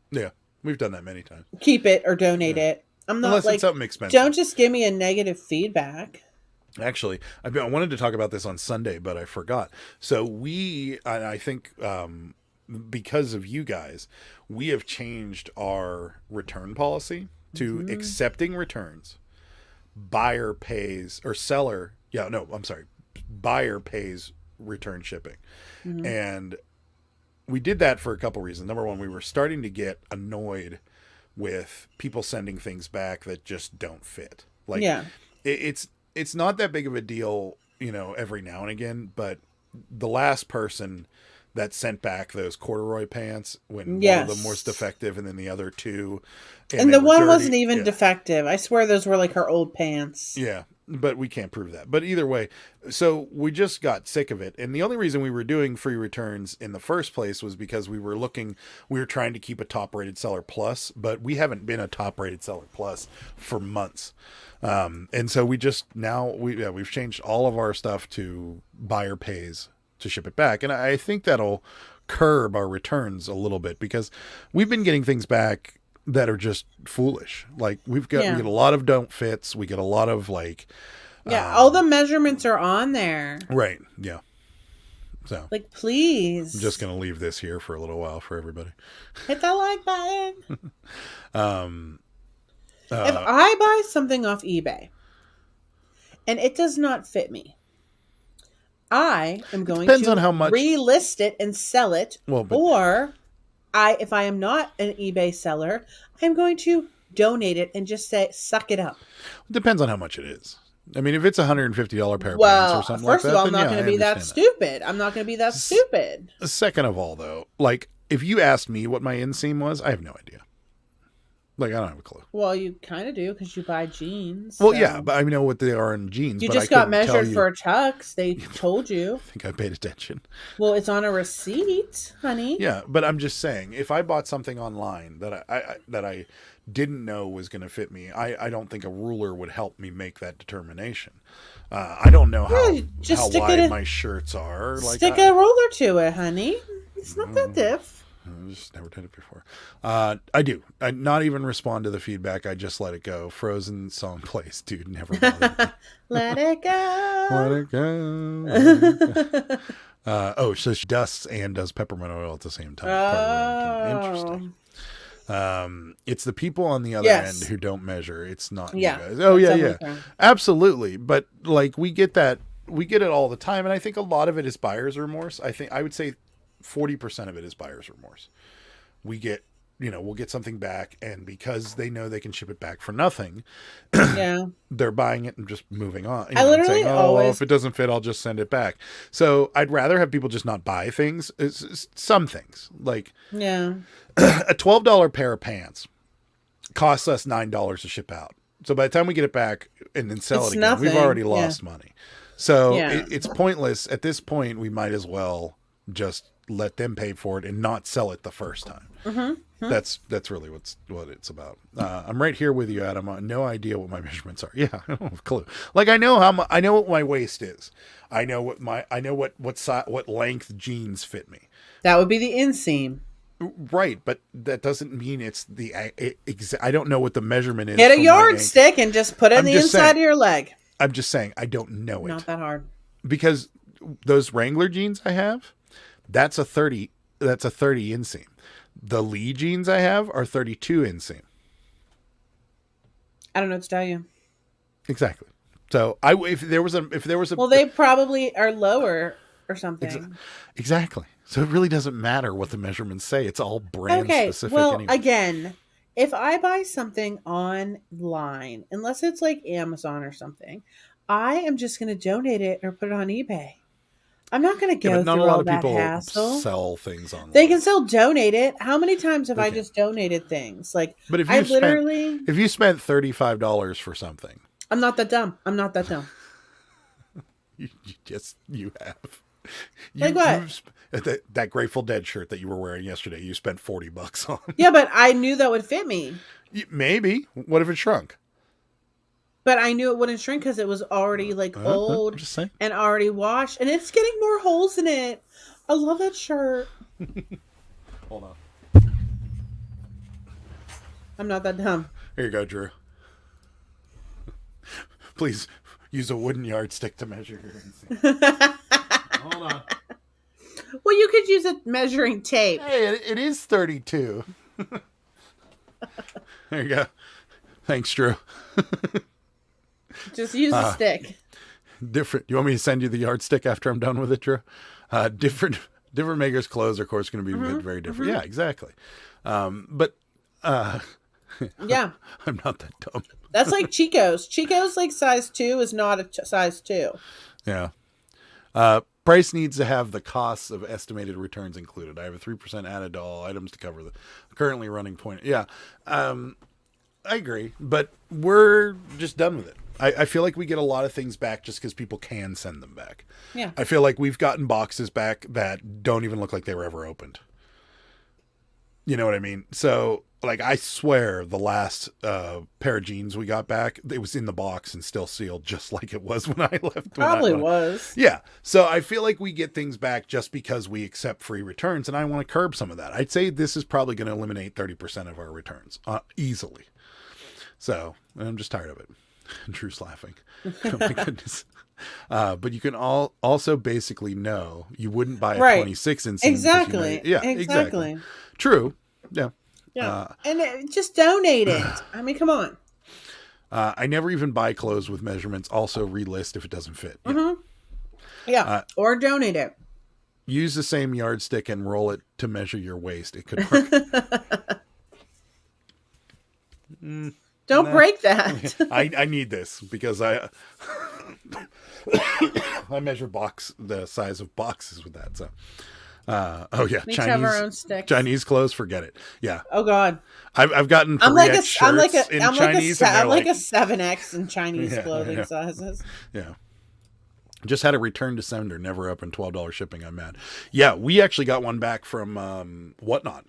Yeah, we've done that many times. Keep it or donate it. I'm not Unless like, it's something expensive. don't just give me a negative feedback. Actually, I wanted to talk about this on Sunday, but I forgot. So I think because of you guys, we have changed our return policy to accepting returns. Buyer pays return shipping. Mm-hmm. And we did that for a couple reasons. Number one, we were starting to get annoyed with people sending things back that just don't fit. Like, it's not that big of a deal, every now and again, but the last person that sent back those corduroy pants when one of them was defective and then the other two. And the one wasn't even defective. I swear those were like her old pants. Yeah, but we can't prove that. But either way, so we just got sick of it. And the only reason we were doing free returns in the first place was because we were trying to keep a top rated seller plus, but we haven't been a top rated seller plus for months. And so we've changed all of our stuff to buyer pays to ship it back. And I think that'll curb our returns a little bit, because we've been getting things back that are just foolish. Like we get a lot of don't fits. We get a lot of all the measurements are on there. Right. Yeah. So Like, please. I'm just going to leave this here for a little while for everybody. Hit that like button. Um, If I buy something off eBay and it does not fit me, I am going depends to on how much- relist it and sell it. Well, but- or if I am not an eBay seller, I'm going to donate it and just say, suck it up. It depends on how much it is. I mean, if it's $150 pair of pants Well, or something like first that, of all, I'm then not going to be that understand stupid. I'm not going to be that stupid. Second of all, though, like if you asked me what my inseam was, I have no idea. Like, I don't have a clue. Well, you kind of do because you buy jeans. Well, so. yeah, but I know what they are in jeans. You but just I got couldn't tell measured you. for tux. They told you. I think I paid attention. Well, it's on a receipt, honey. Yeah, but I'm just saying, if I bought something online that I didn't know was going to fit me, I don't think a ruler would help me make that determination. I don't know how wide my shirts are. Stick a ruler to it, honey. It's not that diff. I just never did it before. I do. I not even respond to the feedback. I just let it go. Frozen song plays, dude. Never bothered me. Let it go. Let it go. So she dusts and does peppermint oil at the same time. Interesting. It's the people on the other end who don't measure. It's not you guys. Oh yeah. Absolutely. But like we get it all the time, and I think a lot of it is buyer's remorse. I would say 40% of it is buyer's remorse. We'll get something back, and because they know they can ship it back for nothing, they're buying it and just moving on. I literally always, if it doesn't fit, I'll just send it back. So I'd rather have people just not buy things. Some things, like a $12 pair of pants costs us $9 to ship out. So by the time we get it back and then sell it again, nothing. We've already lost money. So it's pointless. At this point, we might as well just let them pay for it and not sell it the first time. Mm-hmm. That's really what it's about. I'm right here with you, Adam. I have no idea what my measurements are. Yeah, I don't have a clue. Like I know I know what my waist is. I know what length jeans fit me. That would be the inseam. Right, but that doesn't mean it's I don't know what the measurement is. Get a yardstick and just put it in the inside of your leg. I'm just saying I don't know it. Not that hard. Because those Wrangler jeans I have, that's a 30 inseam. The Lee jeans I have are 32 inseam. I don't know what to tell you. Exactly. So if there was a well, they probably are lower or something. Exactly. So it really doesn't matter what the measurements say. It's all brand specific. Well, anyway. Again, if I buy something online, unless it's like Amazon or something, I am just going to donate it or put it on eBay. I'm not going to go through all that hassle. Sell things online. They can still donate it. How many times have I just donated things? Like, but if you spent $35 for something, I'm not that dumb. you have. Like what? That Grateful Dead shirt that you were wearing yesterday, you spent $40 on. Yeah, but I knew that would fit me. Maybe. What if it shrunk? But I knew it wouldn't shrink because it was already old and already washed, and it's getting more holes in it. I love that shirt. Hold on. I'm not that dumb. Here you go, Drew. Please use a wooden yardstick to measure your inseam. Hold on. Well, you could use a measuring tape. Hey, it is 32. There you go. Thanks, Drew. Just use a stick. Different. You want me to send you the yardstick after I'm done with it, Drew? Different makers' clothes are, of course, going to be very different. Yeah, exactly. But yeah, I'm not that dumb. That's like Chico's. Chico's like size 2 is not a size 2. Yeah. Price needs to have the costs of estimated returns included. I have a 3% added to all items to cover the currently running point. Yeah. I agree, but we're just done with it. I feel like we get a lot of things back just because people can send them back. Yeah. I feel like we've gotten boxes back that don't even look like they were ever opened. You know what I mean? So, like, I swear the last pair of jeans we got back, it was in the box and still sealed just like it was when I left. Probably was. Yeah. So I feel like we get things back just because we accept free returns, and I want to curb some of that. I'd say this is probably going to eliminate 30% of our returns easily. So I'm just tired of it. And Drew's laughing. Oh my goodness. But you can also basically know you wouldn't buy a Right. 26 inch. Exactly. Yeah, exactly. True. Yeah. Yeah. And just donate it. I mean, come on. I never even buy clothes with measurements. Also relist if it doesn't fit. Yeah. Mm-hmm. Yeah. Or donate it. Use the same yardstick and roll it to measure your waist. It could work. Don't break that. I need this because I measure the size of boxes with that. So, oh yeah, We have our own sticks. Chinese clothes, forget it. Yeah. Oh God. I've gotten 3X shirts in Chinese. I'm like a 7X in Chinese clothing sizes. Yeah. Just had a return to sender, never up, and $12 shipping. I'm mad. Yeah, we actually got one back from Whatnot.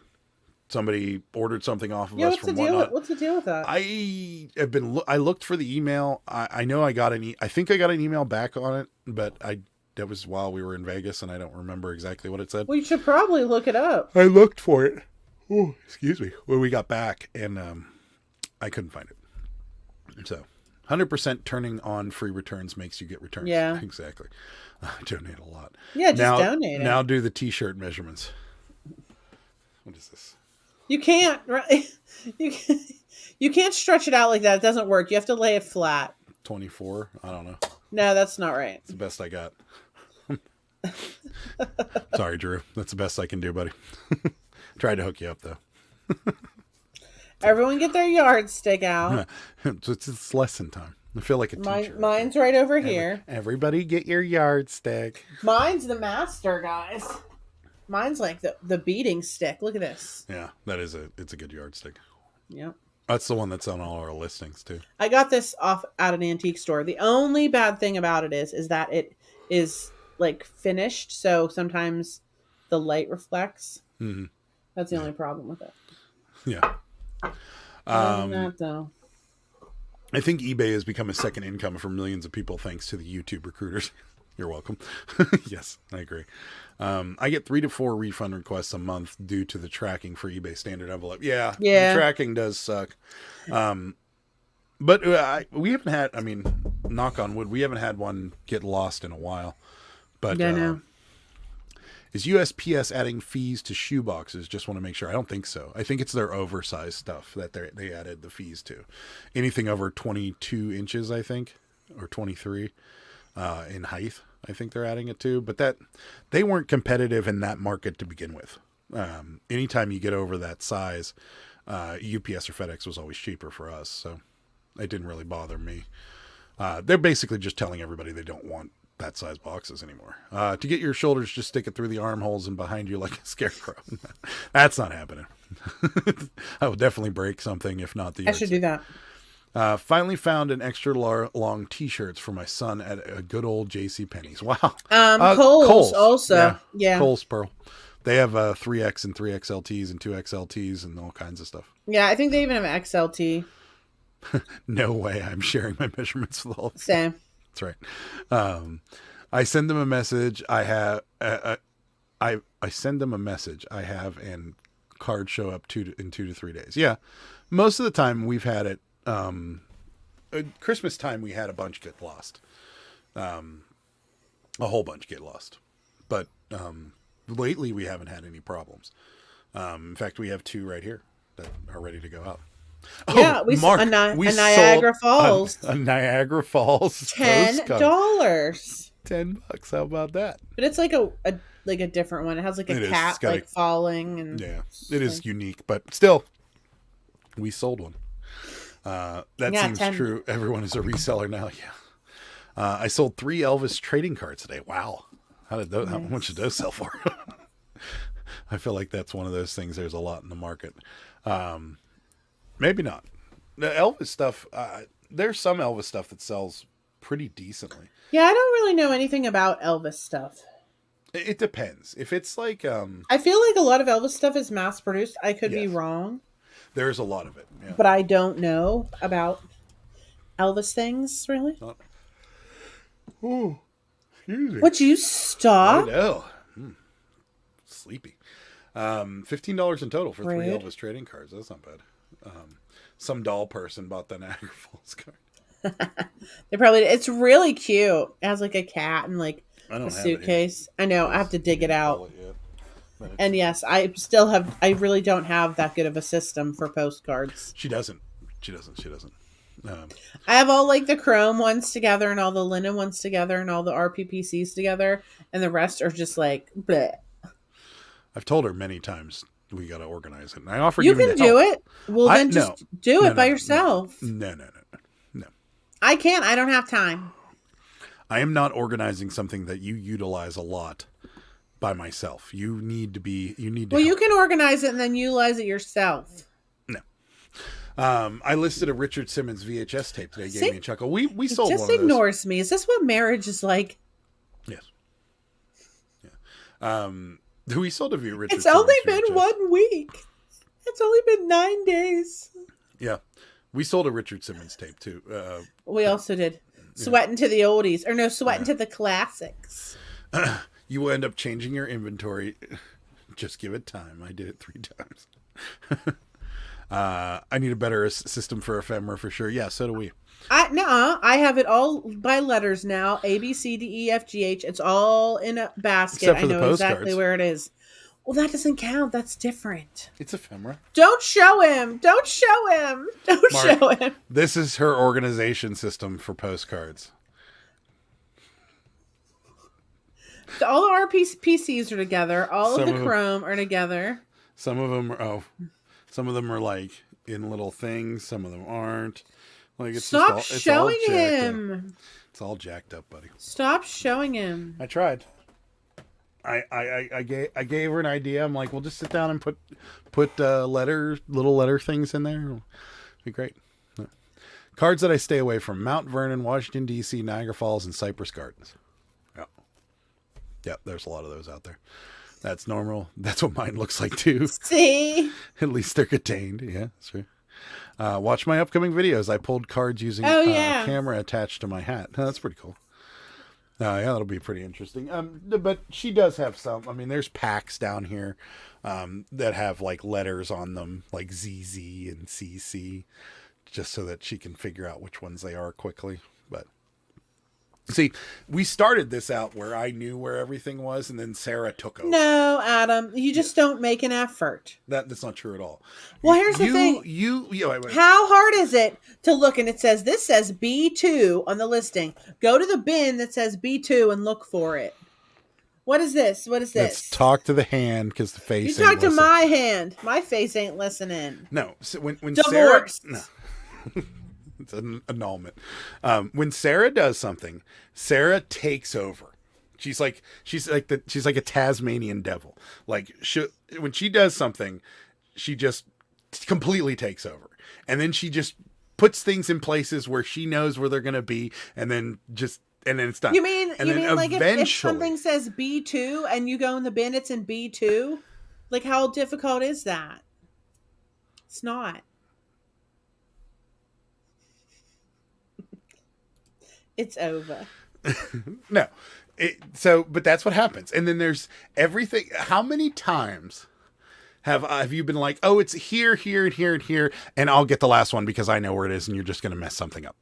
Somebody ordered something off of us from Whatnot. What's the deal with that? I looked for the email. I know I got I think I got an email back on it, but that was while we were in Vegas, and I don't remember exactly what it said. Well, you should probably look it up. I looked for it. Oh, excuse me. When we got back, and I couldn't find it. So, 100% turning on free returns makes you get returns. Yeah, exactly. I donate a lot. Yeah, just donate it. Now do the T-shirt measurements. What is this? You can't, right? You can't stretch it out like that. It doesn't work. You have to lay it flat. 24. I don't know. No, that's not right. It's the best I got. Sorry, Drew. That's the best I can do, buddy. Tried to hook you up, though. Everyone get their yardstick out. It's lesson time. I feel like a teacher. Mine's right over here. Everybody get your yardstick. Mine's the master, guys. Mine's like the beating stick. Look at this. Yeah, it's a good yardstick. Yep. That's the one that's on all our listings too. I got this off at an antique store. The only bad thing about it is that it is like finished, so sometimes the light reflects. Mm-hmm. That's the only problem with it. Yeah. That though. I think eBay has become a second income for millions of people thanks to the YouTube recruiters. You're welcome. Yes, I agree. I get 3 to 4 refund requests a month due to the tracking for eBay standard envelope. Yeah. The tracking does suck. But we haven't had, I mean, knock on wood, we haven't had one get lost in a while. But no. Is USPS adding fees to shoe boxes? Just want to make sure. I don't think so. I think it's their oversized stuff that they added the fees to. Anything over 22 inches, I think, or 23 in height, I think they're adding it to. But that they weren't competitive in that market to begin with. Anytime you get over that size, UPS or FedEx was always cheaper for us, so it didn't really bother me. They're basically just telling everybody they don't want that size boxes anymore. To get your shoulders, just stick it through the armholes and behind you like a scarecrow. That's not happening. I will definitely break something if not the. I should do that. Finally found an extra long T-shirts for my son at a good old JCPenney's. Wow. Kohl's also. Yeah. Kohl's Pearl. They have 3X and 3XLTs and 2XLTs and all kinds of stuff. Yeah, I think they even have XLT. No way I'm sharing my measurements with all. Same. That's right. I send them a message. I send them a message. I have and cards show up in 2 to 3 days. Yeah, most of the time we've had it. At Christmas time we had a bunch get lost. A whole bunch get lost, but lately we haven't had any problems. In fact, we have 2 right here that are ready to go out. Yeah, Mark, a Niagara Falls. A Niagara Falls. $10. $10. How about that? But it's like a different one. It has like a cat falling and it is unique, but still, we sold one. That seems true. Everyone is a reseller now. Yeah. I sold 3 Elvis trading cards today. Wow. How much did those sell for? I feel like that's one of those things. There's a lot in the market. Maybe not. The Elvis stuff, there's some Elvis stuff that sells pretty decently. Yeah, I don't really know anything about Elvis stuff. It depends. If it's like... I feel like a lot of Elvis stuff is mass-produced. I could be wrong. There's a lot of it. Yeah. But I don't know about Elvis things, really. Oh, excuse me. Would you stop? I know. Sleepy. $15 in total for 3 Elvis trading cards. That's not bad. Some doll person bought the Niagara Falls card. They probably. It's really cute. It has like a cat and like I don't a have suitcase. I know. I have to dig it out. But And yes, I still have. I really don't have that good of a system for postcards. she doesn't. She doesn't. I have all like the chrome ones together and all the linen ones together and all the RPPCs together, and the rest are just like bleh. I've told her many times we got to organize it. And I offered You even can to do help. it. Well, then just do it by No. yourself. No. I can't. I don't have time. I am not organizing something that you utilize a lot by myself. You need to be. You need to. Well, you help. can organize it and then utilize it yourself. No. I listed a Richard Simmons VHS tape today. Gave See? me a chuckle. We He sold just one of those. ignores me. Is this what marriage is like? Yes. Yeah. We sold a Richard. It's only Simmons been VHS. 1 week. It's only been 9 days. Yeah. We sold a Richard Simmons tape too. We also did sweating to the oldies, or no, sweating to the classics. You end up changing your inventory. Just give it time. I did it 3 times. I need a better system for ephemera for sure. Yeah, so do we. I have it all by letters now. A, B, C, D, E, F, G, H. It's all in a basket. Except for I the know exactly postcards. where it is. Well, that doesn't count. That's different. It's ephemera. Don't show him. Don't show him. Don't Mark. show him. This is her organization system for postcards. All the RPCs are together. All of Some the of chrome are together. Some of them are like in little things. Some of them aren't. Like it's Stop just all, showing it's all jacked up. him. It's all jacked up, buddy. Stop showing him. I tried. I gave her an idea. I'm like, we'll just sit down and put little letter things in there. It'll be great. Yeah. Cards that I stay away from: Mount Vernon, Washington D.C., Niagara Falls, and Cypress Gardens. Yeah, there's a lot of those out there. That's normal. That's what mine looks like too. See? At least they're contained. Yeah, that's true. Watch my upcoming videos. I pulled cards using Oh, a yeah. camera attached to my hat. That's pretty cool. Yeah, that'll be pretty interesting. But she does have some. I mean, there's packs down here that have like letters on them, like ZZ and CC, just so that she can figure out which ones they are quickly. But see, we started this out where I knew where everything was, and then Sarah took over. No, Adam, you just don't make an effort. That's not true at all. Well, here's the thing. Wait. How hard is it to look and this says B2 on the listing. Go to the bin that says B2 and look for it. What is this? What is this? Let's talk to the hand because the face. You ain't talk to listening. my hand. My face ain't listening. No, so when Divorce. Sarah, no. It's an annulment. When Sarah does something, Sarah takes over. She's like a Tasmanian devil. Like when she does something, she just completely takes over, and then she just puts things in places where she knows where they're going to be, and then it's done. You mean like if eventually- something says B2 and you go in the bin, it's in B2? Like how difficult is that? It's not. It's over. No. But that's what happens. And then there's everything. How many times have you been like, oh, it's here, here, and here, and here, and I'll get the last one because I know where it is, and you're just going to mess something up.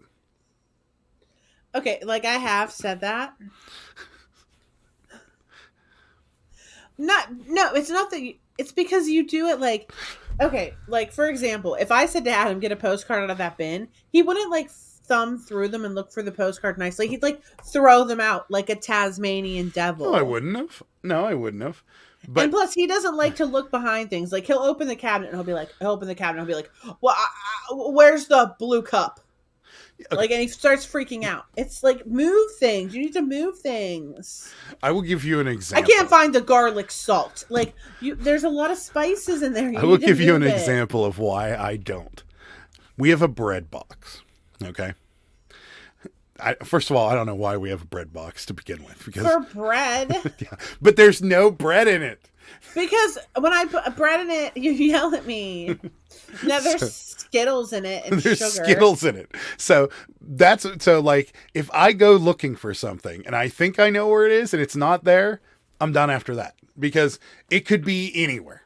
Okay, like I have said that. No, it's not that it's because you do it like, okay, like for example, if I said to Adam, get a postcard out of that bin, he wouldn't like thumb through them and look for the postcard nicely. He'd like throw them out like a Tasmanian devil. No, I wouldn't have. But and plus, he doesn't like to look behind things. Like he'll open the cabinet and he'll be like, well, where's the blue cup? Okay. Like, and he starts freaking out. It's like, move things. You need to move things. I will give you an I example. can't find the garlic salt. Like, there's a lot of spices in there. I will give you an example of why I don't. We have a bread box. Okay. First of all, I don't know why we have a bread box to begin with. Because For bread. yeah, but there's no bread in it. Because when I put bread in it, you yell at me. No, there's Skittles in it and There's sugar. Skittles in it. So like if I go looking for something and I think I know where it is and it's not there, I'm done after that because it could be anywhere.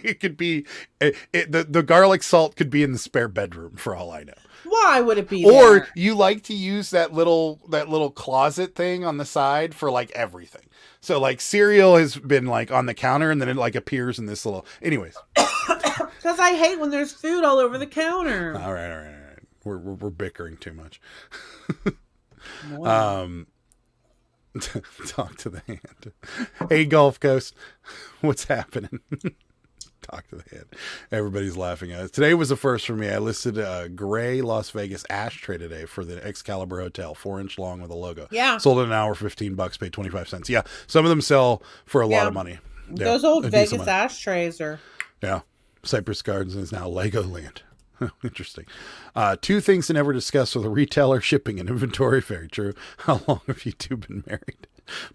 It could be the garlic salt could be in the spare bedroom for all I know. Why would it be Or there? you like to use that little closet thing on the side for like everything. So like cereal has been like on the counter and then it like appears in this little. Anyways, Because I hate when there's food all over the counter. all right. We're bickering too much. Wow. Talk to the hand. Hey, Gulf Coast, what's happening? Talk to the hand. Everybody's laughing at us. Today was a first for me. I listed a gray Las Vegas ashtray today for the Excalibur Hotel, 4-inch long with a logo. Yeah. Sold it an hour, $15, paid 25 cents. Yeah. Some of them sell for a lot of money. Yeah, Those old a decent Vegas money. ashtrays are. Yeah. Cypress Gardens is now Legoland. Interesting. 2 things to never discuss with a retailer: shipping and inventory. Very true. How long have you two been married?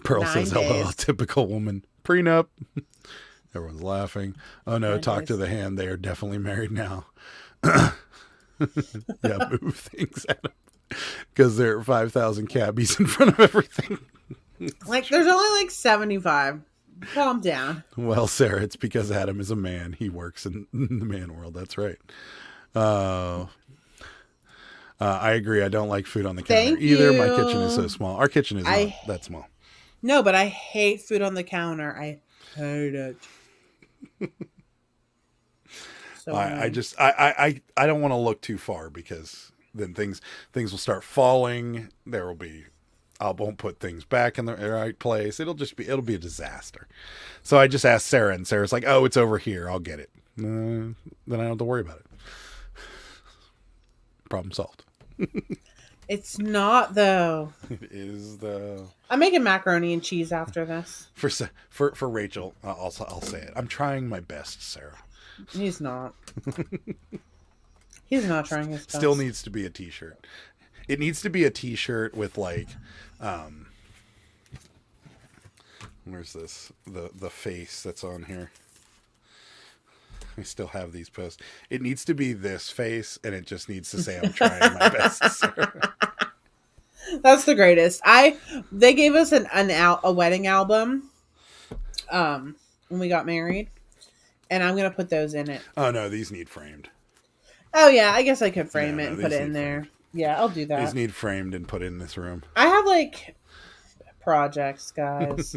Pearl 9 says, hello, days. typical woman. Prenup. Everyone's laughing. Oh no, 9 talk days. to the hand. They are definitely married now. Yeah, move things at them. Because there are 5,000 cabbies in front of everything. Like, there's only like 75. Calm down. Well, Sarah, it's because Adam is a man. He works in the man world. That's right. I agree. I don't like food on the counter Thank either. My you. kitchen is so small. Our kitchen is not that small. No, but I hate food on the counter. I hate it. So I don't want to look too far because then things will start falling. There will be, I won't put things back in the right place. It'll be a disaster. So I just asked Sarah, and Sarah's like, "Oh, it's over here. I'll get it." Then I don't have to worry about it. Problem solved. It's not though. It is the I'm making macaroni and cheese after this. for Rachel. I'll say it. I'm trying my best, Sarah. He's not. He's not trying his best. Still needs to be a t-shirt. It needs to be a t-shirt with like where's this? The face that's on here. I still have these posts. It needs to be this face, and it just needs to say I'm trying my best, Sarah. That's the greatest. They gave us a wedding album when we got married, and I'm gonna put those in it. Oh no, these need framed. Oh yeah, I guess I could frame Yeah, it no, and put these it in need there. framed. Yeah, I'll do that. These need framed and put in this room. I have like projects, guys.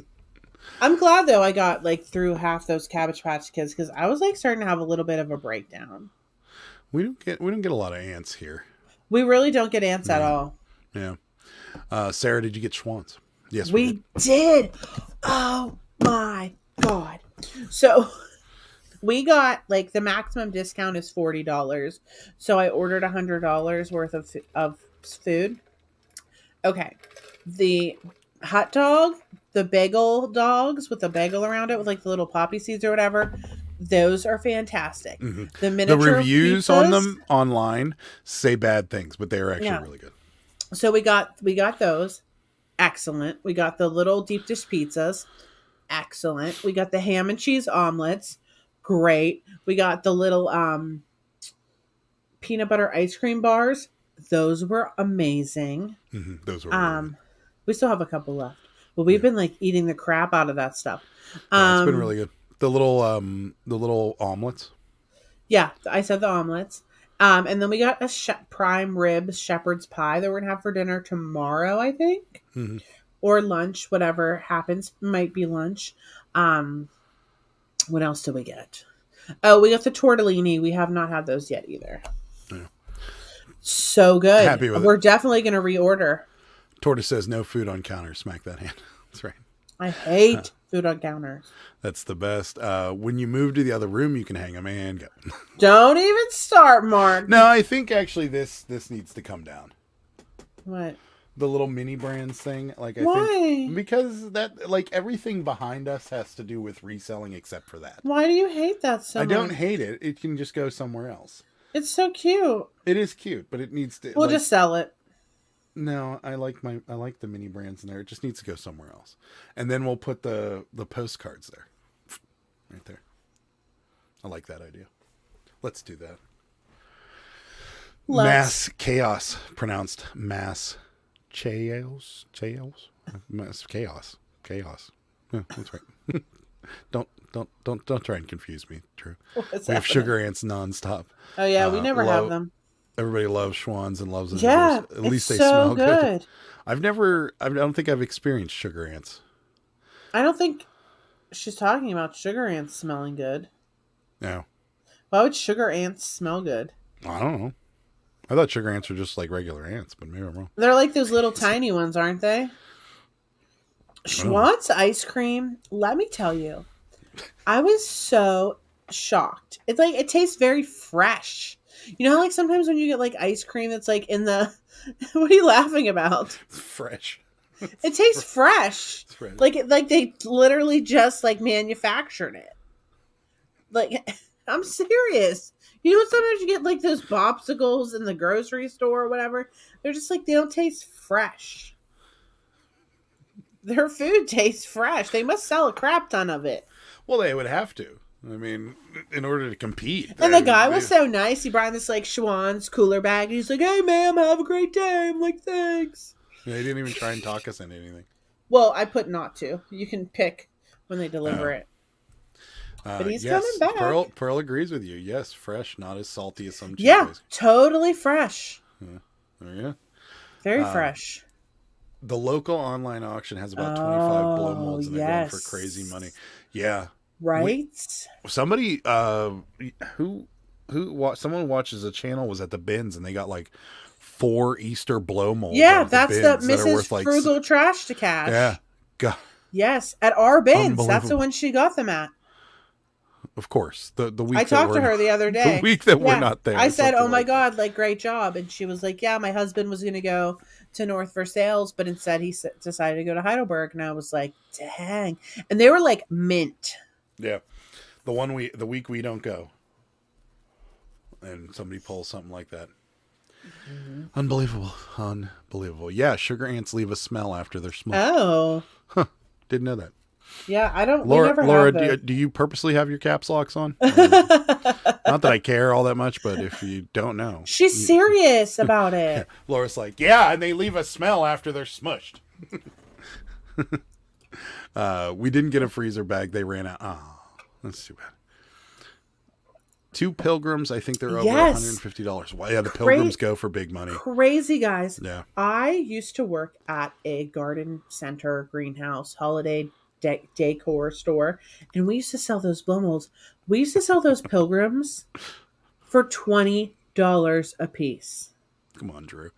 I'm glad though I got like through half those Cabbage Patch Kids because I was like starting to have a little bit of a breakdown. We don't get a lot of ants here. We really don't get ants at all. Yeah. Sarah, did you get Schwann's? Yes, We did. Oh my god. So we got like the maximum discount is $40. So I ordered $100 worth of food. Okay. The hot dog, the bagel dogs with the bagel around it with like the little poppy seeds or whatever, those are fantastic. Mm-hmm. The miniature The reviews pizzas, on them online say bad things, but they are actually really good. So we got those. Excellent. We got the little deep dish pizzas. Excellent. We got the ham and cheese omelets. Great. We got the little peanut butter ice cream bars. Those were amazing. Mm-hmm. Those were really good. We still have a couple left. But we've been like eating the crap out of that stuff. Yeah, it's been really good. The little omelets. Yeah, I said the omelets. And then we got a prime rib shepherd's pie that we're gonna have for dinner tomorrow, I think, or lunch, whatever happens. Might be lunch. What else did we get? Oh, we got the tortellini. We have not had those yet either. Yeah. So good. Happy with We're it. definitely gonna reorder. Tortoise says no food on counter. Smack that hand. That's right. I hate food on counters. That's the best. When you move to the other room, you can hang them and go. Don't even start, Mark. No, I think actually this needs to come down. What? The little mini brands thing. Like, I Why? think because that like everything behind us has to do with reselling except for that. Why do you hate that so I much? don't hate it. It can just go somewhere else. It's so cute. It is cute, but it needs to. We'll like, just sell it. No, I like the mini brands in there. It just needs to go somewhere else. And then we'll put the postcards there. Right there. I like that idea. Let's do that. Mass chaos, pronounced mass chaos. Mass chaos. Yeah, that's right. Don't try and confuse me, Drew. What's We have happening? sugar ants nonstop. Oh yeah, we never have them. Everybody loves Schwans and loves them. Yeah, At least they it's so smell good. good. I don't think I've experienced sugar ants. I don't think she's talking about sugar ants smelling good. No, Why would sugar ants smell good? I don't know. I thought sugar ants were just like regular ants, but maybe I'm wrong. They're like those little tiny ones, aren't they? Schwann's ice cream, let me tell you, I was so shocked. It's like it tastes very fresh. You know how like sometimes when you get like ice cream that's like in the what are you laughing about? It's fresh. It tastes fresh. It's fresh. Like they literally just like manufactured it. Like I'm serious. You know, sometimes you get like those popsicles in the grocery store or whatever. They're just like they don't taste fresh. Their food tastes fresh. They must sell a crap ton of it. Well, they would have to. I mean, in order to compete. And the guy was so nice. He brought this like Schwann's cooler bag. And he's like, "Hey, ma'am, have a great day." I'm like, "Thanks." Yeah, he didn't even try and talk us into anything. Well, I put not to. You can pick when they deliver it. But he's yes, coming back. Pearl agrees with you. Yes, fresh, not as salty as some cheese Yeah, ice totally fresh. cream. Yeah. Very fresh. The local online auction has about 25 blow molds, and they're going for yes. crazy money. Yeah. Right? Somebody someone watches a channel was at the bins, and they got like 4 Easter blow molds. Yeah, out of that's the bins that are Mrs. worth, like, Frugal Trash to Cash. Yeah. God. Yes, at our bins. That's the Unbelievable. one she got them at. Of course. The week I that talked to we're- her the other day. The week that we're not there. I said, something "Oh my like that. God, like great job." And she was like, "Yeah, my husband was going to go to North for sales, but instead he decided to go to Heidelberg." And I was like, "Dang." And they were like mint. Yeah. The week we don't go. And somebody pulls something like that. Mm-hmm. Unbelievable. Yeah, sugar ants leave a smell after they're smoked. Oh. Didn't know that. Yeah, I don't. Laura, we never Laura, have those. do you purposely have your caps locks on? Not that I care all that much, but if you don't know. She's serious about it. Laura's like, yeah, and they leave a smell after they're smushed. We didn't get a freezer bag. They ran out. Oh, that's too bad. 2 pilgrims, I think they're over $150. Well, yeah, the pilgrims go for big money. Crazy guys. Yeah. I used to work at a garden center greenhouse holiday decor store, and we used to sell those blow molds. We used to sell those pilgrims for $20 a piece. Come on, Drew.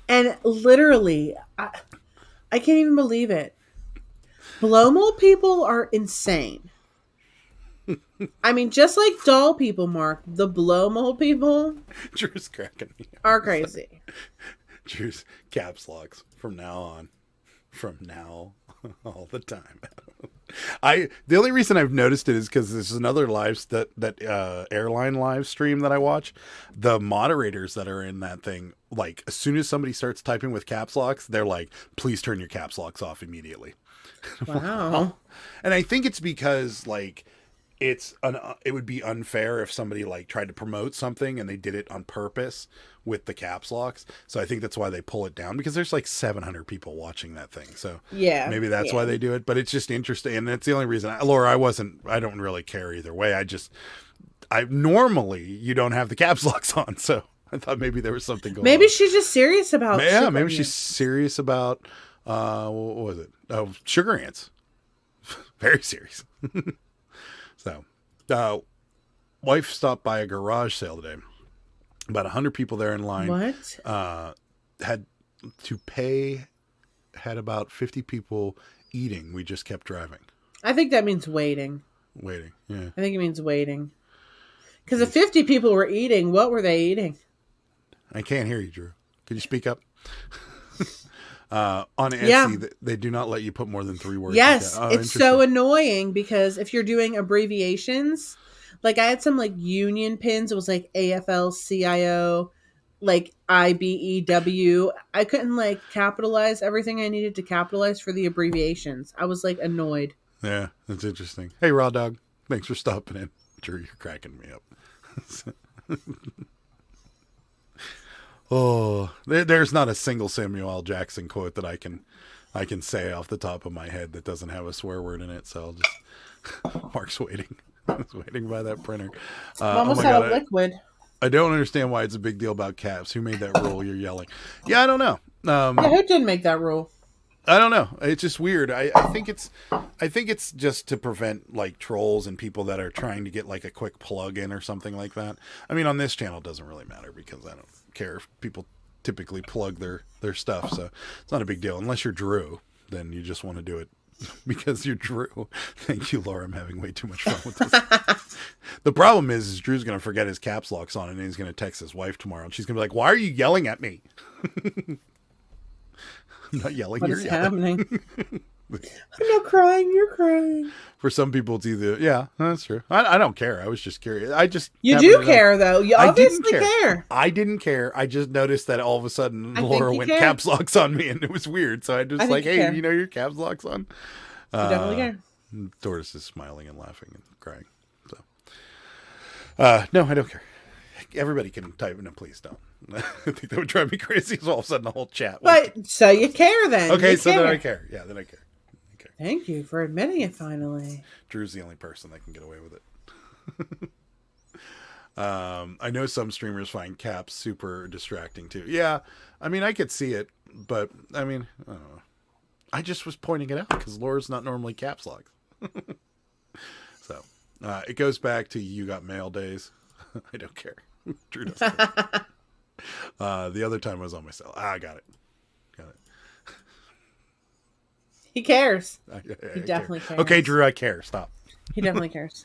And literally, I can't even believe it. Blow mold people are insane. I mean, just like doll people, Mark, the blow mold people Drew's cracking me up. are crazy. Drew's caps locks from now on. From now all the time. The only reason I've noticed it is because there's another airline live stream that I watch. The moderators that are in that thing, like as soon as somebody starts typing with caps locks, they're like, "Please turn your caps locks off immediately." Wow. And I think it's because like it would be unfair if somebody like tried to promote something and they did it on purpose with the caps locks. So I think that's why they pull it down, because there's like 700 people watching that thing. So Yeah. maybe that's why they do it, but it's just interesting. And that's the only reason Laura, I don't really care either way. I normally you don't have the caps locks on. So I thought maybe there was something going on. Maybe she's just serious about Yeah. sugar Maybe ants. she's serious about, what was it? Oh, sugar ants. Very serious. So, wife stopped by a garage sale today. About 100 people there in line. What? Had to pay. Had about 50 people eating. We just kept driving. I think that means waiting. Waiting. Yeah. I think it means waiting. Because if 50 people were eating, what were they eating? I can't hear you, Drew. Could you speak up? On Etsy, they do not let you put more than 3 words. Yes, like that. it's so annoying because if you're doing abbreviations, like I had some like union pins, it was like AFL-CIO, like IBEW. I couldn't like capitalize everything I needed to capitalize for the abbreviations. I was like annoyed. Yeah, that's interesting. Hey, Raw Dog, thanks for stopping in. Drew, you're cracking me up. Oh, there's not a single Samuel L. Jackson quote that I can I can say off the top of my head that doesn't have a swear word in it. So I'll just, Mark's waiting. He's waiting by that printer. I'm almost out of liquid. I don't understand why it's a big deal about caps. Who made that rule? You're yelling. Yeah, I don't know. Yeah, who did make that rule? I don't know. It's just weird. I think it's just to prevent like trolls and people that are trying to get like a quick plug in or something like that. I mean, on this channel it doesn't really matter because I don't care if people typically plug their stuff, so it's not a big deal unless you're Drew. Then you just want to do it because you're Drew. Thank you, Laura. I'm having way too much fun with this. The problem is Drew's going to forget his caps locks on and he's going to text his wife tomorrow and she's going to be like, "Why are you yelling at me?" I'm not yelling. What you're is yelling. happening? I'm not crying. You're crying. For some people, it's either that's true. I don't care. I was just curious. You do care though. You obviously care. I didn't care. I just noticed that all of a sudden Laura went caps locks on me, and it was weird. So I just like, hey, you know your caps locks on. You definitely care. Tortoise is smiling and laughing and crying. So, no, I don't care. Everybody can type. No, please don't. I think that would drive me crazy. So all of a sudden, the whole chat. But so you care then? Okay, so then I care. Yeah, then I care. Okay. Thank you for admitting it finally. Drew's the only person that can get away with it. I know some streamers find caps super distracting too. Yeah, I mean, I could see it, but I mean, I don't know. I just was pointing it out because Laura's not normally caps locked. So it goes back to you got mail days. I don't care. Drew doesn't care. The other time I was on my cell. I got it. He cares. He definitely cares. Okay, Drew, I care. Stop. He definitely cares.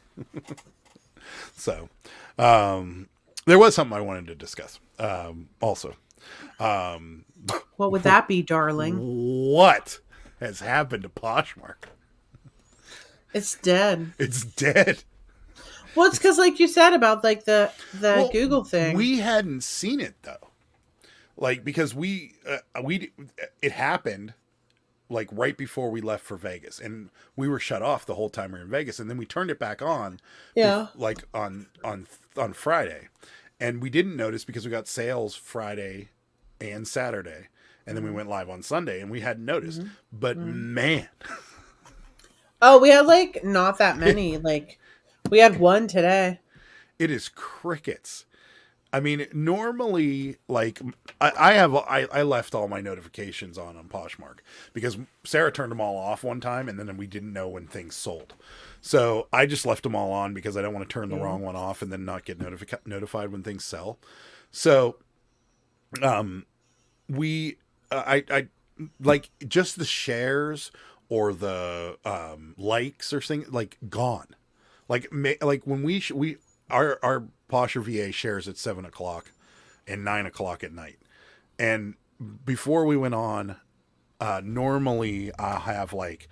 So, there was something I wanted to discuss. Also, what would that be, darling? What has happened to Poshmark? It's dead. It's dead. Well, it's because, like you said about like the Google thing. We hadn't seen it though, like because it happened like right before we left for Vegas, and we were shut off the whole time we were in Vegas, and then we turned it back on. Yeah, like on Friday, and we didn't notice because we got sales Friday and Saturday, and then we went live on Sunday, and we hadn't noticed. But man, oh, we had like not that many. Like we had one today. It is crickets. I mean, normally, like I left all my notifications on Poshmark because Sarah turned them all off one time, and then we didn't know when things sold. So I just left them all on because I don't want to turn the wrong one off and then not get notified when things sell. So, I like just the shares or the likes or things like gone. Like when our Posher VA shares at 7:00 and 9:00 at night. And before we went on, normally I'll have like,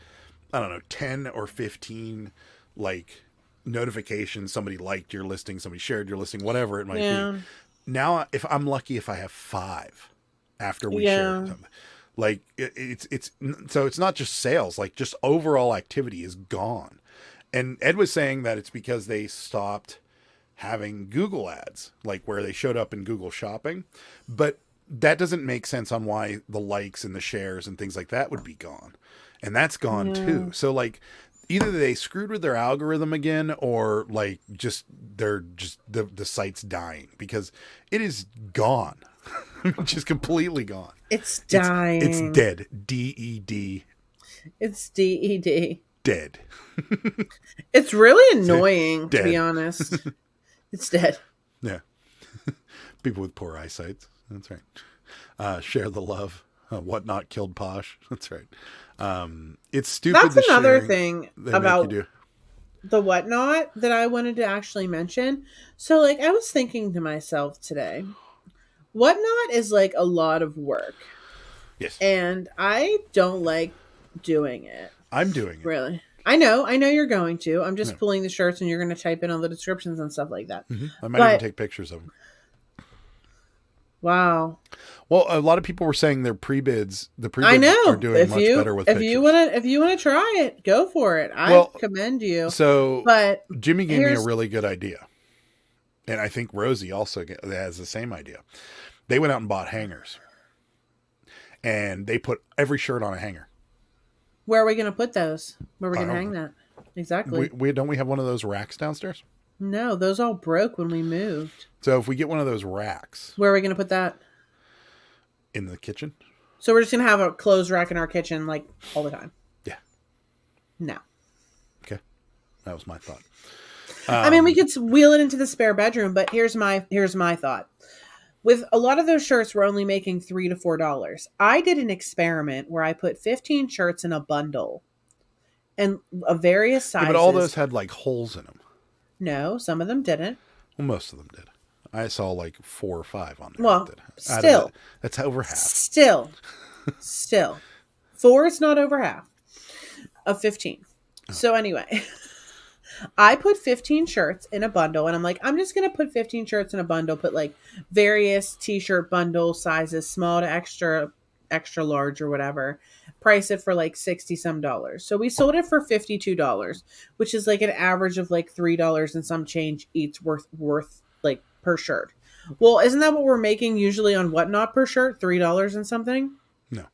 I don't know, 10 or 15 like notifications. Somebody liked your listing, somebody shared your listing, whatever it might be. Now, if I'm lucky, if I have 5 after we share them, like it's so it's not just sales, like just overall activity is gone. And Ed was saying that it's because they stopped having Google ads, like where they showed up in Google Shopping, but that doesn't make sense on why the likes and the shares and things like that would be gone. And that's gone too. So like either they screwed with their algorithm again, or like they're just the site's dying because it is gone. Just completely gone. It's dying. It's dead. DED. It's DED. Dead. It's really annoying, to be honest. It's dead. Yeah. People with poor eyesight. That's right. Share the love. Whatnot killed Posh. That's right. It's stupid. That's another thing about the Whatnot that I wanted to actually mention. So, like, I was thinking to myself today, Whatnot is like a lot of work. Yes. And I don't like doing it. I'm doing it. Really. I know you're going to. I'm just pulling the shirts and you're going to type in all the descriptions and stuff like that. I might even take pictures of them. Wow. Well, a lot of people were saying their pre-bids, I know. are doing much better with pictures. If you want to try it, go for it. I commend you. So, but Jimmy gave me a really good idea. And I think Rosie also has the same idea. They went out and bought hangers. And they put every shirt on a hanger. Where are we going to put those? Where are we I going to don't hang that? Exactly. We don't we have one of those racks downstairs? No, those all broke when we moved. So if we get one of those racks Where are we going to put that? in the kitchen, So we're just going to have a clothes rack in our kitchen like all the time. yeah, No. okay, that was my thought. I mean, we could wheel it into the spare bedroom, but here's my thought. With a lot of those shirts, we're only making $3 to $4. I did an experiment where I put 15 shirts in a bundle, and of various sizes. Yeah, but all those had like holes in them. No, some of them didn't. Well, most of them did. I saw like 4 or 5 on there. Well, that did. still, that's over half. Still, 4 is not over half of 15. Oh. So anyway, I put 15 shirts in a bundle, and I'm like, I'm just gonna put 15 shirts in a bundle. Put like various t-shirt bundle sizes, small to extra large or whatever. Price it for like $60 some. So we sold it for $52, which is like an average of like $3 and some change each worth like per shirt. Well, isn't that what we're making usually on Whatnot per shirt? $3 and something? No.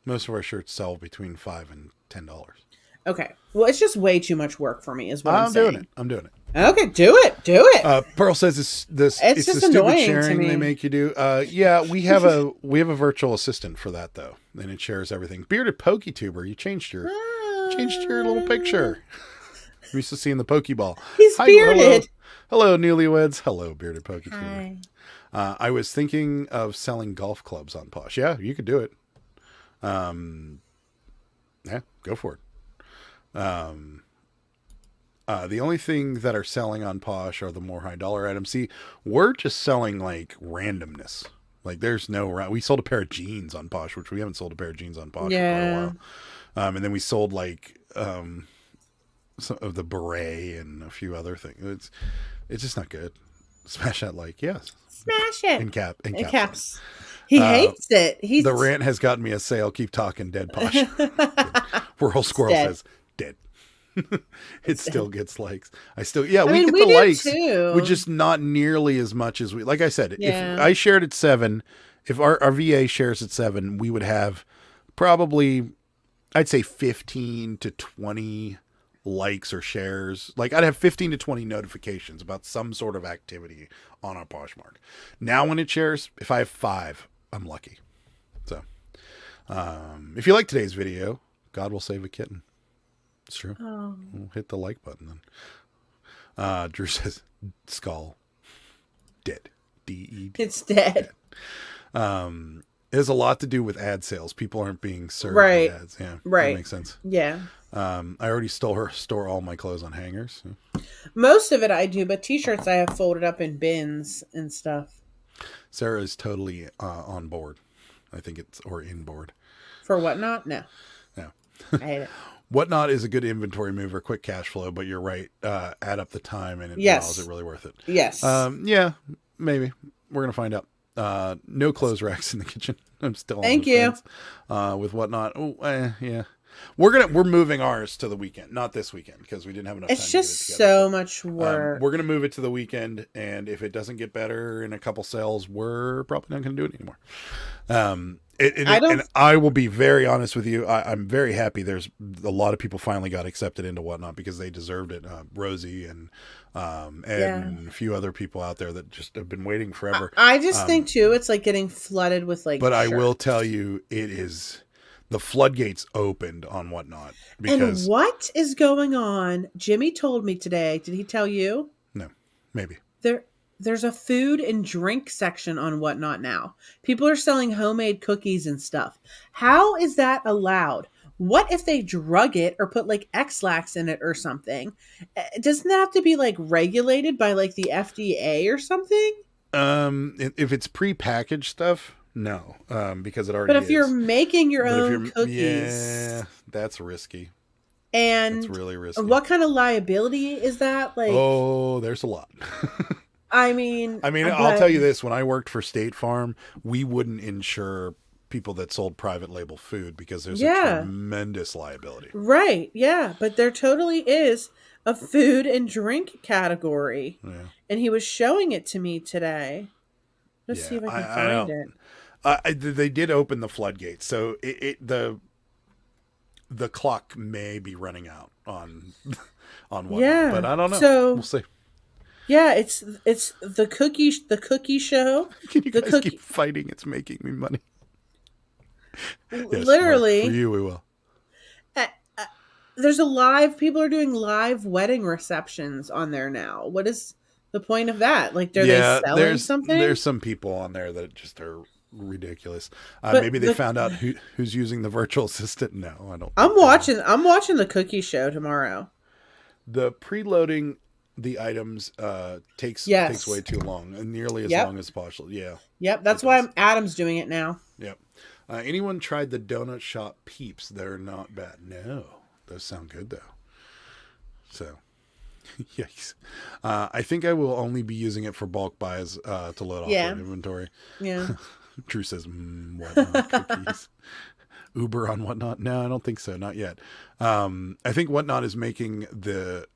Most of our shirts sell between $5 and $10. Okay. Well, it's just way too much work for me, is what I'm saying. I'm doing it. Okay, do it. Pearl says it's just the stupid annoying to sharing me. they make you do. Yeah, we have a virtual assistant for that though, and it shares everything. Bearded PokeTuber, you changed your little picture. We used to see in the Pokeball. He's bearded. Hello, newlyweds. Hello, Bearded PokeTuber. Hi. I was thinking of selling golf clubs on Posh. Yeah, you could do it. Yeah, go for it. The only thing that are selling on Posh are the more high dollar items. See, we're just selling like randomness. Like there's no we sold a pair of jeans on Posh, which we haven't sold a pair of jeans on Posh for quite a while. And then we sold like some of the beret and a few other things. It's just not good. Smash that like, yes. Smash it. In caps. He hates it. The rant has gotten me a sale. Keep talking, dead Posh. Whirl Squirrel says dead. It still gets likes. We get the likes. Too. We just not nearly as much as we. Like I said, if I shared at 7, if our VA shares at 7, we would have probably, I'd say 15 to 20 likes or shares. Like I'd have 15 to 20 notifications about some sort of activity on our Poshmark. Now when it shares, if I have 5, I'm lucky. So, if you like today's video, God will save a kitten. It's true. Oh. We'll hit the like button then. Drew says, skull. Dead. D-E-D. It's dead. It has a lot to do with ad sales. People aren't being served with ads. Yeah. Right. That makes sense. Yeah. I already store all my clothes on hangers. Most of it I do, but t-shirts I have folded up in bins and stuff. Sarah is totally on board. I think or in board. For Whatnot? No. I hate it. Whatnot is a good inventory mover, quick cash flow, but you're right. Add up the time and is it really worth it? Yes. Yeah, maybe. We're going to find out. No clothes racks in the kitchen. I'm still Thank you. With Whatnot. Oh, yeah. We're moving ours to the weekend, not this weekend, because we didn't have enough time. It's just so much work. We're gonna move it to the weekend, and if it doesn't get better in a couple sales, we're probably not gonna do it anymore. And I will be very honest with you. I'm very happy. There's a lot of people finally got accepted into Whatnot because they deserved it. Rosie and a few other people out there that just have been waiting forever. I just think too, it's like getting flooded with like. But shirts. I will tell you, it is. The floodgates opened on Whatnot. Because, and what is going on? Jimmy told me today. Did he tell you? No, maybe. There's a food and drink section on Whatnot now. People are selling homemade cookies and stuff. How is that allowed? What if they drug it or put like X-Lax in it or something? Doesn't that have to be like regulated by like the FDA or something? If it's prepackaged stuff. No, because it already is. But if you're making your own cookies. Yeah, that's risky. And it's really risky. What kind of liability is that? Like, oh, there's a lot. I mean, I'll tell you this. When I worked for State Farm, we wouldn't insure people that sold private label food because there's a tremendous liability. Right, yeah. But there totally is a food and drink category. Yeah. And he was showing it to me today. Let's see if I can find it. They did open the floodgates, so the clock may be running out on Whatnot, Yeah. but I don't know. So We'll see. yeah, it's the cookie show. Can you The guys cookie keep fighting? It's making me money. Yes, Mark, literally. for you we will. uh, uh, people are doing live wedding receptions on there now. What is the point of that? Like, are they selling something? There's some people on there that just are ridiculous. But Maybe they found out who's using the virtual assistant. No, I don't. I'm watching the cookie show tomorrow. The preloading the items takes way too long, and nearly as long as possible. Yeah. Yep, that's why Adam's doing it now. Yep. Anyone tried the donut shop peeps? They're not bad. No, those sound good though. So, yikes. I think I will only be using it for bulk buys to load off an inventory. Yeah. Drew says, Whatnot cookies. Uber on Whatnot? No, I don't think so. Not yet. I think Whatnot is making the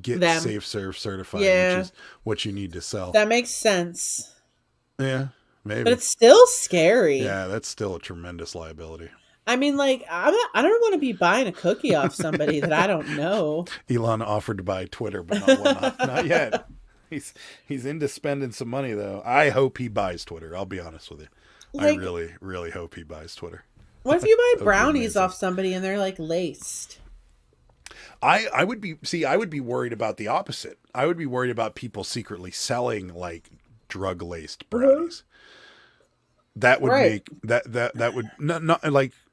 get safe serve certified, which is what you need to sell. That makes sense. Yeah, maybe. But it's still scary. Yeah, that's still a tremendous liability. I mean, like, I don't want to be buying a cookie off somebody that I don't know. Elon offered to buy Twitter, but not Whatnot. Not yet. He's into spending some money, though. I hope he buys Twitter. I'll be honest with you. Like, I really, really hope he buys Twitter. What if you buy brownies off somebody and they're like laced? I would be worried about the opposite. I would be worried about people secretly selling like drug laced brownies. That would make that would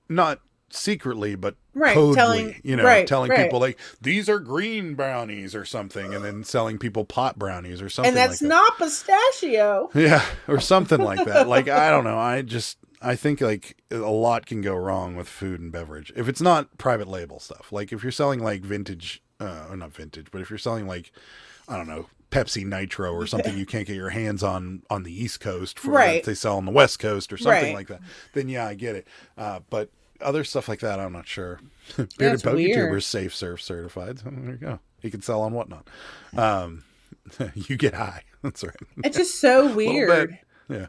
not secretly, but codely, telling people like these are green brownies or something, and then selling people pot brownies or something. And that's like not pistachio. Yeah, or something like that. Like, I don't know. I think like a lot can go wrong with food and beverage if it's not private label stuff. Like if you're selling like vintage, or not vintage, but if you're selling like, I don't know, Pepsi Nitro or something you can't get your hands on the East Coast for that they sell on the West Coast or something like that, then yeah, I get it. But other stuff like that, I'm not sure. Bearded PokeTuber's safe serve certified. So there you go. He can sell on Whatnot. You get high. That's right. It's just so weird. Yeah.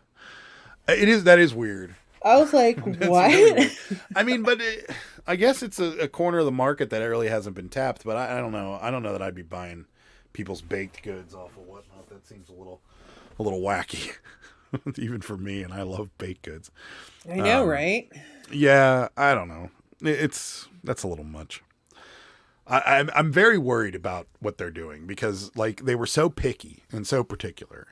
That is weird. I was like, what? Really I mean, but I guess it's a corner of the market that really hasn't been tapped, but I don't know. I don't know that I'd be buying people's baked goods off of Whatnot. That seems a little wacky, even for me, and I love baked goods. I know, right? Yeah, I don't know. That's a little much. I'm very worried about what they're doing because like they were so picky and so particular,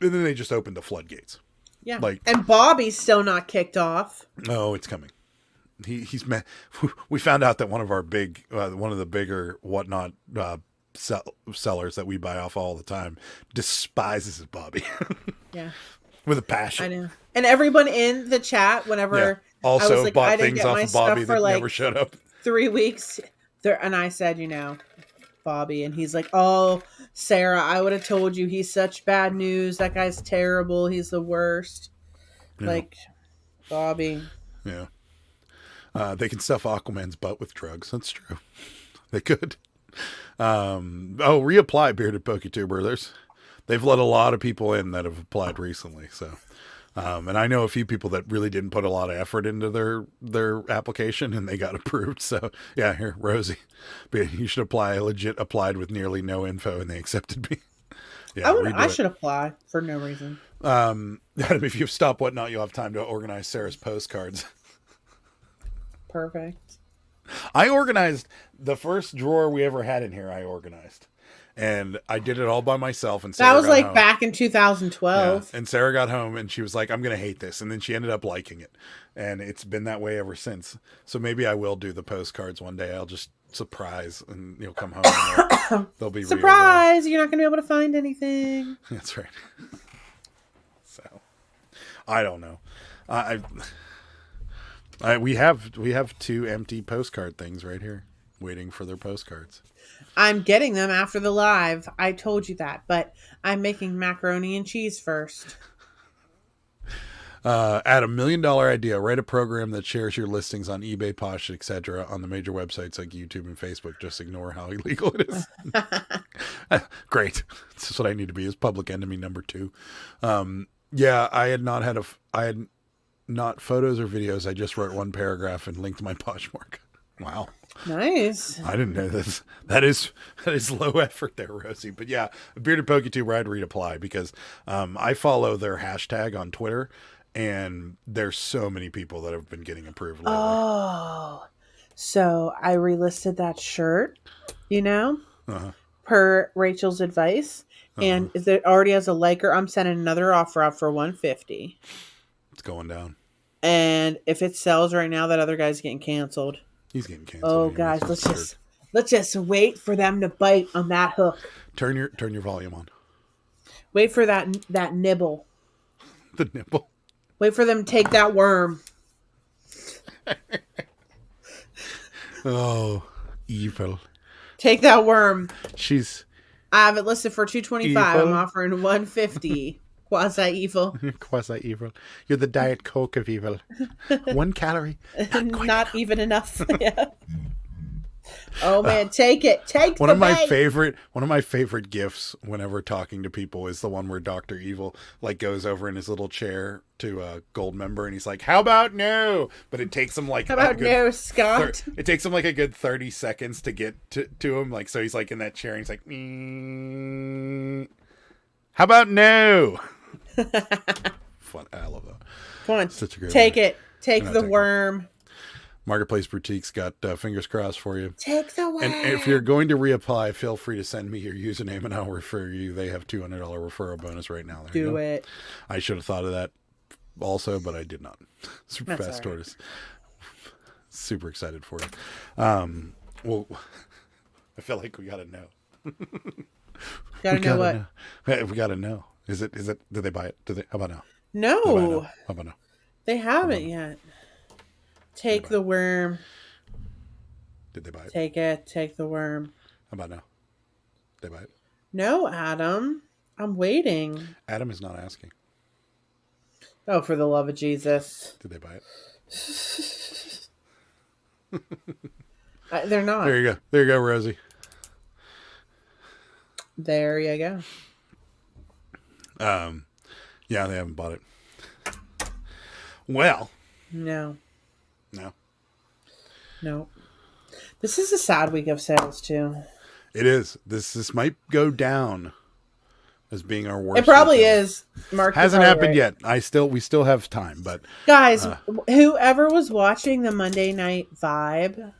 and then they just opened the floodgates. Yeah, and Bobby's still not kicked off. No, it's coming. We found out that one of the bigger Whatnot sellers that we buy off all the time despises Bobby. Yeah, with a passion. I know. And everyone in the chat, whenever also I was like, bought things off of Bobby that never showed up. 3 weeks there, and I said, Bobby, and he's like, "Oh, Sarah, I would have told you he's such bad news. That guy's terrible. He's the worst." Yeah. Like, Bobby. Yeah. They can stuff Aquaman's butt with drugs. That's true. They could. Reapply Bearded PokeTuber. They've let a lot of people in that have applied recently. So, and I know a few people that really didn't put a lot of effort into their application and they got approved. So yeah, here, Rosie, you should apply. I legit applied with nearly no info and they accepted me. Yeah, I should apply for no reason. If you stop Whatnot, you'll have time to organize Sarah's postcards. Perfect. I organized the first drawer we ever had in here. I organized. And I did it all by myself. And Sarah that was like home. Back in 2012. Yeah. And Sarah got home and she was like, I'm going to hate this. And then she ended up liking it. And it's been that way ever since. So maybe I will do the postcards one day. I'll just surprise and you'll come home. And they'll be surprise. You're not going to be able to find anything. That's right. So I don't know. We have 2 empty postcard things right here waiting for their postcards. I'm getting them after the live. I told you that, but I'm making macaroni and cheese first. Add $1 million idea. Write a program that shares your listings on eBay, Posh, etc. on the major websites like YouTube and Facebook. Just ignore how illegal it is. Great. This is what I need to be, is public enemy number 2. Yeah, I had not photos or videos. I just wrote one paragraph and linked my Poshmark. Wow. Nice. I didn't know this. That is low effort there, Rosie. But yeah, Bearded PokeTuber, I'd reply because I follow their hashtag on Twitter, and there's so many people that have been getting approved lately. Oh, so I relisted that shirt, you know, Uh-huh. per Rachel's advice, and if it already has a liker, I'm sending another offer out for 150. It's going down. And if it sells right now, that other guy's getting canceled. He's getting canceled. Oh, anyways. guys, It's let's just wait for them to bite on that hook. turn your volume on. Wait for that nibble. The nipple. Wait for them to take that worm. Oh, evil. Take that worm. I have it listed for $225. I'm offering $150. Quasi evil. Quasi evil. You're the Diet Coke of evil. 1 calorie. Not even enough. Yeah. Oh man, take it. Take one the of my bait. favorite gifs whenever talking to people is the one where Dr. Evil like goes over in his little chair to a gold member and he's like, "How about no?" But it takes him like How about no, Scott? It takes him like a good 30 seconds to get to him. Like, so he's like in that chair and he's like, mm, "How about no?" Fun. I love that. Come on. Such a great Take one. it. Take the worm. Marketplace Boutique's got fingers crossed for you. Take the worm. And if you're going to reapply, feel free to send me your username and I'll refer you. They have $200 referral bonus right now. There you Do go. it. I should have thought of that also, but I did not. Super That's fast all right. tortoise. Super excited for you. Well, I feel like we got to know. Gotta know what? Hey, we got to know. Is it, did they buy it? How about now? No. How about now? They haven't yet. Take the worm. Did they buy it? Take it. Take the worm. How about now? Did they buy it? No, Adam. I'm waiting. Adam is not asking. Oh, for the love of Jesus. Did they buy it? They're not. There you go. There you go, Rosie. There you go. Yeah, they haven't bought it. Well, No. no. This is a sad week of sales, too. It is. This might go down as being our worst. It probably weekend. is. Mark, Hasn't you're happened probably yet. We still have time, but guys, whoever was watching the Monday Night Vibe,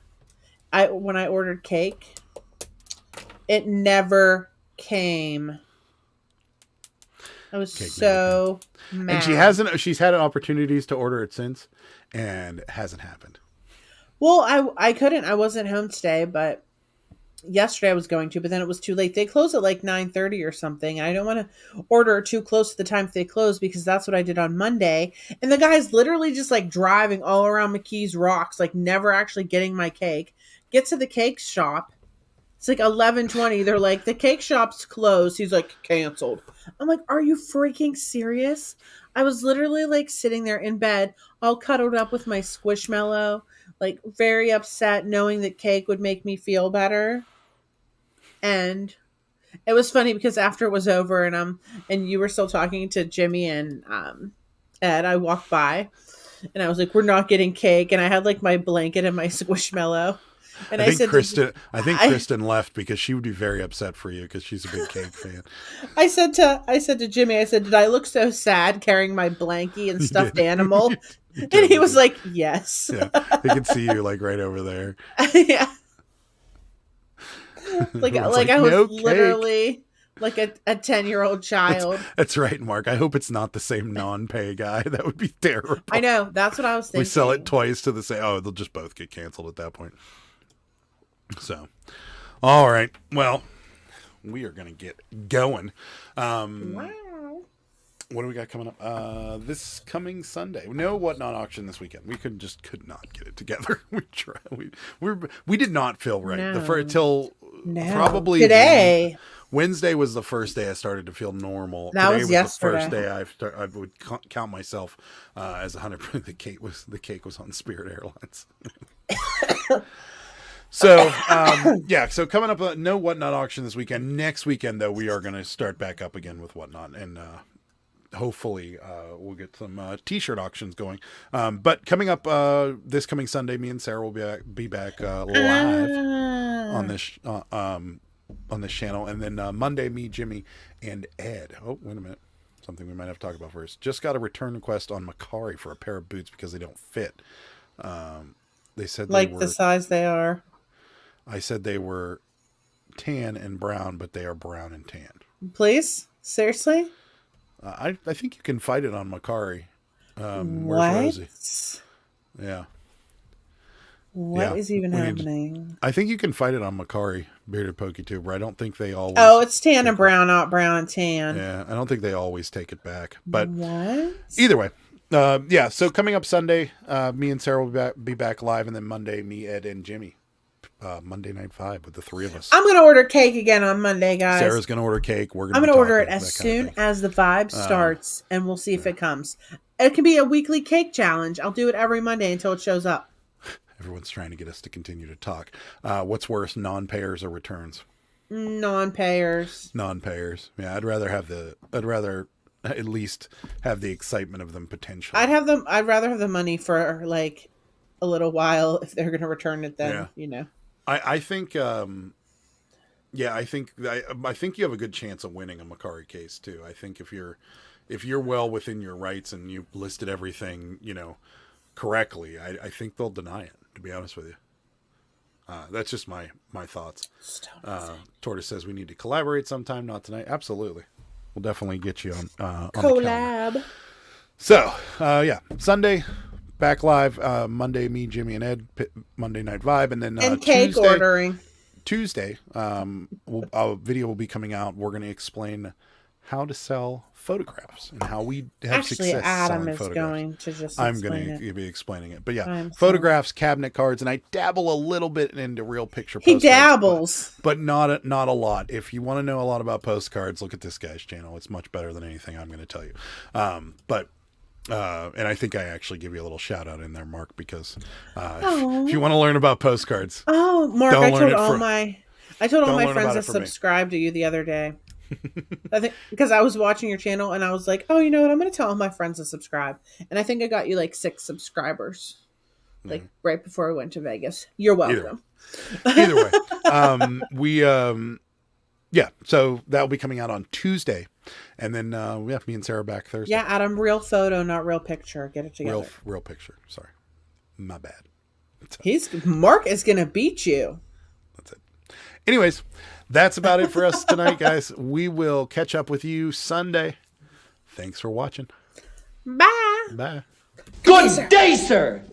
when I ordered cake, it never came. I was so mad. and she's had opportunities to order it since, and it hasn't happened. Well, I couldn't. I wasn't home today, but yesterday I was going to, but then it was too late. They close at like 9:30 or something. And I don't want to order too close to the time they close because that's what I did on Monday. And the guy's literally just like driving all around McKees Rocks, like never actually getting my cake. Get to the cake shop. It's like 11:20. They're like, the cake shop's closed. He's like, canceled. I'm like, are you freaking serious? I was literally like sitting there in bed, all cuddled up with my Squishmallow, like very upset knowing that cake would make me feel better. And it was funny because after it was over and you were still talking to Jimmy and Ed, I walked by and I was like, we're not getting cake. And I had like my blanket and my Squishmallow. And I think Kristen left because she would be very upset for you because she's a big cake fan. I said to Jimmy, I said, did I look so sad carrying my blankie and stuffed animal? And he was like, yes. Yeah, he could see you like right over there. Yeah. like I was no literally like a 10-year-old child. That's right, Mark. I hope it's not the same non-pay guy. That would be terrible. I know. That's what I was thinking. We sell it twice to the same. Oh, they'll just both get canceled at that point. So, all right. Well, we are going to get going. Wow. What do we got coming up? This coming Sunday. No Whatnot auction this weekend. We could not get it together. We tried. We did not feel right. No. Probably today. Wednesday was the first day I started to feel normal. That Today was the yesterday. first day I would count myself as 100%. The cake was on Spirit Airlines. So, yeah. So coming up, no Whatnot auction this weekend. Next weekend, though, we are going to start back up again with Whatnot and hopefully we'll get some t-shirt auctions going. But coming up this coming Sunday, me and Sarah will be back live on this channel, and then Monday, me, Jimmy, and Ed. Oh, wait a minute. Something we might have to talk about first. Just got a return request on Macari for a pair of boots because they don't fit. They said like they were, the size they are. I said they were tan and brown, but they are brown and tan. Please? Seriously? I think you can fight it on Macari. What? Where's Rosie? Yeah. What is even happening? I think you can fight it on Macari, Bearded PokeTuber. I don't think they always... Oh, it's tan and brown, not brown and tan. Yeah, I don't think they always take it back. But what? Either way. Yeah, so coming up Sunday, me and Sarah will be back live, and then Monday, me, Ed, and Jimmy. Monday Night Vibe with the three of us. I'm going to order cake again on Monday, guys. Sarah's going to order cake. I'm going to order it as soon as the vibe starts, and we'll see if it comes. It can be a weekly cake challenge. I'll do it every Monday until it shows up. Everyone's trying to get us to continue to talk. What's worse, non-payers or returns? Non-payers. Non-payers. Yeah, I'd rather at least have the excitement of them potentially. I'd rather have the money for like a little while if they're going to return it then, I think I think you have a good chance of winning a Macari case too. I think if you're well within your rights and you listed everything, correctly, I think they'll deny it, to be honest with you. That's just my thoughts. Tortoise says we need to collaborate sometime, not tonight. Absolutely. We'll definitely get you on collab. So, Sunday back live, Monday me, Jimmy, and Ed, Monday Night Vibe, and then cake ordering. Tuesday, a video will be coming out. We're going to explain how to sell photographs and how we have success Adam selling is photographs. Going to just I'm going to be explaining it. But yeah, photographs, cabinet cards, and I dabble a little bit into real picture postcards. He dabbles. But not a lot. If you want to know a lot about postcards, look at this guy's channel. It's much better than anything I'm going to tell you. And I think I actually give you a little shout out in there, Mark, because if you want to learn about postcards. Oh, Mark, I told all my friends to subscribe to you the other day. I think because I was watching your channel and I was like, oh, you know what? I'm going to tell all my friends to subscribe. And I think I got you like 6 subscribers, like right before I went to Vegas. You're welcome. Either way, so that'll be coming out on Tuesday. And then me and Sarah back Thursday. Yeah, Adam, real photo, not real picture. Get it together. Real picture. Sorry. My bad. Mark is going to beat you. That's it. Anyways, that's about it for us tonight, guys. We will catch up with you Sunday. Thanks for watching. Bye. Bye. Good day, sir.